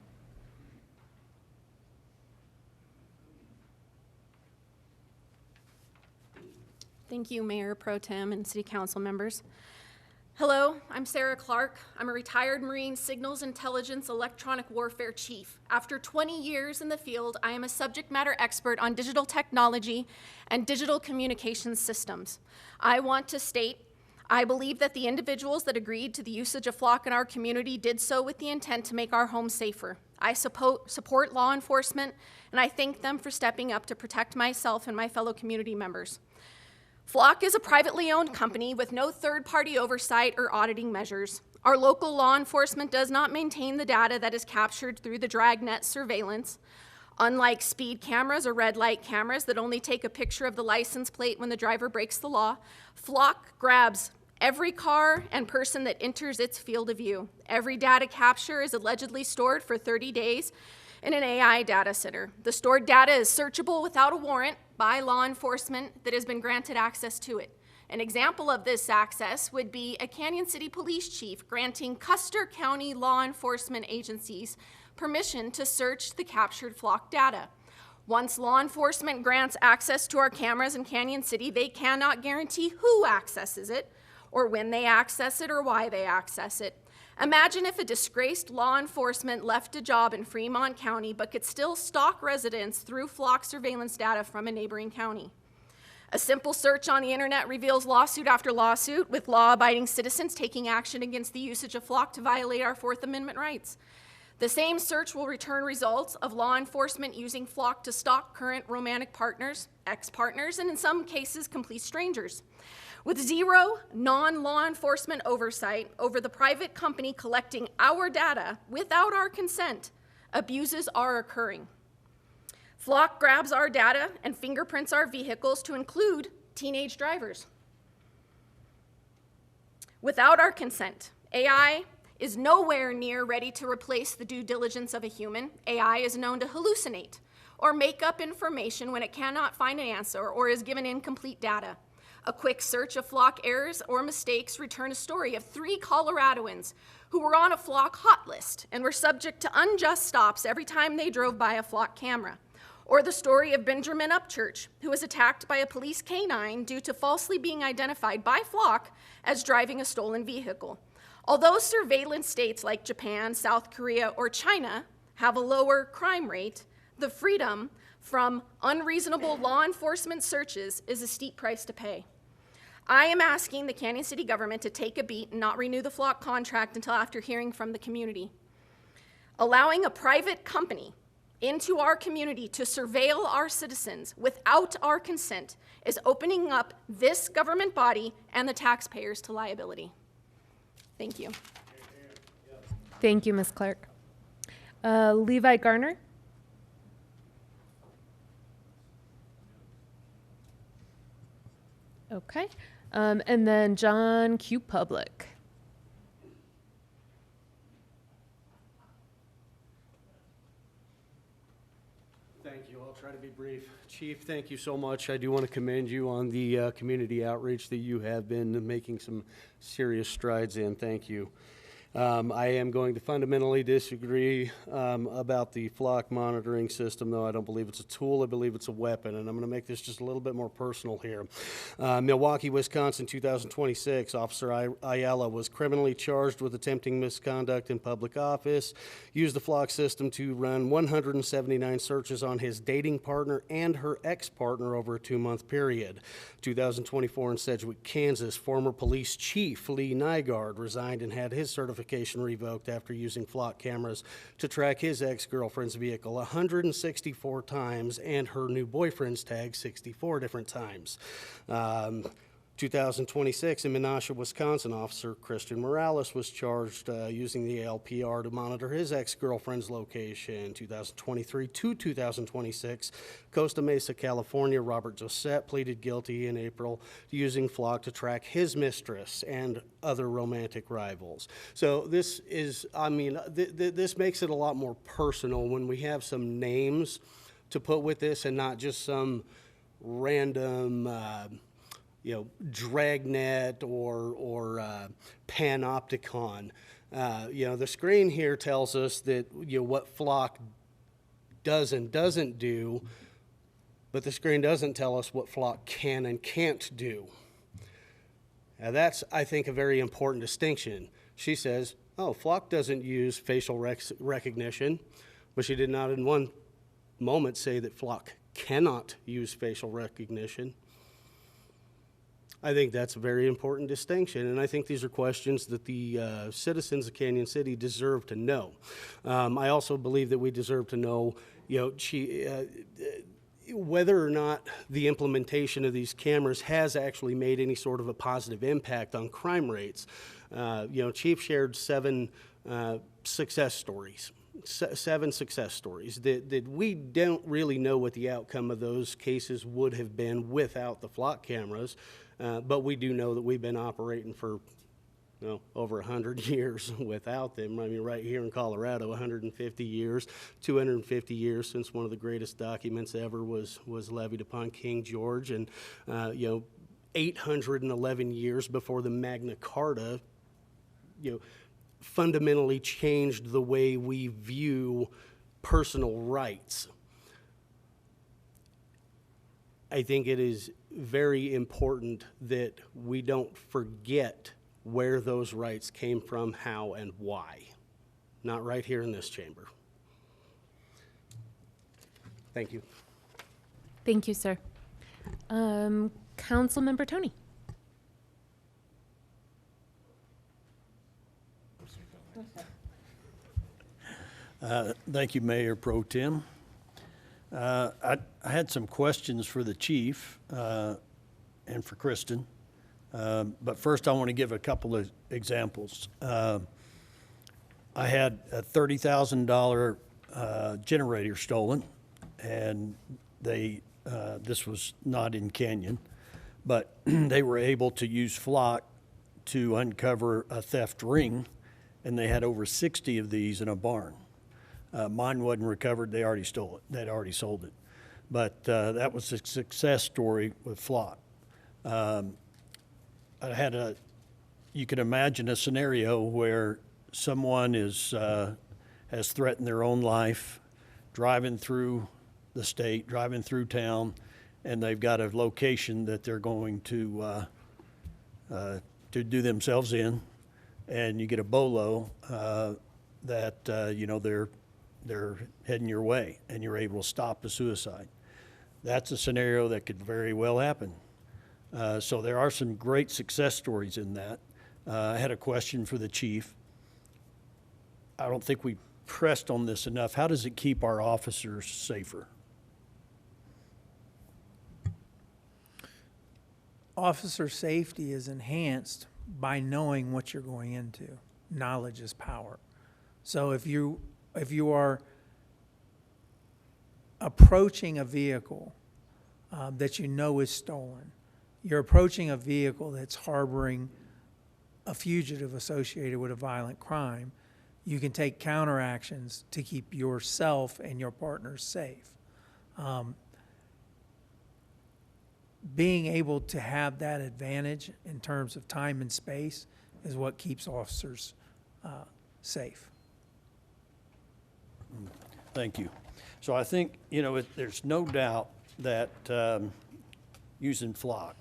Thank you, Mayor Pro Tem and City Council members. Hello, I'm Sarah Clark. I'm a retired Marine Signals Intelligence Electronic Warfare Chief. After 20 years in the field, I am a subject matter expert on digital technology and digital communications systems. I want to state, I believe that the individuals that agreed to the usage of flock in our community did so with the intent to make our homes safer. I support law enforcement, and I thank them for stepping up to protect myself and my fellow community members. Flock is a privately owned company with no third-party oversight or auditing measures. Our local law enforcement does not maintain the data that is captured through the dragnet surveillance. Unlike speed cameras or red light cameras that only take a picture of the license plate when the driver breaks the law, Flock grabs every car and person that enters its field of view. Every data capture is allegedly stored for 30 days in an AI data center. The stored data is searchable without a warrant by law enforcement that has been granted access to it. An example of this access would be a Canyon City Police Chief granting Custer County law enforcement agencies permission to search the captured flock data. Once law enforcement grants access to our cameras in Canyon City, they cannot guarantee who accesses it, or when they access it, or why they access it. Imagine if a disgraced law enforcement left a job in Fremont County but could still stalk residents through flock surveillance data from a neighboring county. A simple search on the internet reveals lawsuit after lawsuit, with law-abiding citizens taking action against the usage of flock to violate our Fourth Amendment rights. The same search will return results of law enforcement using flock to stalk current romantic partners, ex-partners, and in some cases, complete strangers. With zero non-law enforcement oversight over the private company collecting our data without our consent, abuses are occurring. Flock grabs our data and fingerprints our vehicles to include teenage drivers. Without our consent, AI is nowhere near ready to replace the due diligence of a human. AI is known to hallucinate or make up information when it cannot find an answer or is given incomplete data. A quick search of flock errors or mistakes return a story of 3 Coloradoans who were on a flock hot list and were subject to unjust stops every time they drove by a flock camera. Or the story of Benjamin Upchurch, who was attacked by a police canine due to falsely being identified by flock as driving a stolen vehicle. Although surveillance states like Japan, South Korea, or China have a lower crime rate, the freedom from unreasonable law enforcement searches is a steep price to pay. I am asking the Canyon City government to take a beat and not renew the flock contract until after hearing from the community. Allowing a private company into our community to surveil our citizens without our consent is opening up this government body and the taxpayers to liability. Thank you. Thank you, Ms. Clark. Levi Garner? Okay. And then John Q. Public. Thank you. I'll try to be brief. Chief, thank you so much. I do want to commend you on the community outreach that you have been making some serious strides in. Thank you. I am going to fundamentally disagree about the flock monitoring system, though I don't believe it's a tool. I believe it's a weapon, and I'm going to make this just a little bit more personal here. Milwaukee, Wisconsin, 2026, Officer Ayala was criminally charged with attempting misconduct in public office, used the flock system to run 179 searches on his dating partner and her ex-partner over a 2-month period. 2024 in Sedgwick, Kansas, former police chief Lee Nygaard resigned and had his certification certification revoked after using flock cameras to track his ex-girlfriend's vehicle 164 times and her new boyfriend's tag 64 different times. 2026 in Benesch, Wisconsin, Officer Christian Morales was charged using the LPR to monitor his ex-girlfriend's location. 2023 to 2026, Costa Mesa, California, Robert Josette pleaded guilty in April to using flock to track his mistress and other romantic rivals. So this is, I mean, this makes it a lot more personal when we have some names to put with this and not just some random Dragnet or Panopticon. The screen here tells us that what flock does and doesn't do, but the screen doesn't tell us what flock can and can't do. Now that's, I think, a very important distinction. She says, oh, flock doesn't use facial recognition, but she did not in one moment say that flock cannot use facial recognition. I think that's a very important distinction, and I think these are questions that the citizens of Canyon City deserve to know. I also believe that we deserve to know, whether or not the implementation of these cameras has actually made any sort of a positive impact on crime rates. Chief shared seven success stories that we don't really know what the outcome of those cases would have been without the flock cameras. But we do know that we've been operating for over 100 years without them. I mean, right here in Colorado, 150 years, 250 years since one of the greatest documents ever was levied upon King George, and 811 years before the Magna Carta, fundamentally changed the way we view personal rights. I think it is very important that we don't forget where those rights came from, how, and why. Not right here in this chamber. Thank you. Thank you, sir. Councilmember Tony. Thank you, Mayor Pro Tem. I had some questions for the chief and for Kristen, but first I want to give a couple of examples. I had a $30,000 generator stolen, and this was not in Canyon, but they were able to use flock to uncover a theft ring, and they had over 60 of these in a barn. Mine wasn't recovered. They already stole it. They'd already sold it. But that was a success story with flock. You can imagine a scenario where someone has threatened their own life, driving through the state, driving through town, and they've got a location that they're going to do themselves in, and you get a bolo that they're heading your way, and you're able to stop the suicide. That's a scenario that could very well happen. So there are some great success stories in that. I had a question for the chief. I don't think we pressed on this enough. How does it keep our officers safer? Officer safety is enhanced by knowing what you're going into. Knowledge is power. So if you are approaching a vehicle that you know is stolen, you're approaching a vehicle that's harboring a fugitive associated with a violent crime, you can take counteractions to keep yourself and your partners safe. Being able to have that advantage in terms of time and space is what keeps officers safe. Thank you. So I think, there's no doubt that using flock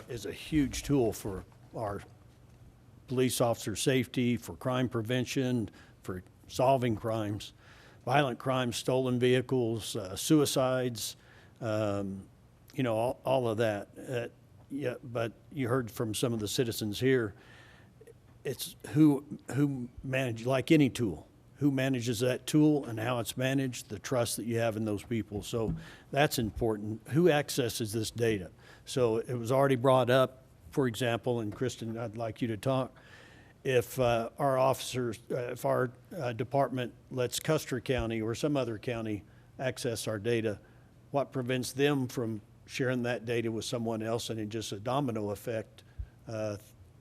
is a huge tool for our police officer safety, for crime prevention, for solving crimes, violent crimes, stolen vehicles, suicides, all of that. Yeah, but you heard from some of the citizens here, it's who manage, like any tool, who manages that tool and how it's managed, the trust that you have in those people. So that's important. Who accesses this data? So it was already brought up, for example, and Kristen, I'd like you to talk. If our officers, if our department lets Custer County or some other county access our data, what prevents them from sharing that data with someone else, and it just a domino effect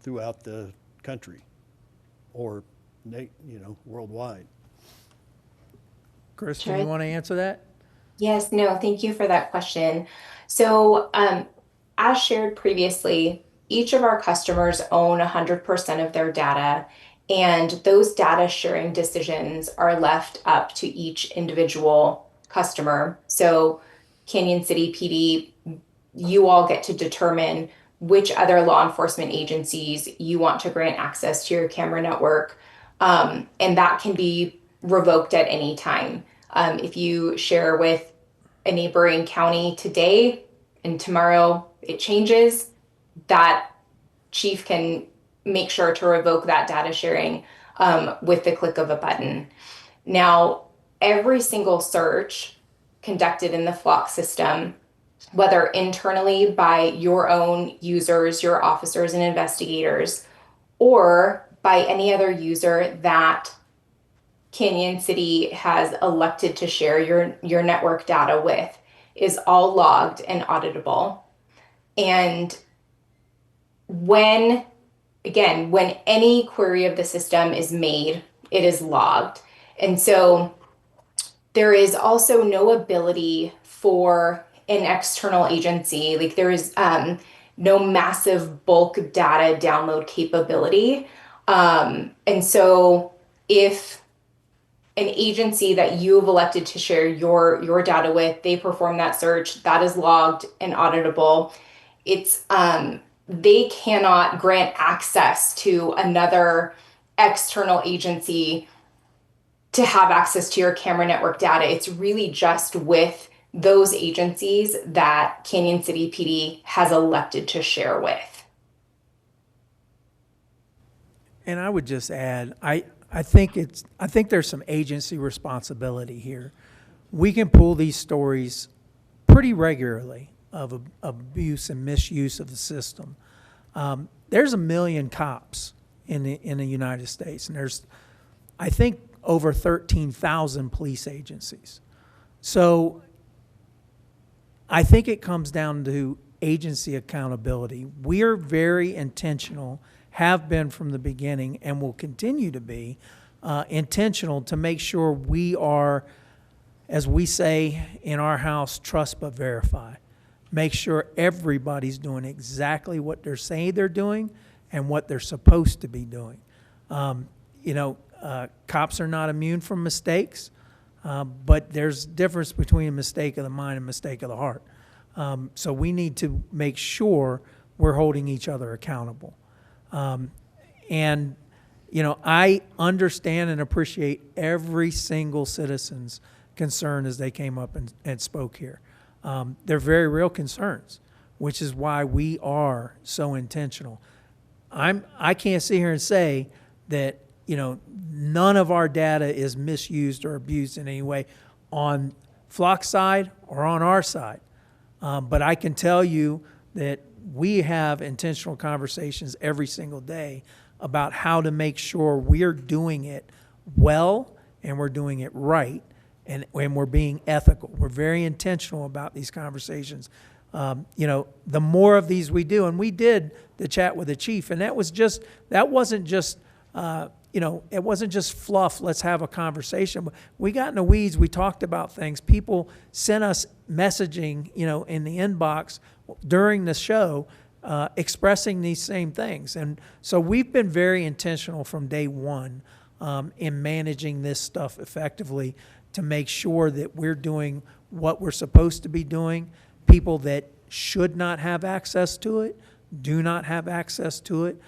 throughout the country or worldwide? Kristen, you want to answer that? Yes, no, thank you for that question. So as shared previously, each of our customers own 100% of their data, and those data sharing decisions are left up to each individual customer. So Canyon City PD, you all get to determine which other law enforcement agencies you want to grant access to your camera network, and that can be revoked at any time. If you share with a neighboring county today and tomorrow it changes, that chief can make sure to revoke that data sharing with the click of a button. Now, every single search conducted in the Flock system, whether internally by your own users, your officers and investigators, or by any other user that Canyon City has elected to share your network data with, is all logged and auditable. And when any query of the system is made, it is logged. And so there is also no ability for an external agency, like there is no massive bulk data download capability. And so if an agency that you have elected to share your data with, they perform that search, that is logged and auditable. It's they cannot grant access to another external agency to have access to your camera network data. It's really just with those agencies that Canyon City PD has elected to share with. And I would just add, I think there's some agency responsibility here. We can pull these stories pretty regularly of abuse and misuse of the system. There's 1 million cops in the United States, and there's, I think, over 13,000 police agencies. So I think it comes down to agency accountability. We are very intentional, have been from the beginning, and will continue to be intentional to make sure we are, as we say in our house, trust but verify. Make sure everybody's doing exactly what they're saying they're doing and what they're supposed to be doing. Cops are not immune from mistakes, but there's a difference between a mistake of the mind and a mistake of the heart. So we need to make sure we're holding each other accountable. I understand and appreciate every single citizen's concern as they came up and spoke here. They're very real concerns, which is why we are so intentional. I can't sit here and say that none of our data is misused or abused in any way on Flock's side or on our side. But I can tell you that we have intentional conversations every single day about how to make sure we're doing it well and we're doing it right and we're being ethical. We're very intentional about these conversations. The more of these we do, and we did the chat with the chief, and that wasn't just it wasn't just fluff, let's have a conversation. We got in the weeds, we talked about things. People sent us messaging, in the inbox during the show, expressing these same things. And so we've been very intentional from day one in managing this stuff effectively to make sure that we're doing what we're supposed to be doing. People that should not have access to it do not have access to it.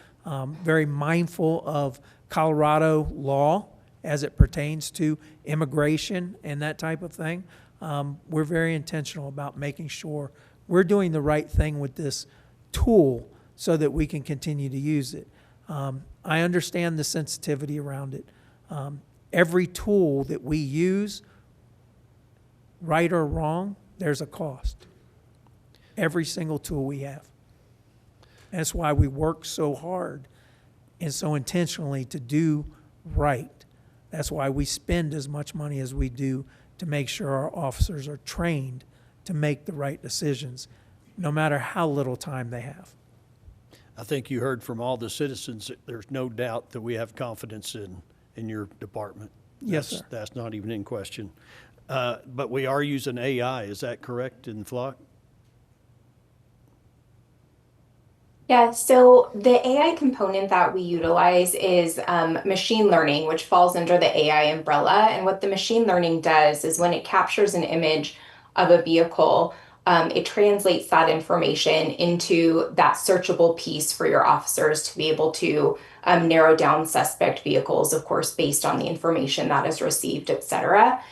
Very mindful of Colorado law as it pertains to immigration and that type of thing. We're very intentional about making sure we're doing the right thing with this tool so that we can continue to use it. I understand the sensitivity around it. Every tool that we use, right or wrong, there's a cost. Every single tool we have. That's why we work so hard and so intentionally to do right. That's why we spend as much money as we do to make sure our officers are trained to make the right decisions, no matter how little time they have. I think you heard from all the citizens that there's no doubt that we have confidence in your department. Yes, sir. That's not even in question. But we are using AI, is that correct, in Flock? Yeah, so the AI component that we utilize is machine learning, which falls under the AI umbrella. And what the machine learning does is when it captures an image of a vehicle, it translates that information into that searchable piece for your officers to be able to narrow down suspect vehicles, of course, based on the information that is received, et cetera.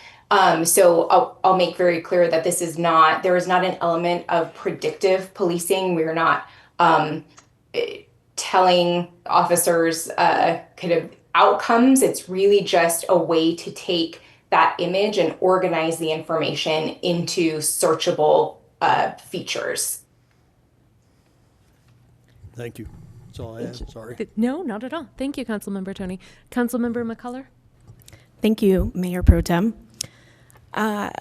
So I'll make very clear that there is not an element of predictive policing. We're not telling officers kind of outcomes. It's really just a way to take that image and organize the information into searchable features. Thank you. That's all I have. Sorry. No, not at all. Thank you, Councilmember Tony. Councilmember McCullough? Thank you, Mayor Pro Tem. I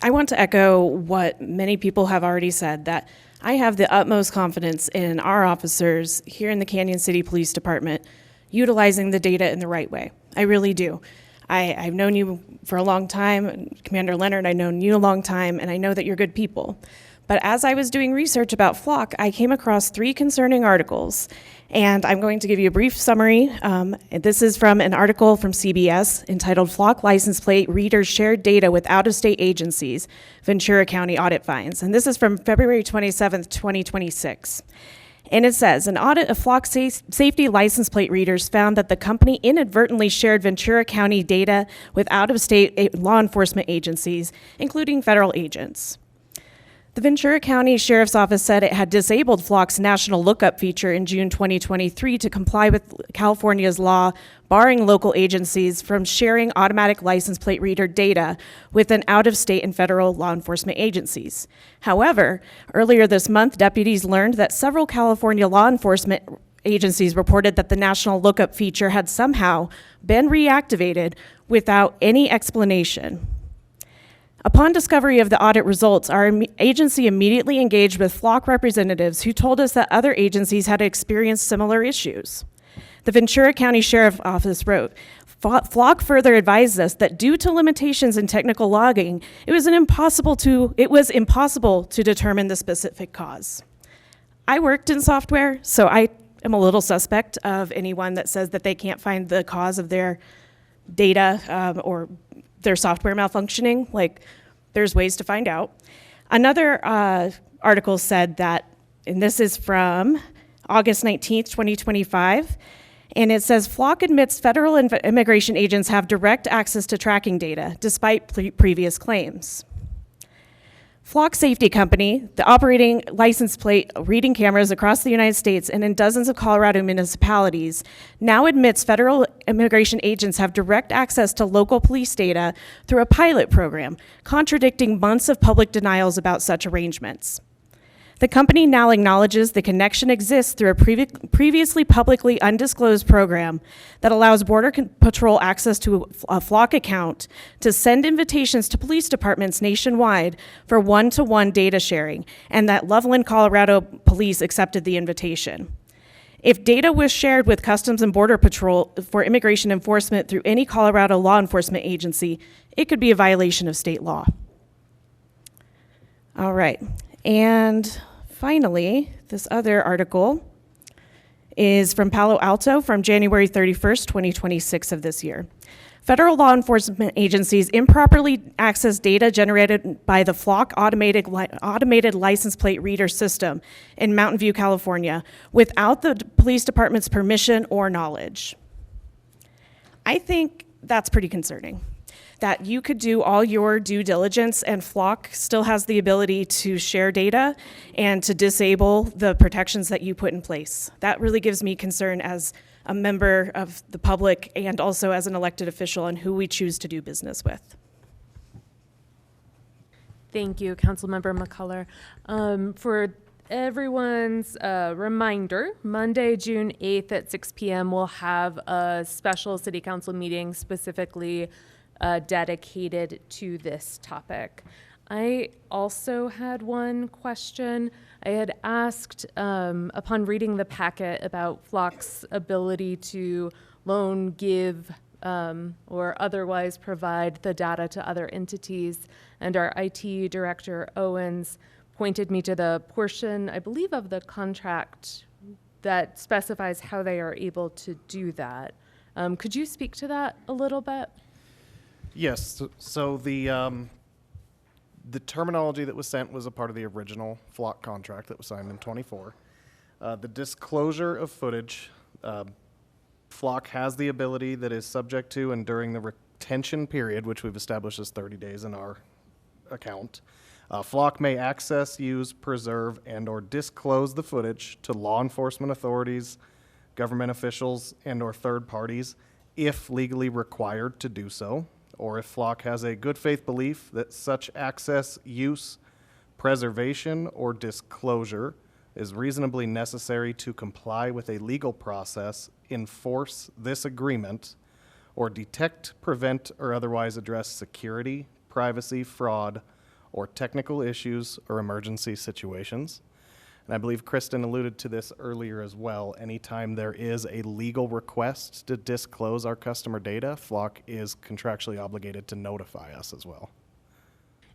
want to echo what many people have already said, that I have the utmost confidence in our officers here in the Canyon City Police Department utilizing the data in the right way. I really do. I've known you for a long time, Commander Leonard, I've known you a long time, and I know that you're good people. But as I was doing research about Flock, I came across 3 concerning articles, and I'm going to give you a brief summary. This is from an article from CBS entitled "Flock License Plate Readers Shared Data with Out-of-State Agencies, Ventura County Audit Finds." And this is from February 27th, 2026. And it says, an audit of Flock safety license plate readers found that the company inadvertently shared Ventura County data with out-of-state law enforcement agencies, including federal agents. The Ventura County Sheriff's Office said it had disabled Flock's national lookup feature in June 2023 to comply with California's law barring local agencies from sharing automatic license plate reader data with an out-of-state and federal law enforcement agencies. However, earlier this month, deputies learned that several California law enforcement agencies reported that the national lookup feature had somehow been reactivated without any explanation. Upon discovery of the audit results, our agency immediately engaged with Flock representatives who told us that other agencies had experienced similar issues. The Ventura County Sheriff's Office wrote, Flock further advised us that due to limitations in technical logging, it was impossible to determine the specific cause. I worked in software, so I am a little suspect of anyone that says that they can't find the cause of their data or their software malfunctioning. Like, there's ways to find out. Another article said that, and this is from August 19th, 2025, and it says, Flock admits federal immigration agents have direct access to tracking data, despite previous claims. Flock Safety Company, the operating license plate reading cameras across the United States and in dozens of Colorado municipalities, now admits federal immigration agents have direct access to local police data through a pilot program, contradicting months of public denials about such arrangements. The company now acknowledges the connection exists through a previously publicly undisclosed program that allows Border Patrol access to a Flock account to send invitations to police departments nationwide for one-to-one data sharing, and that Loveland, Colorado police accepted the invitation. If data was shared with Customs and Border Patrol for immigration enforcement through any Colorado law enforcement agency, it could be a violation of state law. All right, and finally, this other article is from Palo Alto from January 31st, 2026 of this year. Federal law enforcement agencies improperly access data generated by the Flock automated license plate reader system in Mountain View, California, without the police department's permission or knowledge. I think that's pretty concerning, that you could do all your due diligence and Flock still has the ability to share data and to disable the protections that you put in place. That really gives me concern as a member of the public and also as an elected official on who we choose to do business with. Thank you, Councilmember McCullough. For everyone's reminder, Monday, June 8th at 6 p.m. we'll have a special city council meeting specifically dedicated to this topic. I also had one question. I had asked, upon reading the packet, about Flock's ability to loan, give, or otherwise provide the data to other entities, and our IT director, Owens, pointed me to the portion, I believe, of the contract that specifies how they are able to do that. Could you speak to that a little bit? Yes. So the terminology that was sent was a part of the original Flock contract that was signed in 24. The disclosure of footage, Flock has the ability that is subject to, and during the retention period, which we've established as 30 days in our account, Flock may access, use, preserve, and or disclose the footage to law enforcement authorities, government officials, and or third parties if legally required to do so, or if Flock has a good faith belief that such access, use, preservation, or disclosure is reasonably necessary to comply with a legal process, enforce this agreement, or detect, prevent, or otherwise address security, privacy, fraud, or technical issues or emergency situations. And I believe Kristen alluded to this earlier as well. Anytime there is a legal request to disclose our customer data, Flock is contractually obligated to notify us as well.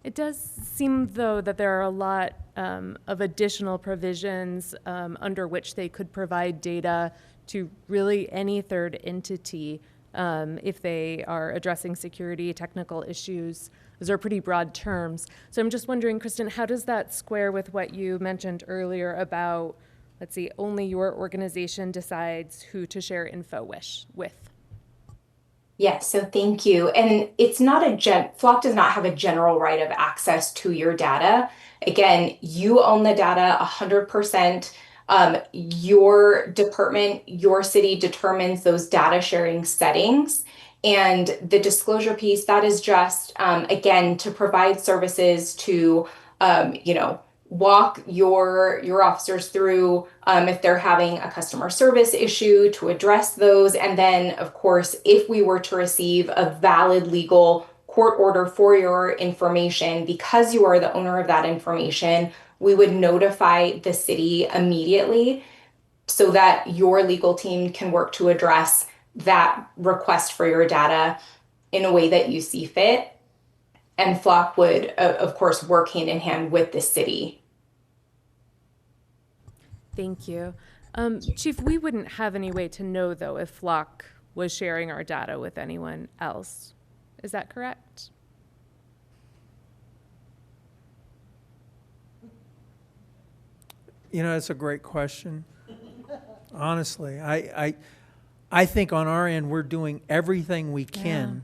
It does seem, though, that there are a lot of additional provisions under which they could provide data to really any third entity if they are addressing security, technical issues. Those are pretty broad terms. So I'm just wondering, Kristen, how does that square with what you mentioned earlier about, let's see, only your organization decides who to share info with? Yes, so thank you. And it's not Flock does not have a general right of access to your data. Again, you own the data 100%. Your department, your city determines those data sharing settings. And the disclosure piece, that is just, again, to provide services to, walk your officers through if they're having a customer service issue, to address those. And then, of course, if we were to receive a valid legal court order for your information, because you are the owner of that information, we would notify the city immediately so that your legal team can work to address that request for your data in a way that you see fit. And Flock would, of course, work hand in hand with the city. Thank you. Chief, we wouldn't have any way to know, though, if Flock was sharing our data with anyone else. Is that correct? You know, that's a great question. Honestly, I think on our end, we're doing everything we can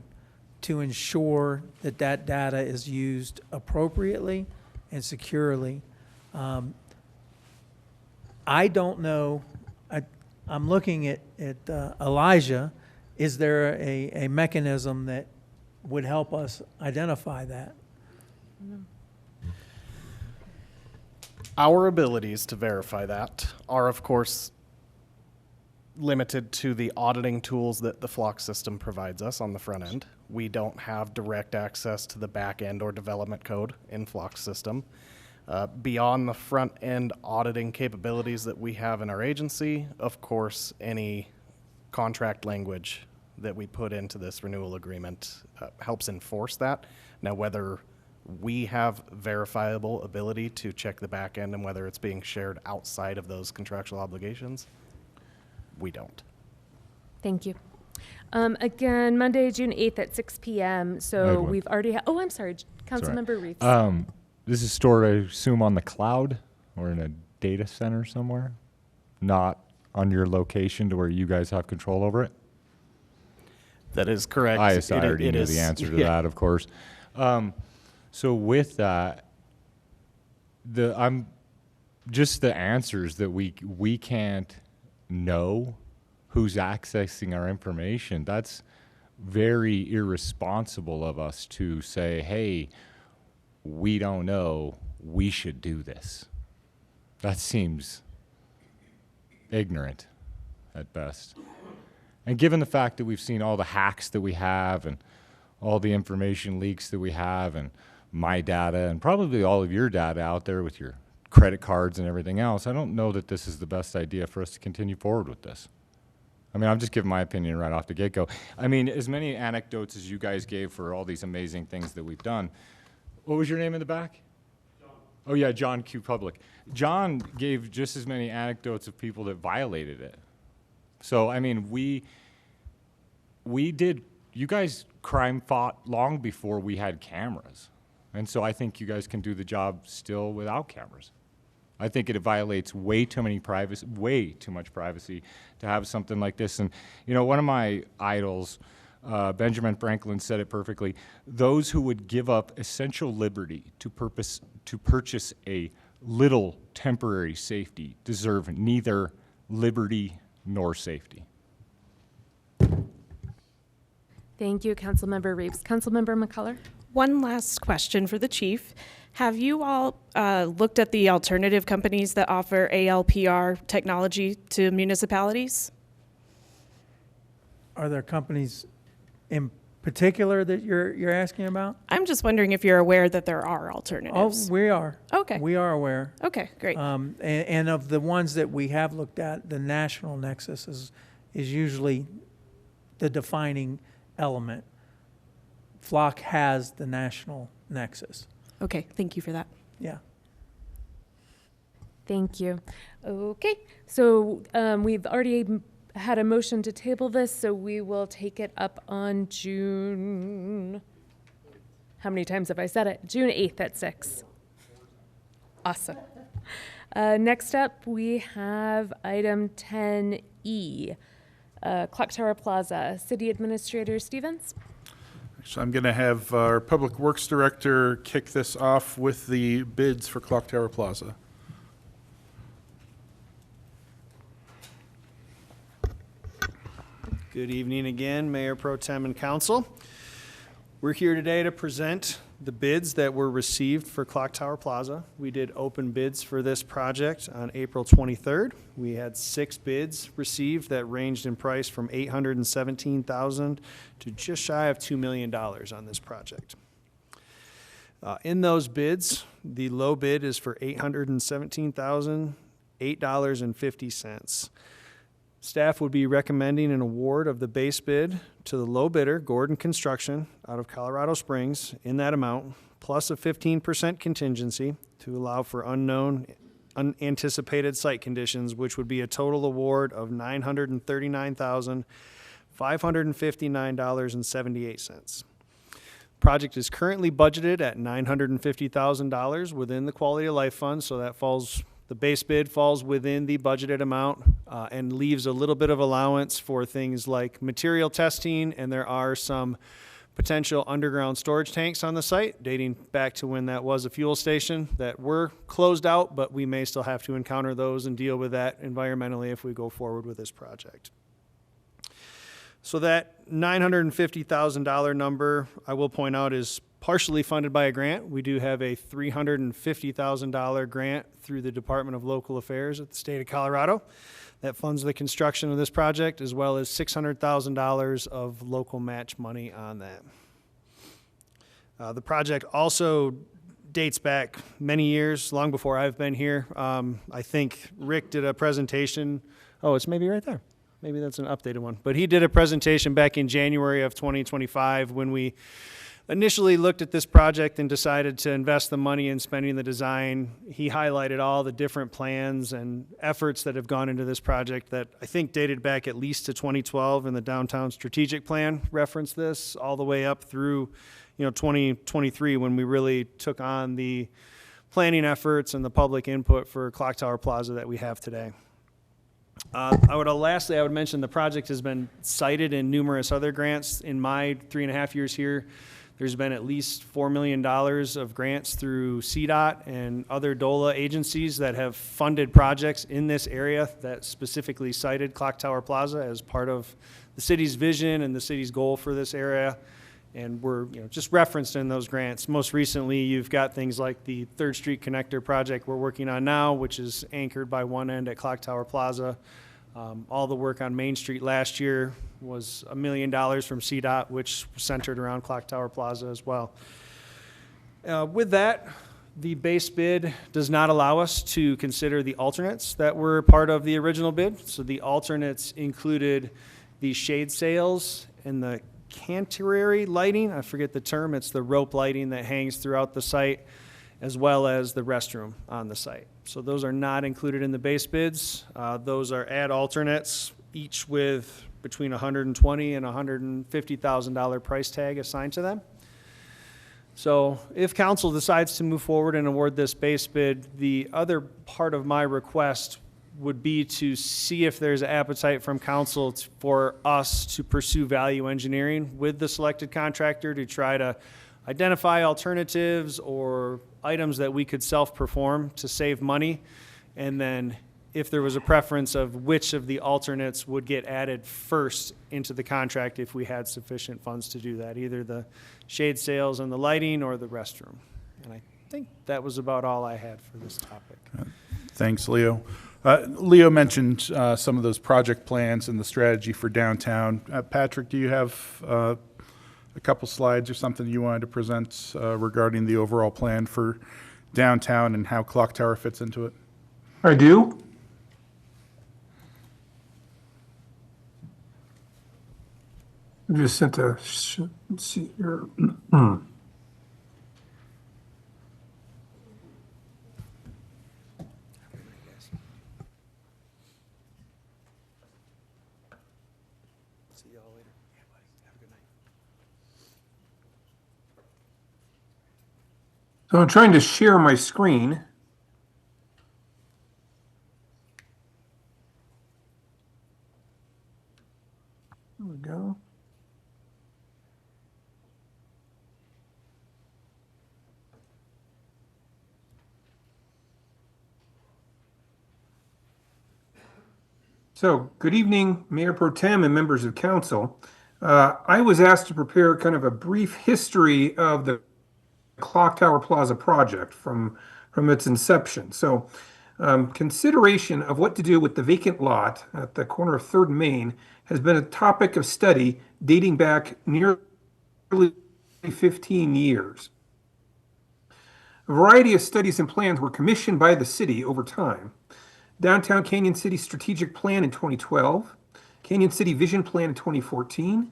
to ensure that that data is used appropriately and securely. I don't know. I'm looking at Elijah. Is there a mechanism that would help us identify that? Our abilities to verify that are, of course, limited to the auditing tools that the Flock system provides us on the front end. We don't have direct access to the back end or development code in Flock's system. Beyond the front end auditing capabilities that we have in our agency, of course, any contract language that we put into this renewal agreement helps enforce that. Now, whether we have verifiable ability to check the back end and whether it's being shared outside of those contractual obligations, we don't. Thank you. Again, Monday, June 8th at 6 p.m. So we've already oh, I'm sorry, Councilmember Reeves. This is stored, I assume, on the cloud or in a data center somewhere, not on your location to where you guys have control over it? That is correct. I already knew the answer to that, of course. So with that, just the answers that we can't know who's accessing our information. That's very irresponsible of us to say, hey, we don't know, we should do this. That seems ignorant at best. And given the fact that we've seen all the hacks that we have and all the information leaks that we have and my data and probably all of your data out there with your credit cards and everything else, I don't know that this is the best idea for us to continue forward with this. I mean, I'm just giving my opinion right off the get-go. I mean, as many anecdotes as you guys gave for all these amazing things that we've done. What was your name in the back? John. Oh yeah, John Q. Public. John gave just as many anecdotes of people that violated it. So, I mean, we did, you guys crime fought long before we had cameras. And so I think you guys can do the job still without cameras. I think it violates way too much privacy to have something like this. And, you know, one of my idols, Benjamin Franklin, said it perfectly. Those who would give up essential liberty to purchase a little temporary safety deserve neither liberty nor safety. Thank you, Councilmember Reeves. Councilmember McCullough? One last question for the chief. Have you all looked at the alternative companies that offer ALPR technology to municipalities? Are there companies in particular that you're asking about? I'm just wondering if you're aware that there are alternatives. Oh, we are. Okay. We are aware. Okay, great. And of the ones that we have looked at, the national nexus is usually the defining element. Flock has the national nexus. Okay, thank you for that. Yeah. Thank you. Okay, so we've already had a motion to table this, so we will take it up on June. How many times have I said it? June 8th at 6. Awesome. Next up, we have item 10E, Clocktower Plaza. City Administrator Stevens. So I'm going to have our Public Works Director kick this off with the bids for Clocktower Plaza. Good evening again, Mayor Pro Tem and Council. We're here today to present the bids that were received for Clocktower Plaza. We did open bids for this project on April 23rd. We had 6 bids received that ranged in price from $817,000 to just shy of $2 million on this project. In those bids, the low bid is for $817,008.50. Staff would be recommending an award of the base bid to the low bidder, Gordon Construction, out of Colorado Springs, in that amount, plus a 15% contingency to allow for unknown, unanticipated site conditions, which would be a total award of $939,559.78. Project is currently budgeted at $950,000 within the Quality of Life Fund, so that falls. The base bid falls within the budgeted amount and leaves a little bit of allowance for things like material testing, and there are some potential underground storage tanks on the site dating back to when that was a fuel station that were closed out, but we may still have to encounter those and deal with that environmentally if we go forward with this project. So that $950,000 number, I will point out, is partially funded by a grant. We do have a $350,000 grant through the Department of Local Affairs at the state of Colorado that funds the construction of this project, as well as $600,000 of local match money on that. The project also dates back many years, long before I've been here. I think Rick did a presentation. Oh, it's maybe right there. Maybe that's an updated one. But he did a presentation back in January of 2025 when we initially looked at this project and decided to invest the money in spending the design. He highlighted all the different plans and efforts that have gone into this project that I think dated back at least to 2012, and the Downtown Strategic Plan referenced this all the way up through 2023 when we really took on the planning efforts and the public input for Clocktower Plaza that we have today. Lastly, I would mention the project has been cited in numerous other grants. In my 3.5 years here, There's been at least $4 million of grants through CDOT and other DOLA agencies that have funded projects in this area that specifically cited Clocktower Plaza as part of the city's vision and the city's goal for this area. And we're just referenced in those grants. Most recently, you've got things like the 3rd Street Connector project we're working on now, which is anchored by one end at Clocktower Plaza. All the work on Main Street last year was $1 million from CDOT, which centered around Clocktower Plaza as well. With that, the base bid does not allow us to consider the alternates that were part of the original bid. So the alternates included the shade sails and the canterary lighting. I forget the term. It's the rope lighting that hangs throughout the site, as well as the restroom on the site. So those are not included in the base bids. Those are add alternates, each with between $120,000 and $150,000 price tag assigned to them. So if council decides to move forward and award this base bid, the other part of my request would be to see if there's appetite from council for us to pursue value engineering with the selected contractor to try to identify alternatives or items that we could self-perform to save money. And then if there was a preference of which of the alternates would get added first into the contract if we had sufficient funds to do that, either the shade sails and the lighting or the restroom. And I think that was about all I had for this topic. Thanks, Leo. Leo mentioned some of those project plans and the strategy for downtown. Patrick, do you have a couple slides or something you wanted to present regarding the overall plan for downtown and how Clocktower fits into it? I do. I just sent a see here. See y'all later. Yeah, buddy. Have a good night. So I'm trying to share my screen. There we go. So, good evening, Mayor Pro Tem and members of council. I was asked to prepare kind of a brief history of the Clocktower Plaza project from its inception. So, consideration of what to do with the vacant lot at the corner of 3rd and Main has been a topic of study dating back nearly 15 years. A variety of studies and plans were commissioned by the city over time. Downtown Canyon City Strategic Plan in 2012, Canyon City Vision Plan in 2014,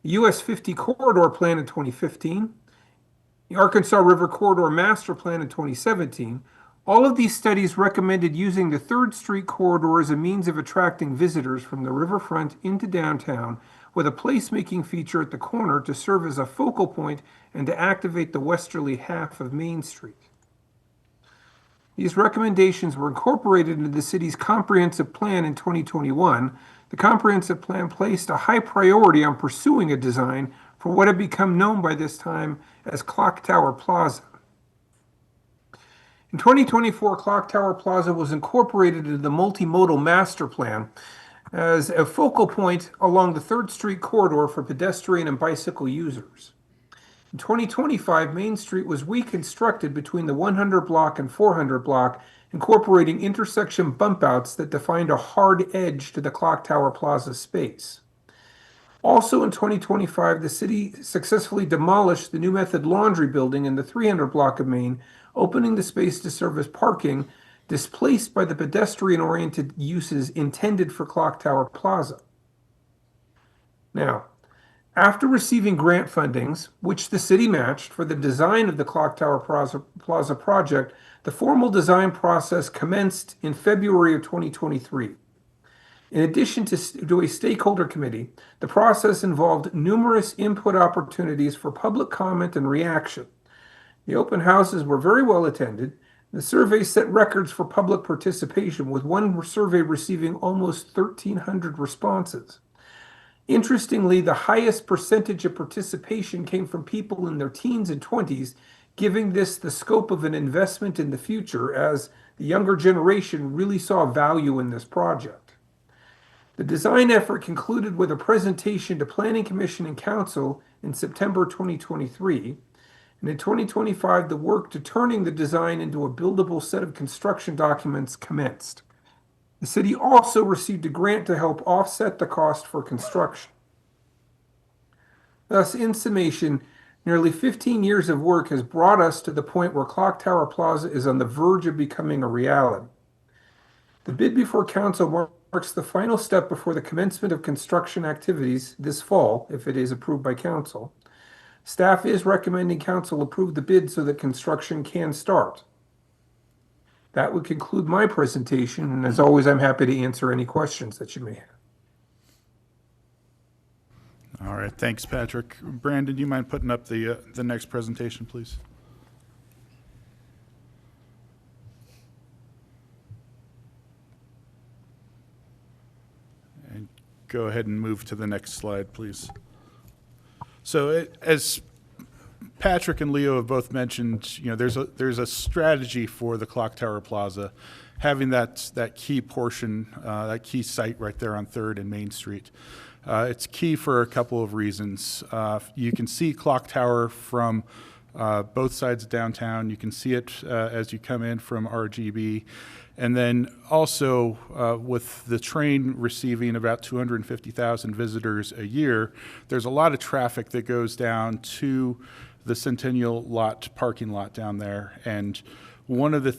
US 50 Corridor Plan in 2015, the Arkansas River Corridor Master Plan in 2017. All of these studies recommended using the 3rd Street corridor as a means of attracting visitors from the riverfront into downtown with a placemaking feature at the corner to serve as a focal point and to activate the westerly half of Main Street. These recommendations were incorporated into the city's comprehensive plan in 2021. The comprehensive plan placed a high priority on pursuing a design for what had become known by this time as Clocktower Plaza. In 2024, Clocktower Plaza was incorporated into the multimodal master plan as a focal point along the 3rd Street corridor for pedestrian and bicycle users. In 2025, Main Street was reconstructed between the 100 block and 400 block, incorporating intersection bump outs that defined a hard edge to the Clocktower Plaza space. Also in 2025, the city successfully demolished the New Method Laundry building in the 300 block of Main, opening the space to serve as parking, displaced by the pedestrian-oriented uses intended for Clocktower Plaza. Now, after receiving grant fundings, which the city matched for the design of the Clocktower Plaza project, the formal design process commenced in February of 2023. In addition to a stakeholder committee, the process involved numerous input opportunities for public comment and reaction. The open houses were very well attended. The survey set records for public participation, with one survey receiving almost 1,300 responses. Interestingly, the highest percentage of participation came from people in their teens and 20s, giving this the scope of an investment in the future, as the younger generation really saw value in this project. The design effort concluded with a presentation to Planning Commission and Council in September 2023. And in 2025, the work to turning the design into a buildable set of construction documents commenced. The city also received a grant to help offset the cost for construction. Thus, in summation, nearly 15 years of work has brought us to the point where Clocktower Plaza is on the verge of becoming a reality. The bid before council marks the final step before the commencement of construction activities this fall, if it is approved by council. Staff is recommending council approve the bid so that construction can start. That would conclude my presentation, and as always, I'm happy to answer any questions that you may have. All right, thanks, Patrick. Brandon, do you mind putting up the next presentation, please? And go ahead and move to the next slide, please. So as Patrick and Leo have both mentioned, there's a strategy for the Clocktower Plaza, having that key portion, that key site right there on 3rd and Main Street. It's key for a couple of reasons. You can see Clocktower from both sides of downtown. You can see it as you come in from RGB. And then also with the train receiving about 250,000 visitors a year, there's a lot of traffic that goes down to the Centennial lot parking lot down there. And one of the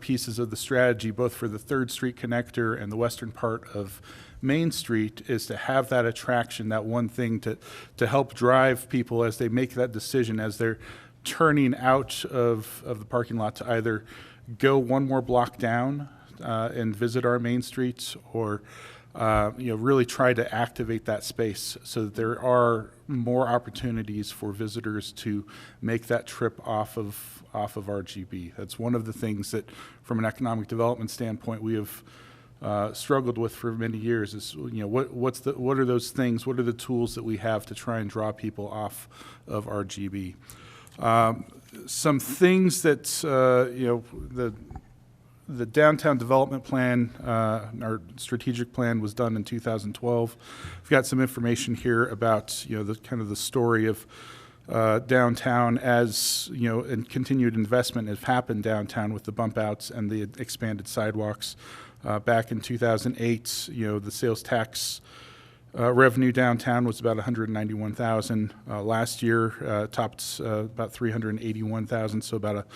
pieces of the strategy, both for the 3rd Street connector and the western part of Main Street, is to have that attraction, that one thing to help drive people as they make that decision, as they're turning out of the parking lot to either go one more block down and visit our Main Streets, or really try to activate that space so that there are more opportunities for visitors to make that trip off of RGB. That's one of the things that, from an economic development standpoint, we have struggled with for many years. Is what are those things? What are the tools that we have to try and draw people off of RGB? Some things that the downtown development plan, our strategic plan, was done in 2012. We've got some information here about the kind of the story of downtown, as and continued investment has happened downtown with the bump outs and the expanded sidewalks. Back in 2008, the sales tax revenue downtown was about $191,000. Last year topped about $381,000, so about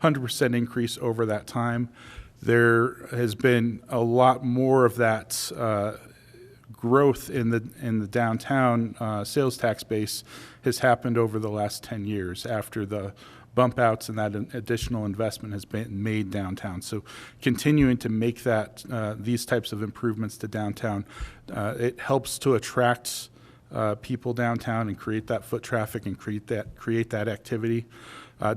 100% increase over that time. There has been a lot more of that growth in the downtown sales tax base has happened over the last 10 years after the bump outs and that additional investment has been made downtown. So continuing to make that these types of improvements to downtown, it helps to attract people downtown and create that foot traffic and create that activity.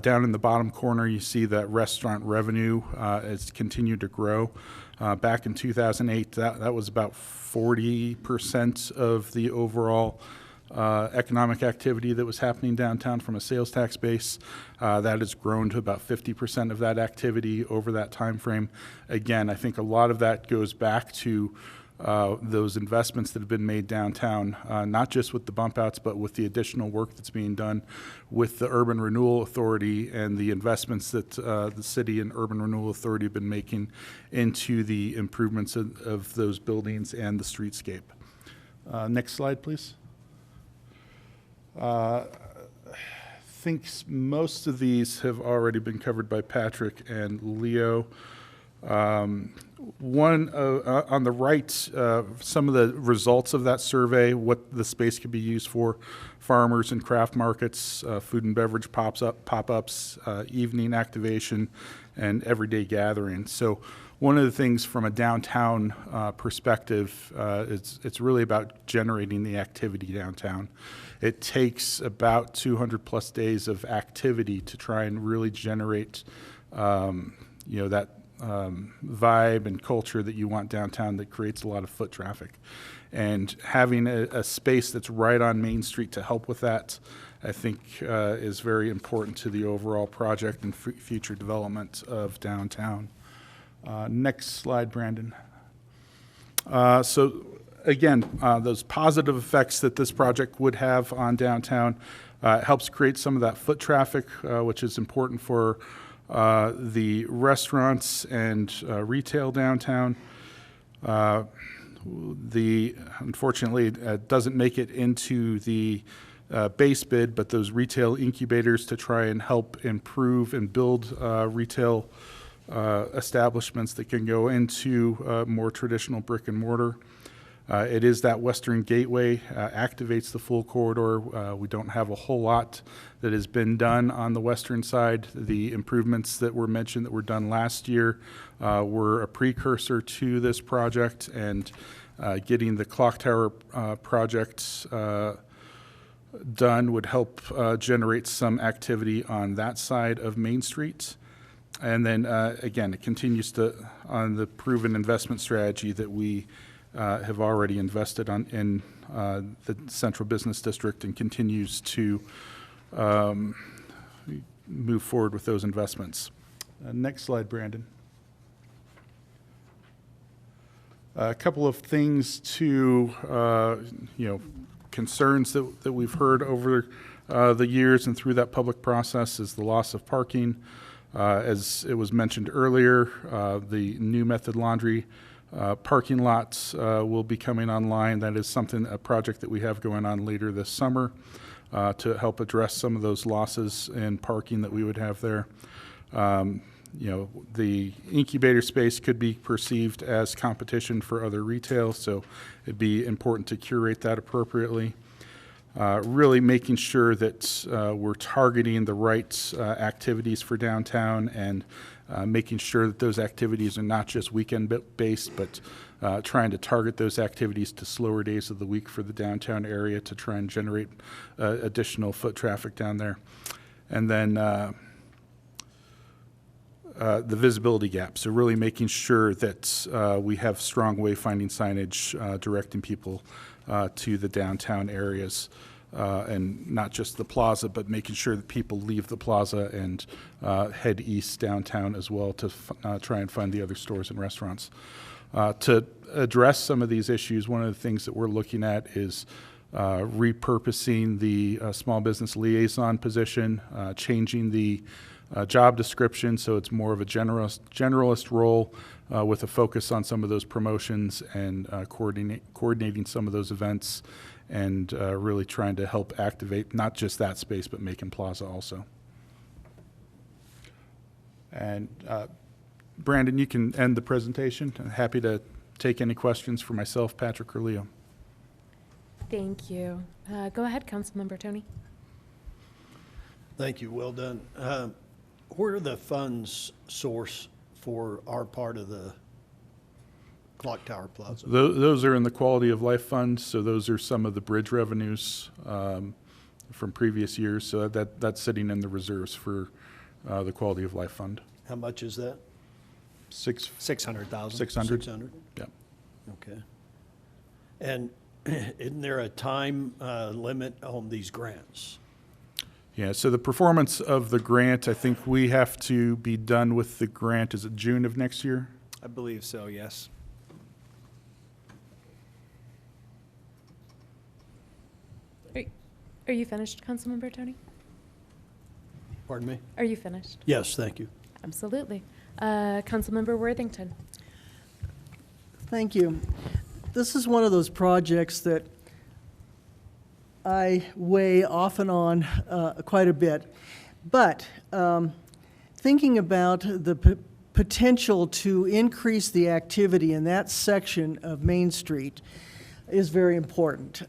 Down in the bottom corner, you see that restaurant revenue has continued to grow. Back in 2008, that was about 40% of the overall economic activity that was happening downtown from a sales tax base. That has grown to about 50% of that activity over that time frame. Again, I think a lot of that goes back to those investments that have been made downtown, not just with the bump outs, but with the additional work that's being done with the Urban Renewal Authority and the investments that the city and Urban Renewal Authority have been making into the improvements of those buildings and the streetscape. Next slide, please. I think most of these have already been covered by Patrick and Leo. One on the right, some of the results of that survey, what the space could be used for: farmers and craft markets, food and beverage pop-ups, evening activation, and everyday gatherings. So one of the things from a downtown perspective, it's really about generating the activity downtown. It takes about 200 plus days of activity to try and really generate vibe and culture that you want downtown that creates a lot of foot traffic. And having a space that's right on Main Street to help with that, I think is very important to the overall project and future development of downtown. Next slide, Brandon. So again, those positive effects that this project would have on downtown helps create some of that foot traffic, which is important for the restaurants and retail downtown. Unfortunately, it doesn't make it into the base bid, but those retail incubators to try and help improve and build retail establishments that can go into more traditional brick and mortar. It is that western gateway, activates the full corridor. We don't have a whole lot that has been done on the western side. The improvements that were mentioned that were done last year were a precursor to this project, and getting the Clocktower project done would help generate some activity on that side of Main Street. And then again, it continues on the proven investment strategy that we have already invested in the Central Business District, and continues to move forward with those investments. Next slide, Brandon. A couple of things to, concerns that we've heard over the years and through that public process is the loss of parking. As it was mentioned earlier, the new Method Laundry parking lots will be coming online. That is a project that we have going on later this summer to help address some of those losses in parking that we would have there. The incubator space could be perceived as competition for other retail, so it'd be important to curate that appropriately. Really making sure that we're targeting the right activities for downtown, and making sure that those activities are not just weekend-based, but trying to target those activities to slower days of the week for the downtown area to try and generate additional foot traffic down there. And then the visibility gap. So really making sure that we have strong wayfinding signage directing people to the downtown areas, and not just the plaza, but making sure that people leave the plaza and head east downtown as well to try and find the other stores and restaurants. To address some of these issues, one of the things that we're looking at is repurposing the small business liaison position, changing the job description so it's more of a generalist role with a focus on some of those promotions and coordinating some of those events, and really trying to help activate not just that space, but Macon Plaza also. And Brandon, you can end the presentation. I'm happy to take any questions for myself, Patrick, or Leo. Thank you. Go ahead, Councilmember Tony. Thank you. Well done. Where are the funds sourced for our part of the Clocktower Plaza? Those are in the Quality of Life Fund, so those are some of the bridge revenues from previous years. So that's sitting in the reserves for the Quality of Life Fund. How much is that? 600,000. 600. 600? Yeah. Okay. And isn't there a time limit on these grants? Yeah, so the performance of the grant, I think we have to be done with the grant, is it June of next year? I believe so, yes. Are you finished, Councilmember Tony? Pardon me? Are you finished? Yes, thank you. Absolutely. Councilmember Worthington. Thank you. This is one of those projects that I weigh off and on quite a bit. But thinking about the potential to increase the activity in that section of Main Street is very important.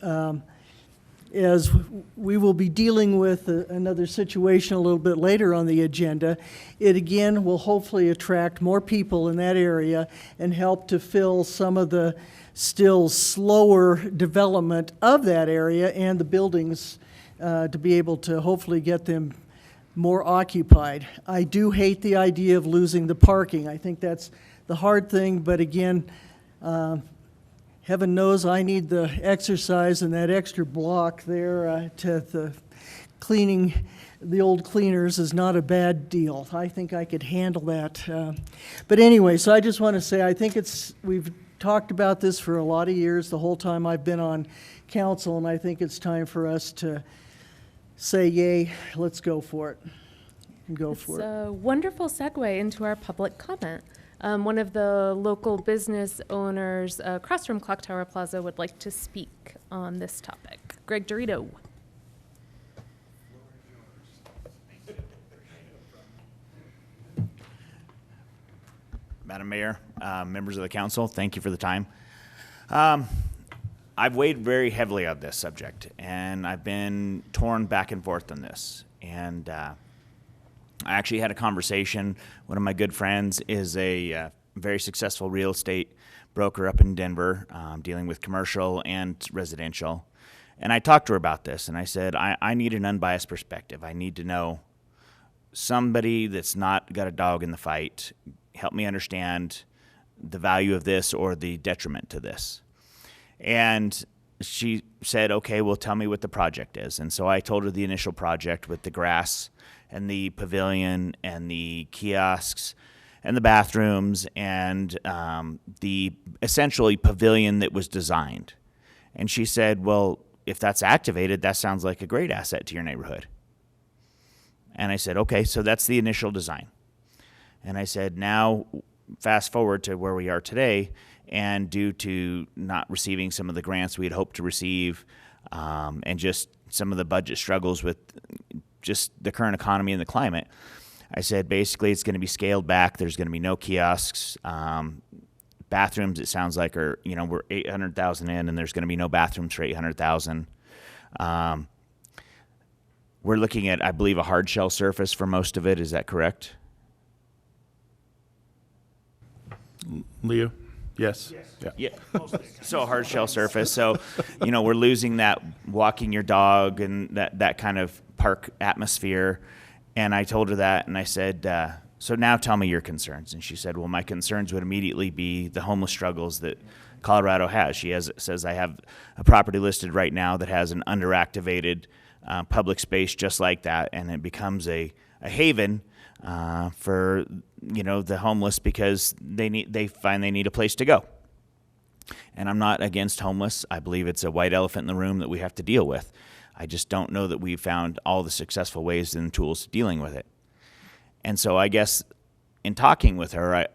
As we will be dealing with another situation a little bit later on the agenda, it again will hopefully attract more people in that area and help to fill some of the still slower development of that area and the buildings to be able to hopefully get them more occupied. I do hate the idea of losing the parking. I think that's the hard thing, but again, heaven knows I need the exercise, and that extra block there to the cleaning, the old cleaners is not a bad deal. I think I could handle that. But anyway, so I just want to say I think we've talked about this for a lot of years, the whole time I've been on council, and I think it's time for us to say, yay, let's go for it. Go for it. It's a wonderful segue into our public comment. One of the local business owners across from Clocktower Plaza would like to speak on this topic. Greg Dorito. Madam Mayor, members of the council, thank you for the time. I've weighed very heavily on this subject, and I've been torn back and forth on this. And I actually had a conversation. One of my good friends is a very successful real estate broker up in Denver, dealing with commercial and residential. And I talked to her about this, and I said, I need an unbiased perspective. I need to know somebody that's not got a dog in the fight. Help me understand the value of this or the detriment to this. And she said, okay, well, tell me what the project is. And so I told her the initial project with the grass and the pavilion and the kiosks and the bathrooms and the essentially pavilion that was designed. And she said, well, if that's activated, that sounds like a great asset to your neighborhood. And I said, okay, so that's the initial design. And I said, now fast forward to where we are today, and due to not receiving some of the grants we had hoped to receive, and just some of the budget struggles with just the current economy and the climate, I said, basically it's going to be scaled back. There's going to be no kiosks. Bathrooms, it sounds like, we're $800,000 in, and there's going to be no bathrooms for $800,000. We're looking at, I believe, a hard shell surface for most of it. Is that correct? Leo? Yes. Yeah. So a hard shell surface. So, we're losing that walking your dog and that kind of park atmosphere. And I told her that, and I said, so now tell me your concerns. And she said, well, my concerns would immediately be the homeless struggles that Colorado has. Says I have a property listed right now that has an underactivated public space just like that, and it becomes a haven for the homeless because they find they need a place to go. And I'm not against homeless. I believe it's a white elephant in the room that we have to deal with. I just don't know that we've found all the successful ways and tools dealing with it. And so I guess in talking with her,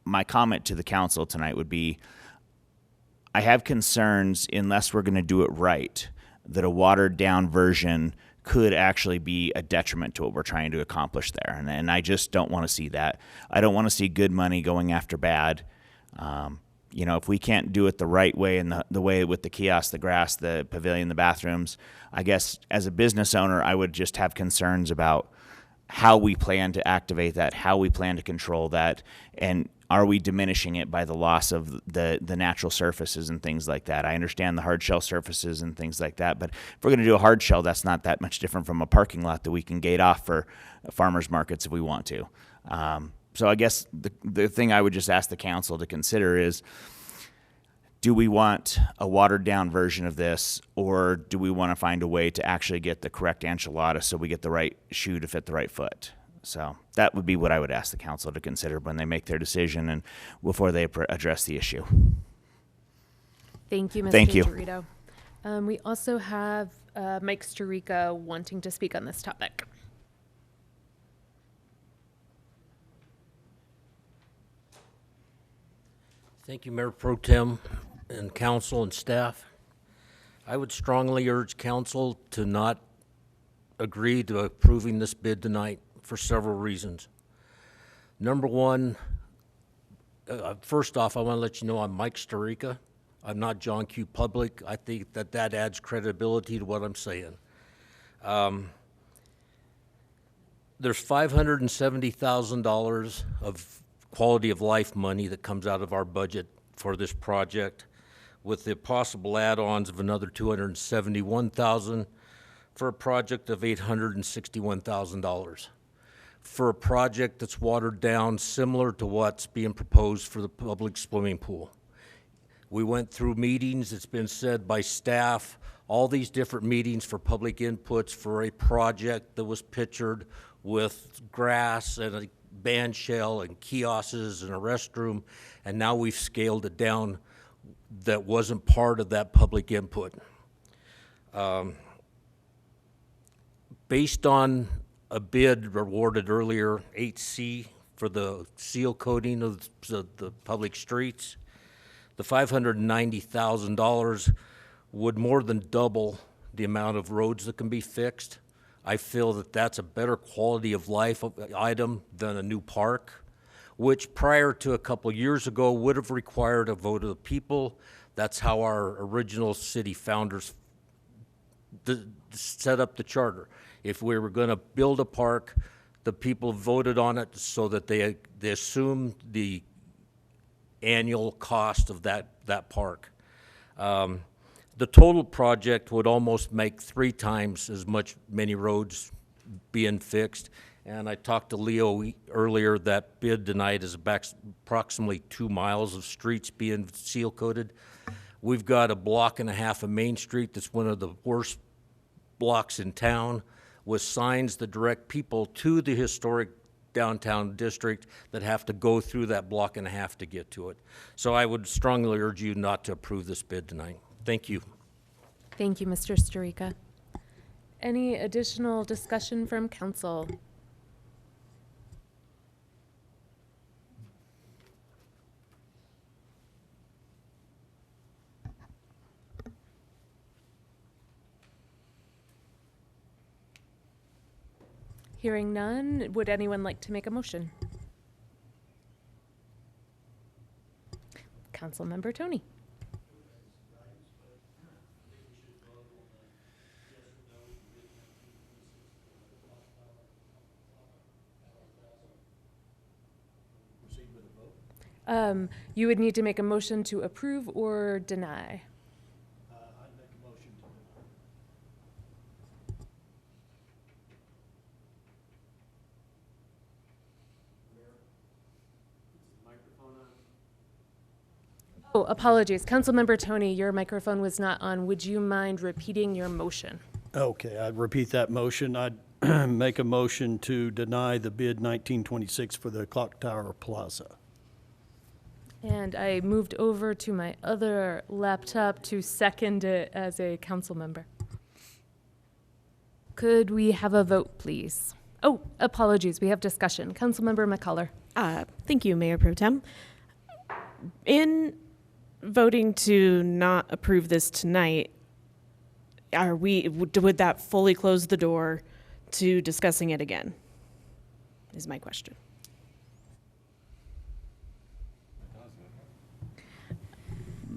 my comment to the council tonight would be, I have concerns, unless we're going to do it right, that a watered down version could actually be a detriment to what we're trying to accomplish there. And I just don't want to see that. I don't want to see good money going after bad. If we can't do it the right way and the way with the kiosk, the grass, the pavilion, the bathrooms, I guess as a business owner, I would just have concerns about how we plan to activate that, how we plan to control that, and are we diminishing it by the loss of the natural surfaces and things like that? I understand the hard shell surfaces and things like that, but if we're going to do a hard shell, that's not that much different from a parking lot that we can gate off for farmers markets if we want to. So I guess the thing I would just ask the council to consider is, do we want a watered down version of this, or do we want to find a way to actually get the correct enchilada so we get the right shoe to fit the right foot? So that would be what I would ask the council to consider when they make their decision and before they address the issue. Thank you, Mr. Thank you. Dorito. We also have Mike Storica wanting to speak on this topic. Thank you, Mayor Pro Tem and council and staff. I would strongly urge council to not agree to approving this bid tonight for several reasons. Number one, first off, I want to let you know I'm Mike Storica. I'm not John Q. Public. I think that adds credibility to what I'm saying. There's $570,000 of quality of life money that comes out of our budget for this project, with the possible add-ons of another $271,000 for a project of $861,000. For a project that's watered down similar to what's being proposed for the public swimming pool. We went through meetings, it's been said by staff, all these different meetings for public inputs for a project that was pictured with grass and a band shell and kiosks and a restroom, and now we've scaled it down that wasn't part of that public input. Based on a bid awarded earlier, 8C, for the seal coating of the public streets, the $590,000 would more than double the amount of roads that can be fixed. I feel that that's a better quality of life item than a new park, which prior to a couple years ago would have required a vote of the people. That's how our original city founders set up the charter. If we were going to build a park, the people voted on it so that they assumed the annual cost of that park. The total project would almost make 3 times as many roads being fixed. And I talked to Leo earlier, that bid tonight is approximately 2 miles of streets being seal coated. We've got a block and a half of Main Street that's one of the worst blocks in town, with signs that direct people to the historic downtown district that have to go through that block and a half to get to it. So I would strongly urge you not to approve this bid tonight. Thank you. Thank you, Mr. Sturika. Any additional discussion from council? Hearing none, would anyone like to make a motion? Councilmember Tony. You would need to make a motion to approve or deny. I'd make a motion to Oh, apologies. Councilmember Tony, your microphone was not on. Would you mind repeating your motion? Okay, I'd repeat that motion. I'd make a motion to deny the bid 1926 for the Clocktower Plaza. And I moved over to my other laptop to second it as a council member. Could we have a vote, please? Oh, apologies, we have discussion. Councilmember McCullough. Thank you, Mayor Pro Tem. In voting to not approve this tonight, would that fully close the door to discussing it again? Is my question.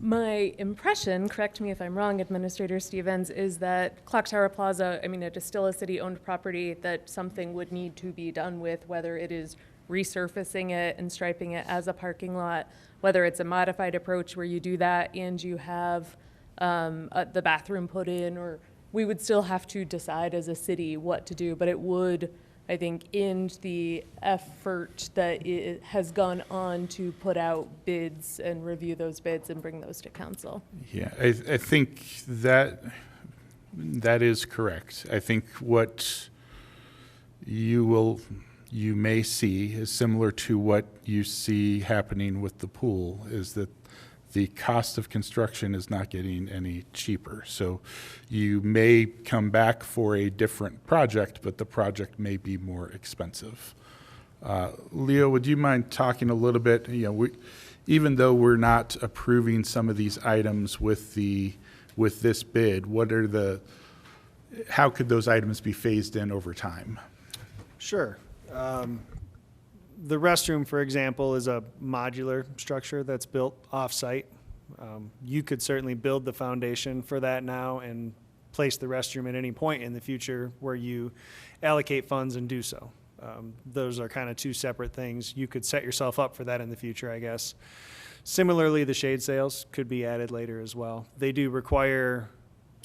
My impression, correct me if I'm wrong, Administrator Stevens, is that Clocktower Plaza, I mean, it is still a city-owned property, that something would need to be done with, whether it is resurfacing it and striping it as a parking lot, whether it's a modified approach where you do that and you have the bathroom put in, or we would still have to decide as a city what to do, but it would, I think, end the effort that it has gone on to put out bids and review those bids and bring those to council. Yeah, I think that is correct. I think what you may see is similar to what you see happening with the pool, is that the cost of construction is not getting any cheaper. So you may come back for a different project, but the project may be more expensive. Leo, would you mind talking a little bit, even though we're not approving some of these items with this bid, how could those items be phased in over time? Sure. The restroom, for example, is a modular structure that's built off-site. You could certainly build the foundation for that now and place the restroom at any point in the future where you allocate funds and do so. Those are kind of two separate things. You could set yourself up for that in the future, I guess. Similarly, the shade sails could be added later as well. They do require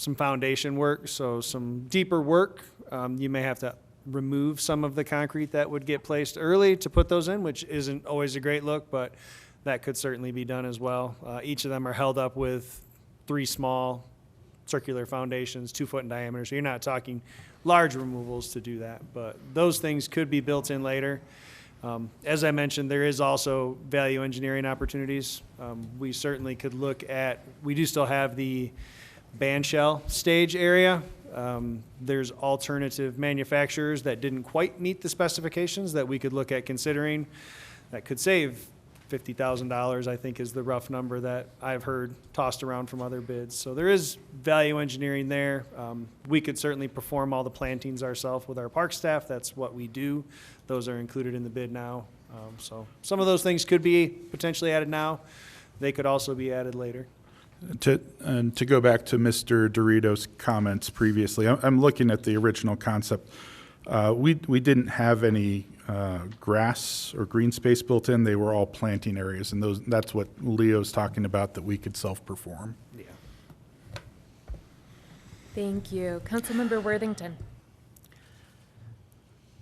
some foundation work, so some deeper work. You may have to remove some of the concrete that would get placed early to put those in, which isn't always a great look, but that could certainly be done as well. Each of them are held up with 3 small circular foundations, 2 foot in diameter, so you're not talking large removals to do that, but those things could be built in later. As I mentioned, there is also value engineering opportunities. We certainly could look at, we do still have the band shell stage area. There's alternative manufacturers that didn't quite meet the specifications that we could look at considering that could save $50,000, I think is the rough number that I've heard tossed around from other bids. So there is value engineering there. We could certainly perform all the plantings ourselves with our park staff. That's what we do. Those are included in the bid now. So some of those things could be potentially added now. They could also be added later. To go back to Mr. Dorito's comments previously, I'm looking at the original concept. We didn't have any grass or green space built in. They were all planting areas, and that's what Leo's talking about, that we could self-perform. Yeah. Thank you. Councilmember Worthington.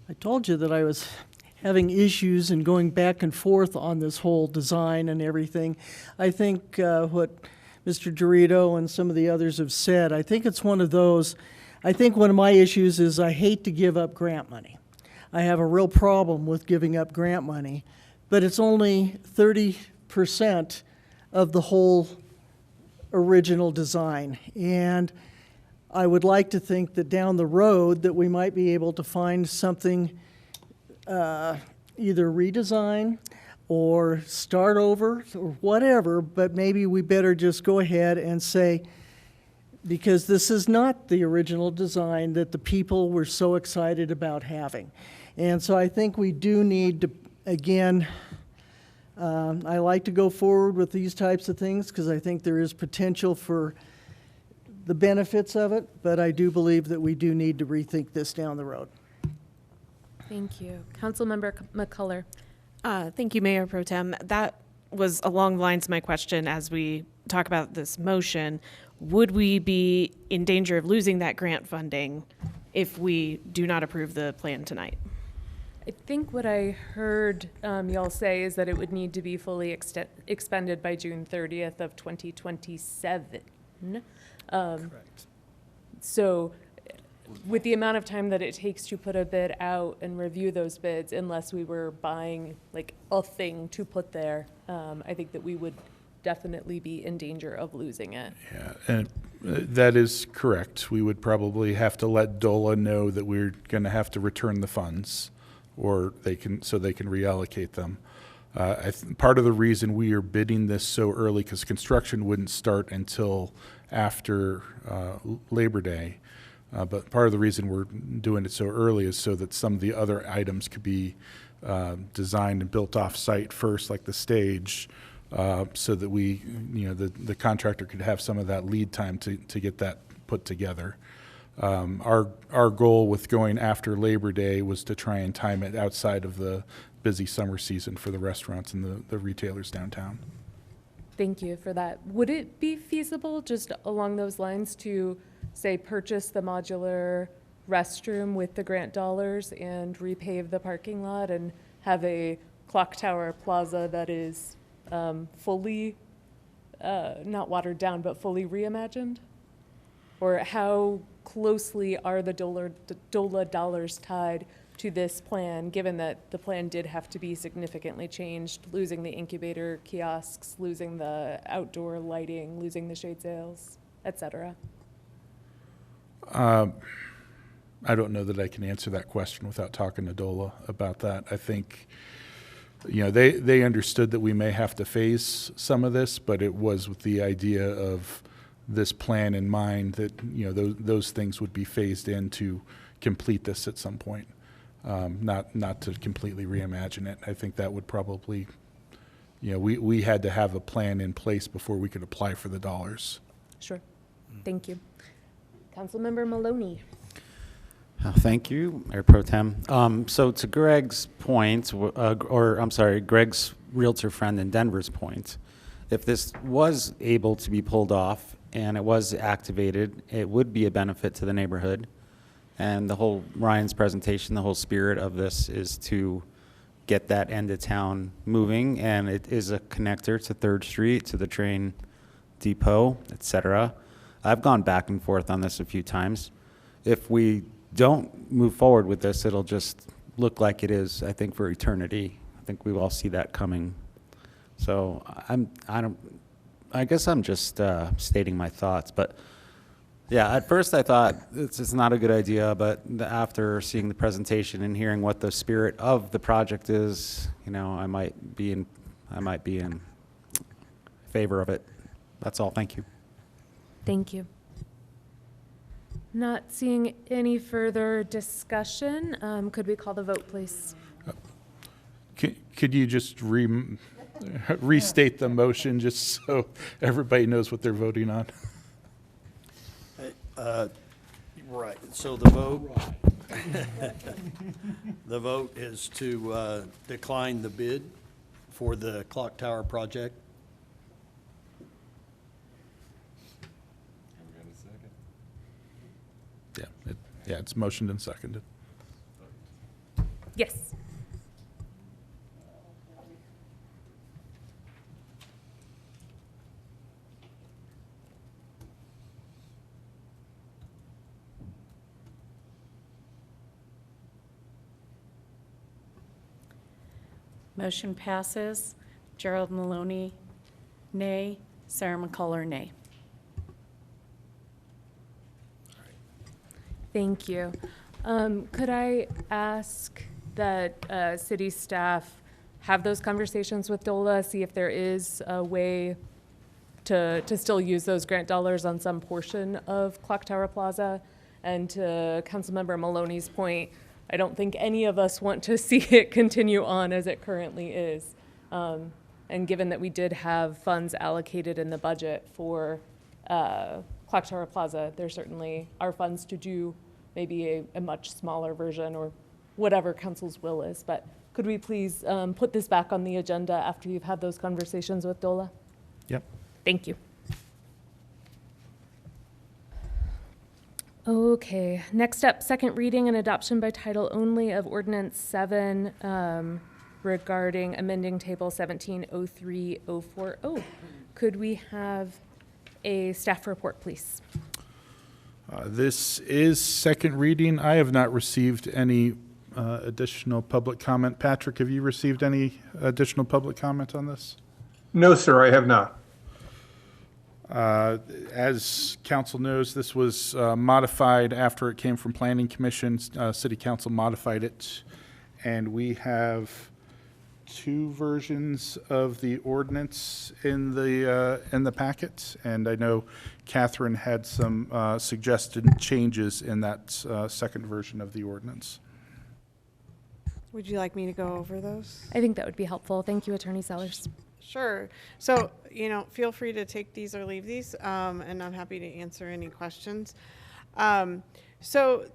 I told you that I was having issues and going back and forth on this whole design and everything. I think what Mr. Dorito and some of the others have said, I think it's one of those, I think one of my issues is I hate to give up grant money. I have a real problem with giving up grant money, but it's only 30% of the whole original design. And I would like to think that down the road that we might be able to find something, either redesign or start over or whatever, but maybe we better just go ahead and say, because this is not the original design that the people were so excited about having. And so I think we do need to, again, I like to go forward with these types of things because I think there is potential for the benefits of it, but I do believe that we do need to rethink this down the road. Thank you. Councilmember McCullough. Thank you, Mayor Pro Tem. That was along the lines of my question as we talk about this motion. Would we be in danger of losing that grant funding if we do not approve the plan tonight? I think what I heard y'all say is that it would need to be fully expended by June 30th of 2027. Correct. So with the amount of time that it takes to put a bid out and review those bids, unless we were buying like a thing to put there, I think that we would definitely be in danger of losing it. Yeah, and that is correct. We would probably have to let DOLA know that we're going to have to return the funds, or they can reallocate them. Part of the reason we are bidding this so early, because construction wouldn't start until after Labor Day, but part of the reason we're doing it so early is so that some of the other items could be designed and built off-site first, like the stage, so that we, the contractor could have some of that lead time to get that put together. Our goal with going after Labor Day was to try and time it outside of the busy summer season for the restaurants and the retailers downtown. Thank you for that. Would it be feasible, just along those lines, to say purchase the modular restroom with the grant dollars and repave the parking lot and have a Clocktower Plaza that is fully, not watered down, but fully reimagined? Or how closely are the DOLA dollars tied to this plan, given that the plan did have to be significantly changed, losing the incubator kiosks, losing the outdoor lighting, losing the shade sails, et cetera? I don't know that I can answer that question without talking to DOLA about that. I think, they understood that we may have to phase some of this, but it was with the idea of this plan in mind that, those things would be phased in to complete this at some point, not to completely reimagine it. I think that would probably, we had to have a plan in place before we could apply for the dollars. Sure. Thank you. Councilmember Maloney. Thank you, Mayor Pro Tem. So to Greg's point, Greg's realtor friend in Denver's point, if this was able to be pulled off and it was activated, it would be a benefit to the neighborhood. And the whole, Ryan's presentation, the whole spirit of this is to get that end of town moving, and it is a connector to 3rd Street, to the train depot, etc. I've gone back and forth on this a few times. If we don't move forward with this, it'll just look like it is, I think, for eternity. I think we all see that coming. So I guess I'm just stating my thoughts, but yeah, at first I thought it's not a good idea, but after seeing the presentation and hearing what the spirit of the project is, you know, I might be in favor of it. That's all. Thank you. Thank you. Not seeing any further discussion. Could we call the vote, please? Could you just restate the motion just so everybody knows what they're voting on? Right, so the vote, the vote is to decline the bid for the Clocktower project. Yeah, it's motioned and seconded. Yes. Motion passes. Gerald Maloney, nay. Sarah McCullough, nay. Thank you. Could I ask that city staff have those conversations with DOLA, see if there is a way to still use those grant dollars on some portion of Clocktower Plaza? And to Councilmember Maloney's point, I don't think any of us want to see it continue on as it currently is. And given that we did have funds allocated in the budget for Clocktower Plaza, there certainly are funds to do maybe a much smaller version or whatever council's will is. But could we please put this back on the agenda after you've had those conversations with DOLA? Yep. Thank you. Okay, next up, second reading and adoption by title only of Ordinance 7 regarding amending Table 1703040. Could we have a staff report, please? This is second reading. I have not received any additional public comment. Patrick, have you received any additional public comment on this? No, sir, I have not. As council knows, this was modified after it came from Planning Commission. City Council modified it, and we have two versions of the ordinance in the packet. And I know Catherine had some suggested changes in that second version of the ordinance. Would you like me to go over those? I think that would be helpful. Thank you, Attorney Sellers. Sure. So, feel free to take these or leave these, and I'm happy to answer any questions. So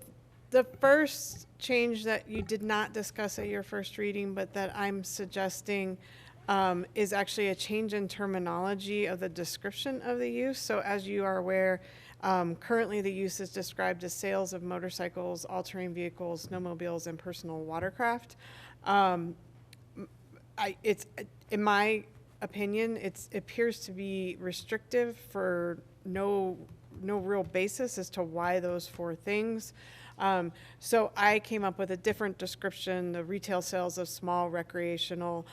the first change that you did not discuss at your first reading, but that I'm suggesting is actually a change in terminology of the description of the use. So as you are aware, currently the use is described as sales of motorcycles, all-terrain vehicles, snowmobiles, and personal watercraft. In my opinion, it appears to be restrictive for no real basis as to why those four things. So I came up with a different description: the retail sales of small recreational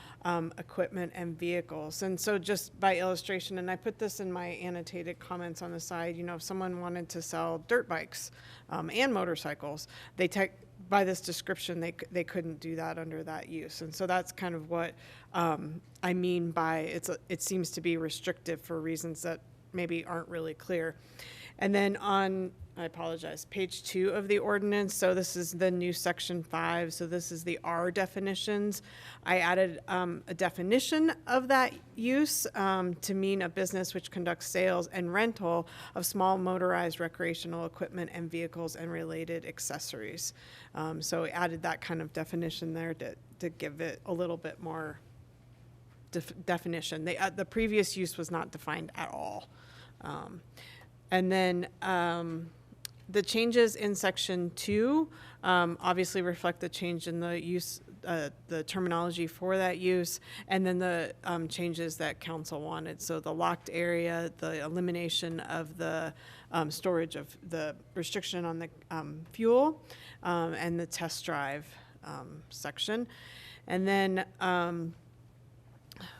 equipment and vehicles. And so just by illustration, and I put this in my annotated comments on the side, if someone wanted to sell dirt bikes and motorcycles, by this description, they couldn't do that under that use. And so that's kind of what I mean by it seems to be restrictive for reasons that maybe aren't really clear. And then on, I apologize, page 2 of the ordinance, so this is the new section 5, so this is the R definitions. I added a definition of that use to mean a business which conducts sales and rental of small motorized recreational equipment and vehicles and related accessories. So I added that kind of definition there to give it a little bit more definition. The previous use was not defined at all. And then the changes in section 2 obviously reflect the change in the use, the terminology for that use, and then the changes that council wanted. So the locked area, the elimination of the storage of the restriction on the fuel, and the test drive section. And then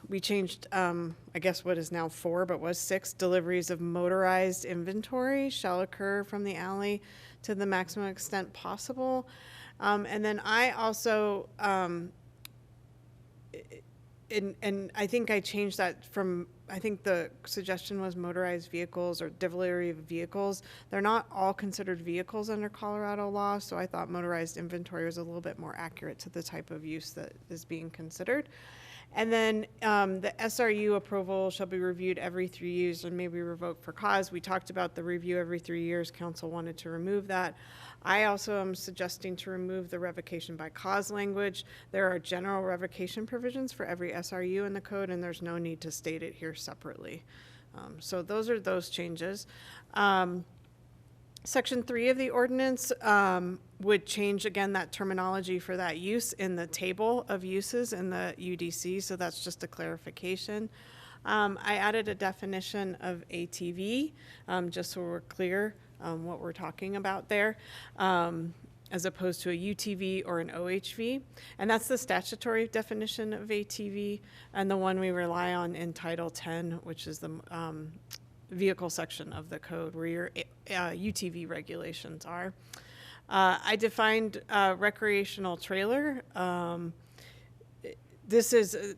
we changed, I guess what is now 4, but was 6, deliveries of motorized inventory shall occur from the alley to the maximum extent possible. And then I also, and I think I changed that from, I think the suggestion was motorized vehicles or delivery of vehicles. They're not all considered vehicles under Colorado law, so I thought motorized inventory was a little bit more accurate to the type of use that is being considered. And then the SRU approval shall be reviewed every 3 years and may be revoked for cause. We talked about the review every 3 years. Council wanted to remove that. I also am suggesting to remove the revocation by cause language. There are general revocation provisions for every SRU in the code, and there's no need to state it here separately. So those are those changes. Section 3 of the ordinance would change, again, that terminology for that use in the table of uses in the UDC, so that's just a clarification. I added a definition of ATV, just so we're clear what we're talking about there, as opposed to a UTV or an OHV. And that's the statutory definition of ATV, and the one we rely on in Title 10, which is the vehicle section of the code where your UTV regulations are. I defined recreational trailer. This is,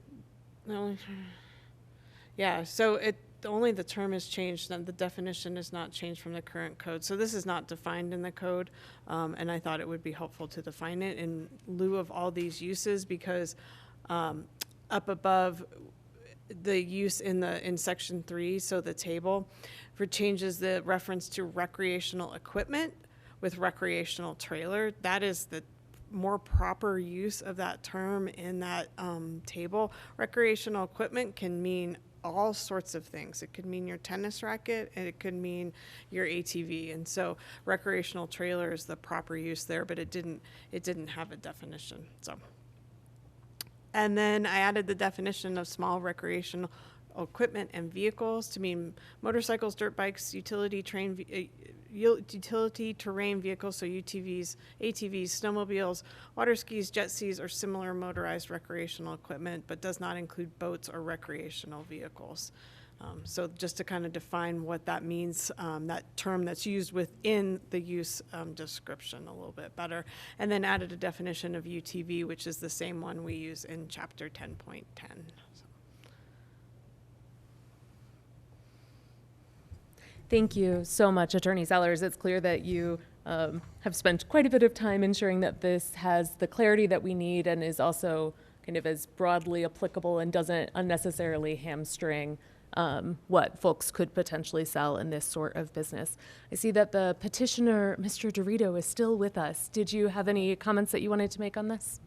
yeah, so only the term is changed, and the definition is not changed from the current code. So this is not defined in the code, and I thought it would be helpful to define it in lieu of all these uses, because up above, the use in section 3, so the table, for changes the reference to recreational equipment with recreational trailer. That is the more proper use of that term in that table. Recreational equipment can mean all sorts of things. It could mean your tennis racket, and it could mean your ATV. And so recreational trailer is the proper use there, but it didn't have a definition. So. And then I added the definition of small recreational equipment and vehicles to mean motorcycles, dirt bikes, utility terrain vehicles, so UTVs, ATVs, snowmobiles, water skis, jet skis, or similar motorized recreational equipment, but does not include boats or recreational vehicles. So just to kind of define what that means, that term that's used within the use description a little bit better. And then added a definition of UTV, which is the same one we use in chapter 10.10. Thank you so much, Attorney Sellers. It's clear that you have spent quite a bit of time ensuring that this has the clarity that we need and is also kind of as broadly applicable and doesn't unnecessarily hamstring what folks could potentially sell in this sort of business. I see that the petitioner, Mr. Dorito, is still with us. Did you have any comments that you wanted to make on this?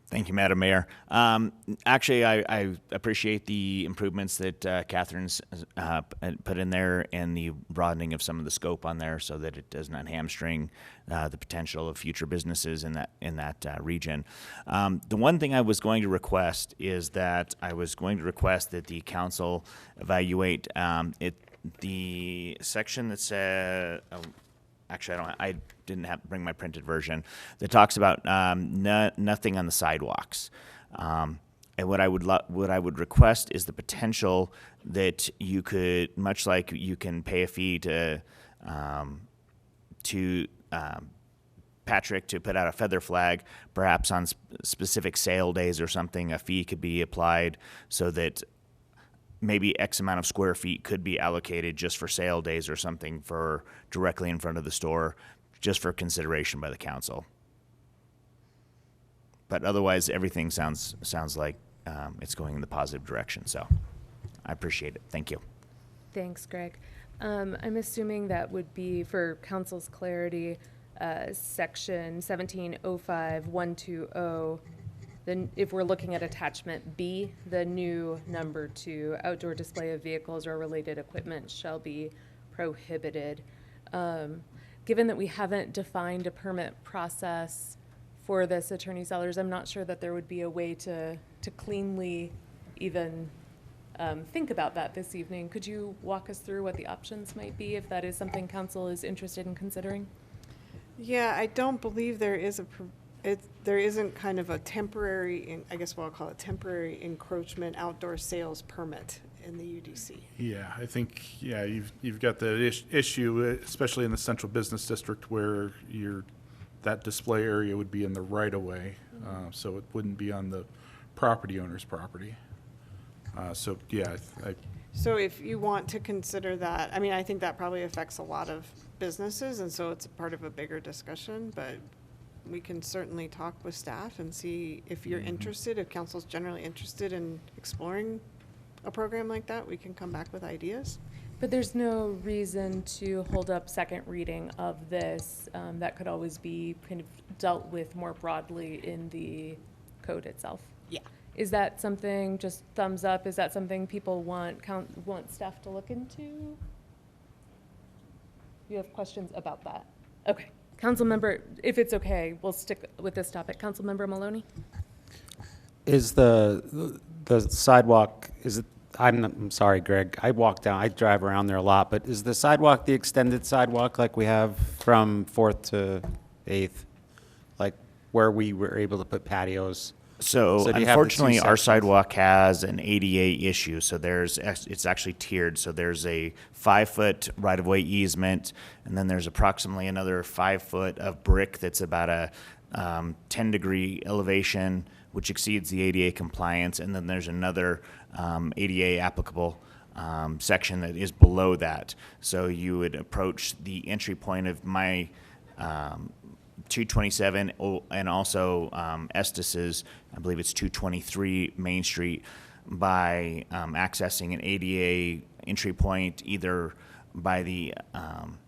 Thank you, Madam Mayor. Actually, I appreciate the improvements that Catherine's put in there and the broadening of some of the scope on there so that it does not hamstring the potential of future businesses in that region. The one thing I was going to request is that the council evaluate the section that said. Actually, I didn't bring my printed version that talks about nothing on the sidewalks. And what I would request is the potential that you could, much like you can pay a fee to Patrick to put out a feather flag, perhaps on specific sale days or something, a fee could be applied so that maybe X amount of square feet could be allocated just for sale days or something for directly in front of the store, just for consideration by the council. But otherwise, everything sounds like it's going in the positive direction. So I appreciate it. Thank you. Thanks, Greg. I'm assuming that would be, for council's clarity, section 1705.120 then if we're looking at attachment B, the new number 2, outdoor display of vehicles or related equipment shall be prohibited. Given that we haven't defined a permit process for this, Attorney Sellers, I'm not sure that there would be a way to cleanly even think about that this evening. Could you walk us through what the options might be if that is something council is interested in considering? Yeah, I don't believe there is there isn't kind of a temporary, I guess what I'll call it, temporary encroachment outdoor sales permit in the UDC. Yeah, I think, yeah, you've got the issue, especially in the central business district where that display area would be in the right of way. So it wouldn't be on the property owner's property. So yeah, So if you want to consider that, I mean, I think that probably affects a lot of businesses, and so it's a part of a bigger discussion, but we can certainly talk with staff and see if you're interested, if council's generally interested in exploring a program like that, we can come back with ideas. But there's no reason to hold up second reading of this. That could always be kind of dealt with more broadly in the code itself. Yeah. Is that something, just thumbs up, is that something people want staff to look into? You have questions about that? Okay. Councilmember, if it's okay, we'll stick with this topic. Councilmember Maloney? Is the sidewalk, is it, I'm sorry, Greg, I drive around there a lot, but is the sidewalk the extended sidewalk like we have from 4th to 8th? Like where we were able to put patios? So do you have the two unfortunately, our sections? sidewalk has an ADA issue. So it's actually tiered. So there's a 5-foot right-of-way easement, and then there's approximately another 5 foot of brick that's about a 10-degree elevation, which exceeds the ADA compliance, and then there's another ADA applicable section that is below that. So you would approach the entry point of my 227 and also Estes', I believe it's 223 Main Street, by accessing an ADA entry point either by the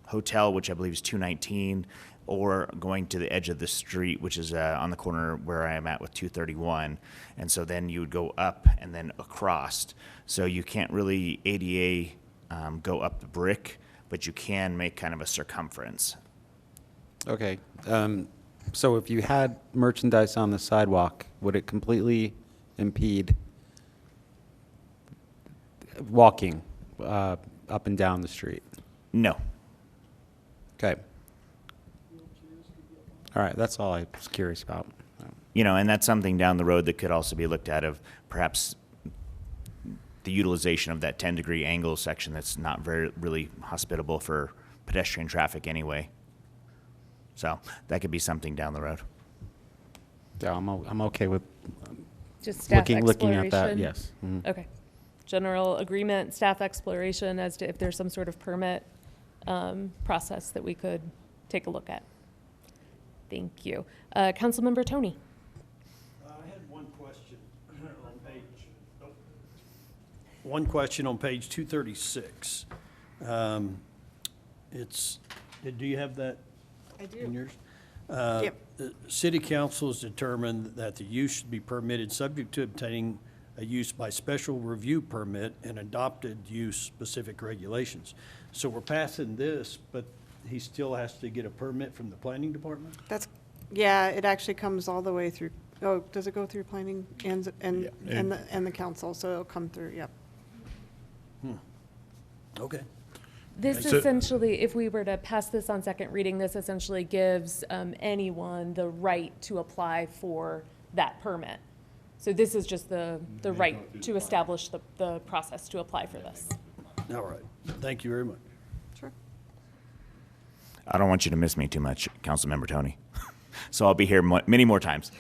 hotel, which I believe is 219, or going to the edge of the street, which is on the corner where I am at with 231. And so then you would go up and then across. So you can't really ADA go up the brick, but you can make kind of a circumference. Okay. So if you had merchandise on the sidewalk, would it completely impede walking up and down the street? No. Okay. All right, that's all I was curious about. You know, and that's something down the road that could also be looked at, of perhaps the utilization of that 10-degree angle section that's not really hospitable for pedestrian traffic anyway. So that could be something down the road. Yeah, I'm okay with Just staff looking at that, exploration? yes. Mhm. Okay. General agreement, staff exploration as to if there's some sort of permit process that we could take a look at. Thank you. Councilmember Tony. I had one question on page 236. Do you have that? I do. In yours? Yep. The city council has determined that the use should be permitted subject to obtaining a use by special review permit and adopted use specific regulations. So we're passing this, but he still has to get a permit from the planning department? Yeah, it actually comes all the way through, does it go through planning and the council? So it'll come through, yep. Okay. This essentially, if we were to pass this on second reading, this essentially gives anyone the right to apply for that permit. So this is just the right to establish the process to apply for this. All right. Thank you very much. Sure. I don't want you to miss me too much, Councilmember Tony. So I'll be here many more times.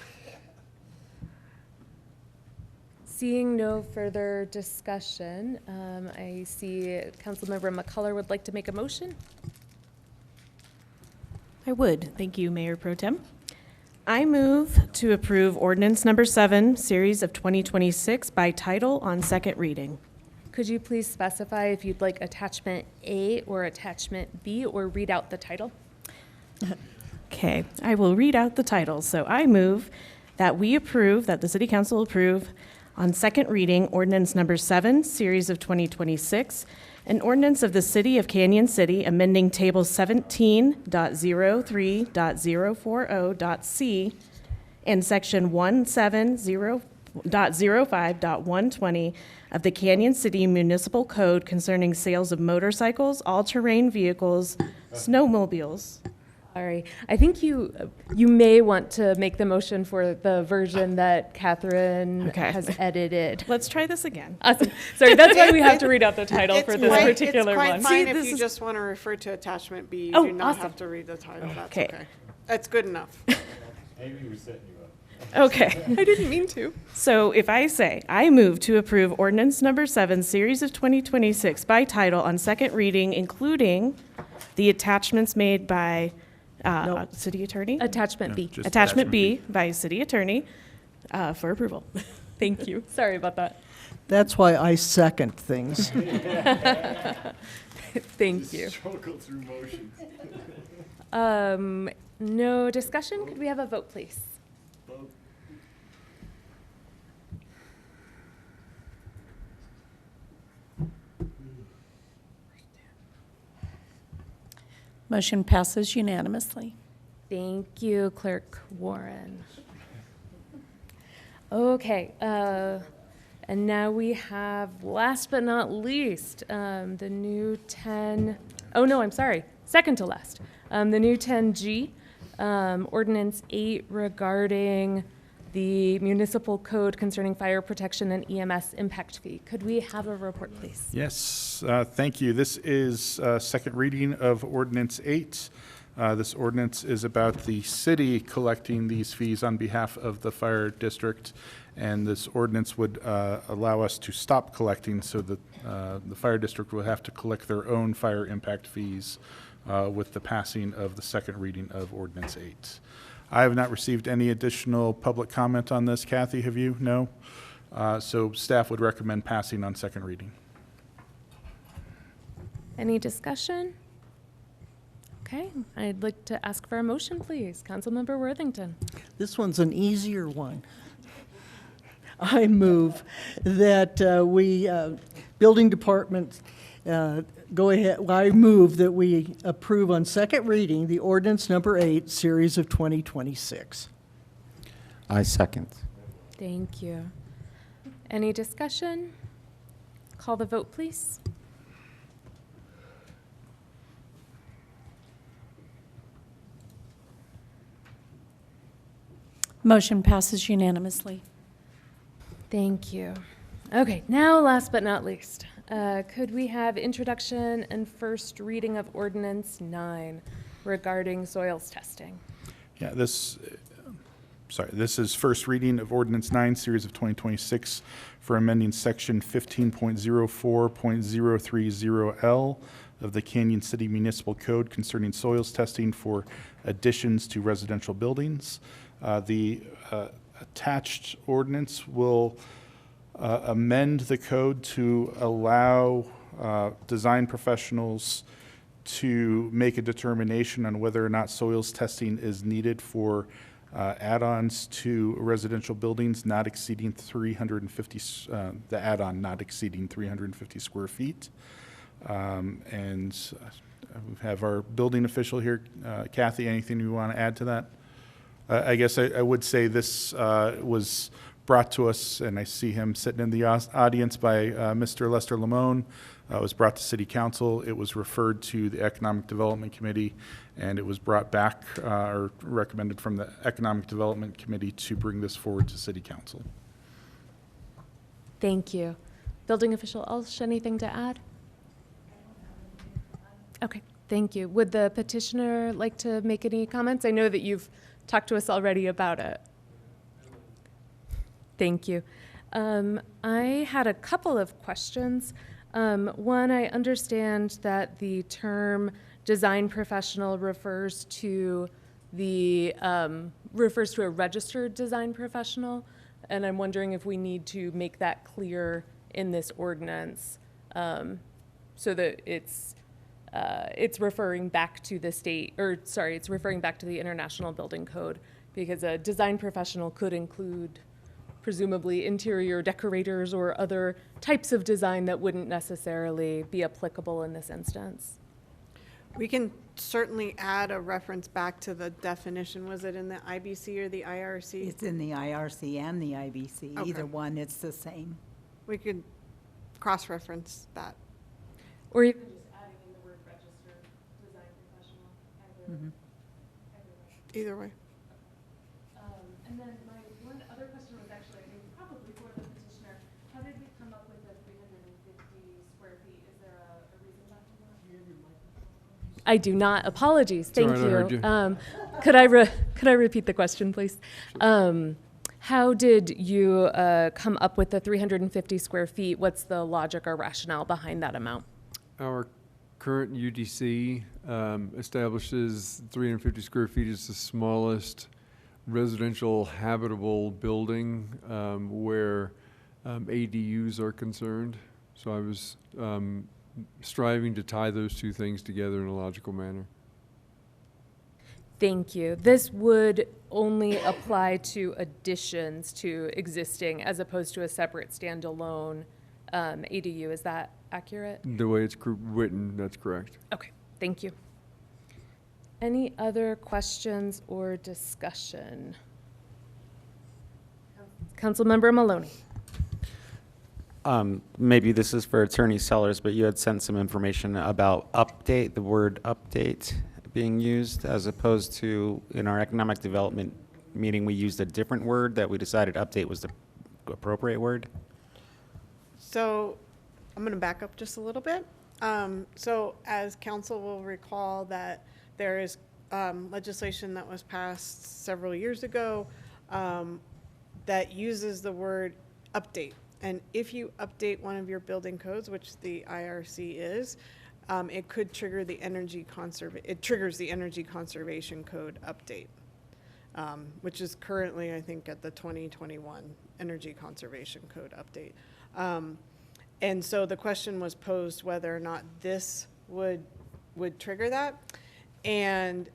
Seeing no further discussion, I see Councilmember McCullough would like to make a motion. I would. Thank you, Mayor Pro Tem. I move to approve ordinance number 7, series of 2026 by title on second reading. Could you please specify if you'd like attachment A or attachment B, or read out the title? Okay, I will read out the title. So I move that the City Council approve on second reading ordinance number 7, series of 2026, an ordinance of the City of Canyon City amending Table 17.03.040.c and Section 170.05.120 of the Canyon City Municipal Code concerning sales of motorcycles, all-terrain vehicles, snowmobiles. Sorry, I think you may want to make the motion for the version that Catherine has edited. Let's try this again. Awesome. Sorry, that's why we have to read out the title for this particular it's one. quite fine if you just want to refer to attachment B. You do not have to read the title. That's okay. That's good enough. Maybe we're setting you up. Okay. I didn't mean to. So if I say, I move to approve ordinance number 7, series of 2026 by title on second reading, including the attachments made by City Attorney? Attachment B. Attachment B by City Attorney for approval. Thank you. Sorry about that. That's why I second things. Thank you. Struggle through motions. No discussion? Could we have a vote, please? Vote. Motion passes unanimously. Thank you, Clerk Warren. Okay, and now we have, last but not least, the new 10, oh no, I'm sorry, second to last. The new 10G, Ordinance 8 regarding the municipal code concerning fire protection and EMS impact fee. Could we have a report, please? Yes, thank you. This is second reading of Ordinance 8. This ordinance is about the city collecting these fees on behalf of the fire district, and this ordinance would allow us to stop collecting so that the fire district will have to collect their own fire impact fees with the passing of the second reading of Ordinance 8. I have not received any additional public comment on this. Kathy, have you? No? So staff would recommend passing on second reading. Any discussion? Okay, I'd like to ask for a motion, please. Councilmember Worthington. This one's an easier one. I move that building department, go ahead. I move that we approve on second reading the ordinance number 8, series of 2026. I second. Thank you. Any discussion? Call the vote, please. Motion passes unanimously. Thank you. Okay, now last but not least, could we have introduction and first reading of Ordinance 9 regarding soils testing? Yeah, this is first reading of Ordinance 9, series of 2026 for amending Section 15.04.030L of the Canyon City Municipal Code concerning soils testing for additions to residential buildings. The attached ordinance will amend the code to allow design professionals to make a determination on whether or not soils testing is needed for add-ons to residential buildings not exceeding 350, the add-on not exceeding 350 square feet. And we have our building official here. Kathy, anything you want to add to that? I guess I would say this was brought to us, and I see him sitting in the audience, by Mr. Lester Lamone. It was brought to City Council. It was referred to the Economic Development Committee, and it was brought back or recommended from the Economic Development Committee to bring this forward to City Council. Thank you. Building official Ulsh, anything to add? Okay, thank you. Would the petitioner like to make any comments? I know that you've talked to us already about it. Thank you. I had a couple of questions. One, I understand that the term design professional refers to a registered design professional, and I'm wondering if we need to make that clear in this ordinance so that it's referring back to the state, or sorry, it's referring back to the International Building Code, Because a design professional could include presumably interior decorators or other types of design that wouldn't necessarily be applicable in this instance. We can certainly add a reference back to the definition. Was it in the IBC or the IRC? It's in the IRC and the IBC. Okay. Either one, it's the same. We could cross-reference that. Or even just adding in the word registered design professional. Either way. And then my one other question was actually, I think, probably for the petitioner. How did we come up with the 350 square feet? Is there a reason behind that? I do not. Apologies. Thank all right, I heard you. Could I repeat the question, please? How did you come up with the 350 square feet? What's the logic or rationale behind that amount? Our current UDC establishes 350 square feet is the smallest residential habitable building where ADUs are concerned. So I was striving to tie those two things together in a logical manner. Thank you. This would only apply to additions to existing as opposed to a separate standalone ADU. Is that accurate? The way it's written, that's correct. Okay, thank you. Any other questions or discussion? Councilmember Maloney. Maybe this is for Attorney Sellers, but you had sent some information about update, the word update being used, as opposed to in our economic development meeting, we used a different word that we decided update was the appropriate word. So I'm going to back up just a little bit. So as council will recall that there is legislation that was passed several years ago that uses the word update. And if you update one of your building codes, which the IRC is, it could trigger the it triggers the energy conservation code update, which is currently, I think, at the 2021 energy conservation code update. And so the question was posed whether or not this would trigger that. And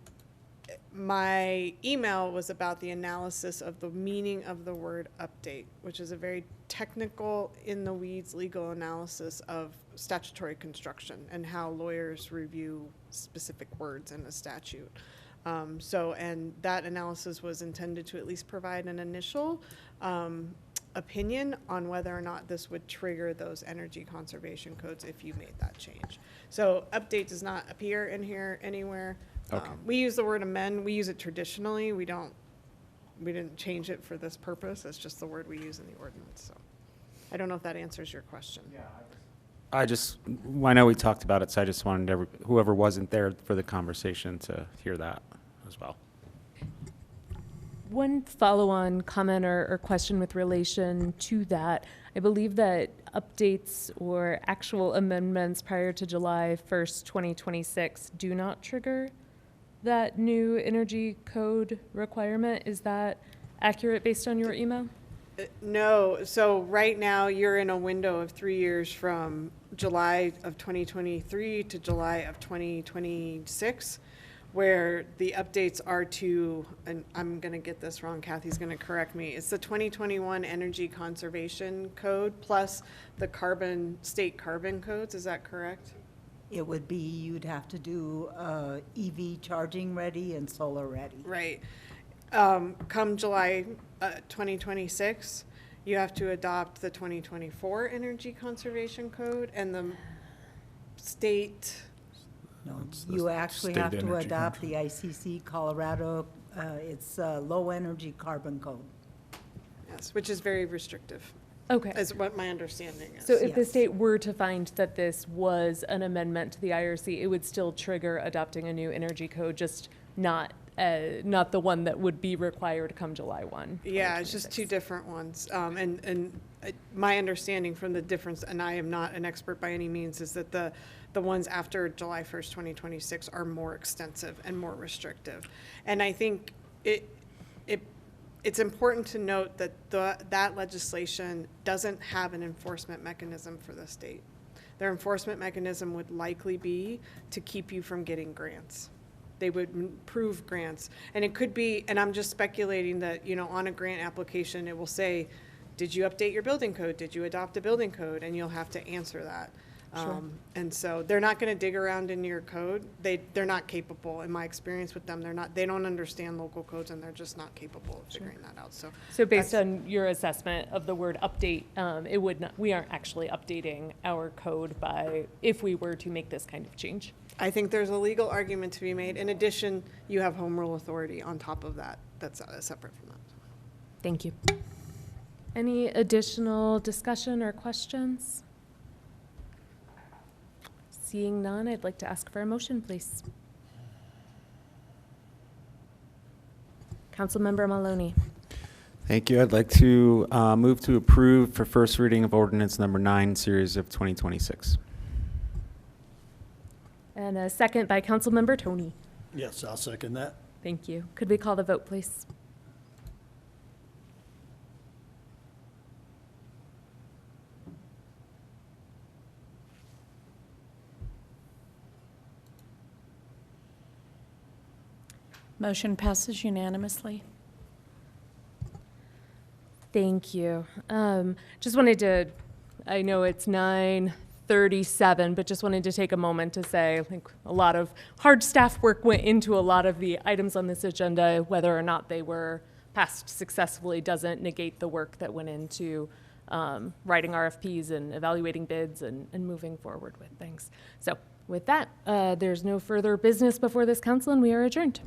my email was about the analysis of the meaning of the word update, which is a very technical, in the weeds legal analysis of statutory construction and how lawyers review specific words in a statute. And that analysis was intended to at least provide an initial opinion on whether or not this would trigger those energy conservation codes if you made that change. So update does not appear in here anywhere. Okay. We use the word amend. We use it traditionally. We didn't change it for this purpose. It's just the word we use in the ordinance. So I don't know if that answers your question. Yeah. I know we talked about it, so I just wanted whoever wasn't there for the conversation to hear that as well. One follow-on comment or question with relation to that. I believe that updates or actual amendments prior to July 1st, 2026 do not trigger that new energy code requirement. Is that accurate based on your email? No. So right now you're in a window of 3 years from July of 2023 to July of 2026. Where the updates are to, and I'm going to get this wrong, Kathy's going to correct me, it's the 2021 Energy Conservation Code plus the state carbon codes, is that correct? It would be, you'd have to do EV charging ready and solar ready. Right. Come July 2026, you have to adopt the 2024 Energy Conservation Code and the state... No, you actually have to adopt the ICC Colorado, it's low energy carbon code. Yes, which is very restrictive. Okay. Is what my understanding is. So if the state were to find that this was an amendment to the IRC, it would still trigger adopting a new energy code, just not the one that would be required come July 1. Yeah, it's just two different ones. And my understanding from the difference, and I am not an expert by any means, is that the ones after July 1st, 2026 are more extensive and more restrictive. And I think it's important to note that that legislation doesn't have an enforcement mechanism for the state. Their enforcement mechanism would likely be to keep you from getting grants. they would approve grants. And it could be, and I'm just speculating that, you know, on a grant application, it will say, did you update your building code? Did you adopt a building code? And you'll have to answer that. Sure. And so they're not going to dig around in your code. They're not capable. In my experience with them, they don't understand local codes, and they're just not capable of figuring that out. So based on your assessment of the word update, it would not, we aren't actually updating our code if we were to make this kind of change. I think there's a legal argument to be made. In addition, you have home rule authority on top of that. That's separate from that. Thank you. Any additional discussion or questions? Seeing none, I'd like to ask for a motion, please. Councilmember Maloney. Thank you. I'd like to move to approve for first reading of ordinance number 9, series of 2026. And a second by Councilmember Tony. Yes, I'll second that. Thank you. Could we call the vote, please? Motion passes unanimously. Thank you. Just wanted to, I know it's 9:37, but just wanted to take a moment to say, I think a lot of hard staff work went into a lot of the items on this agenda. Whether or not they were passed successfully doesn't negate the work that went into writing RFPs and evaluating bids and moving forward with things. So with that, there's no further business before this council, and we are adjourned.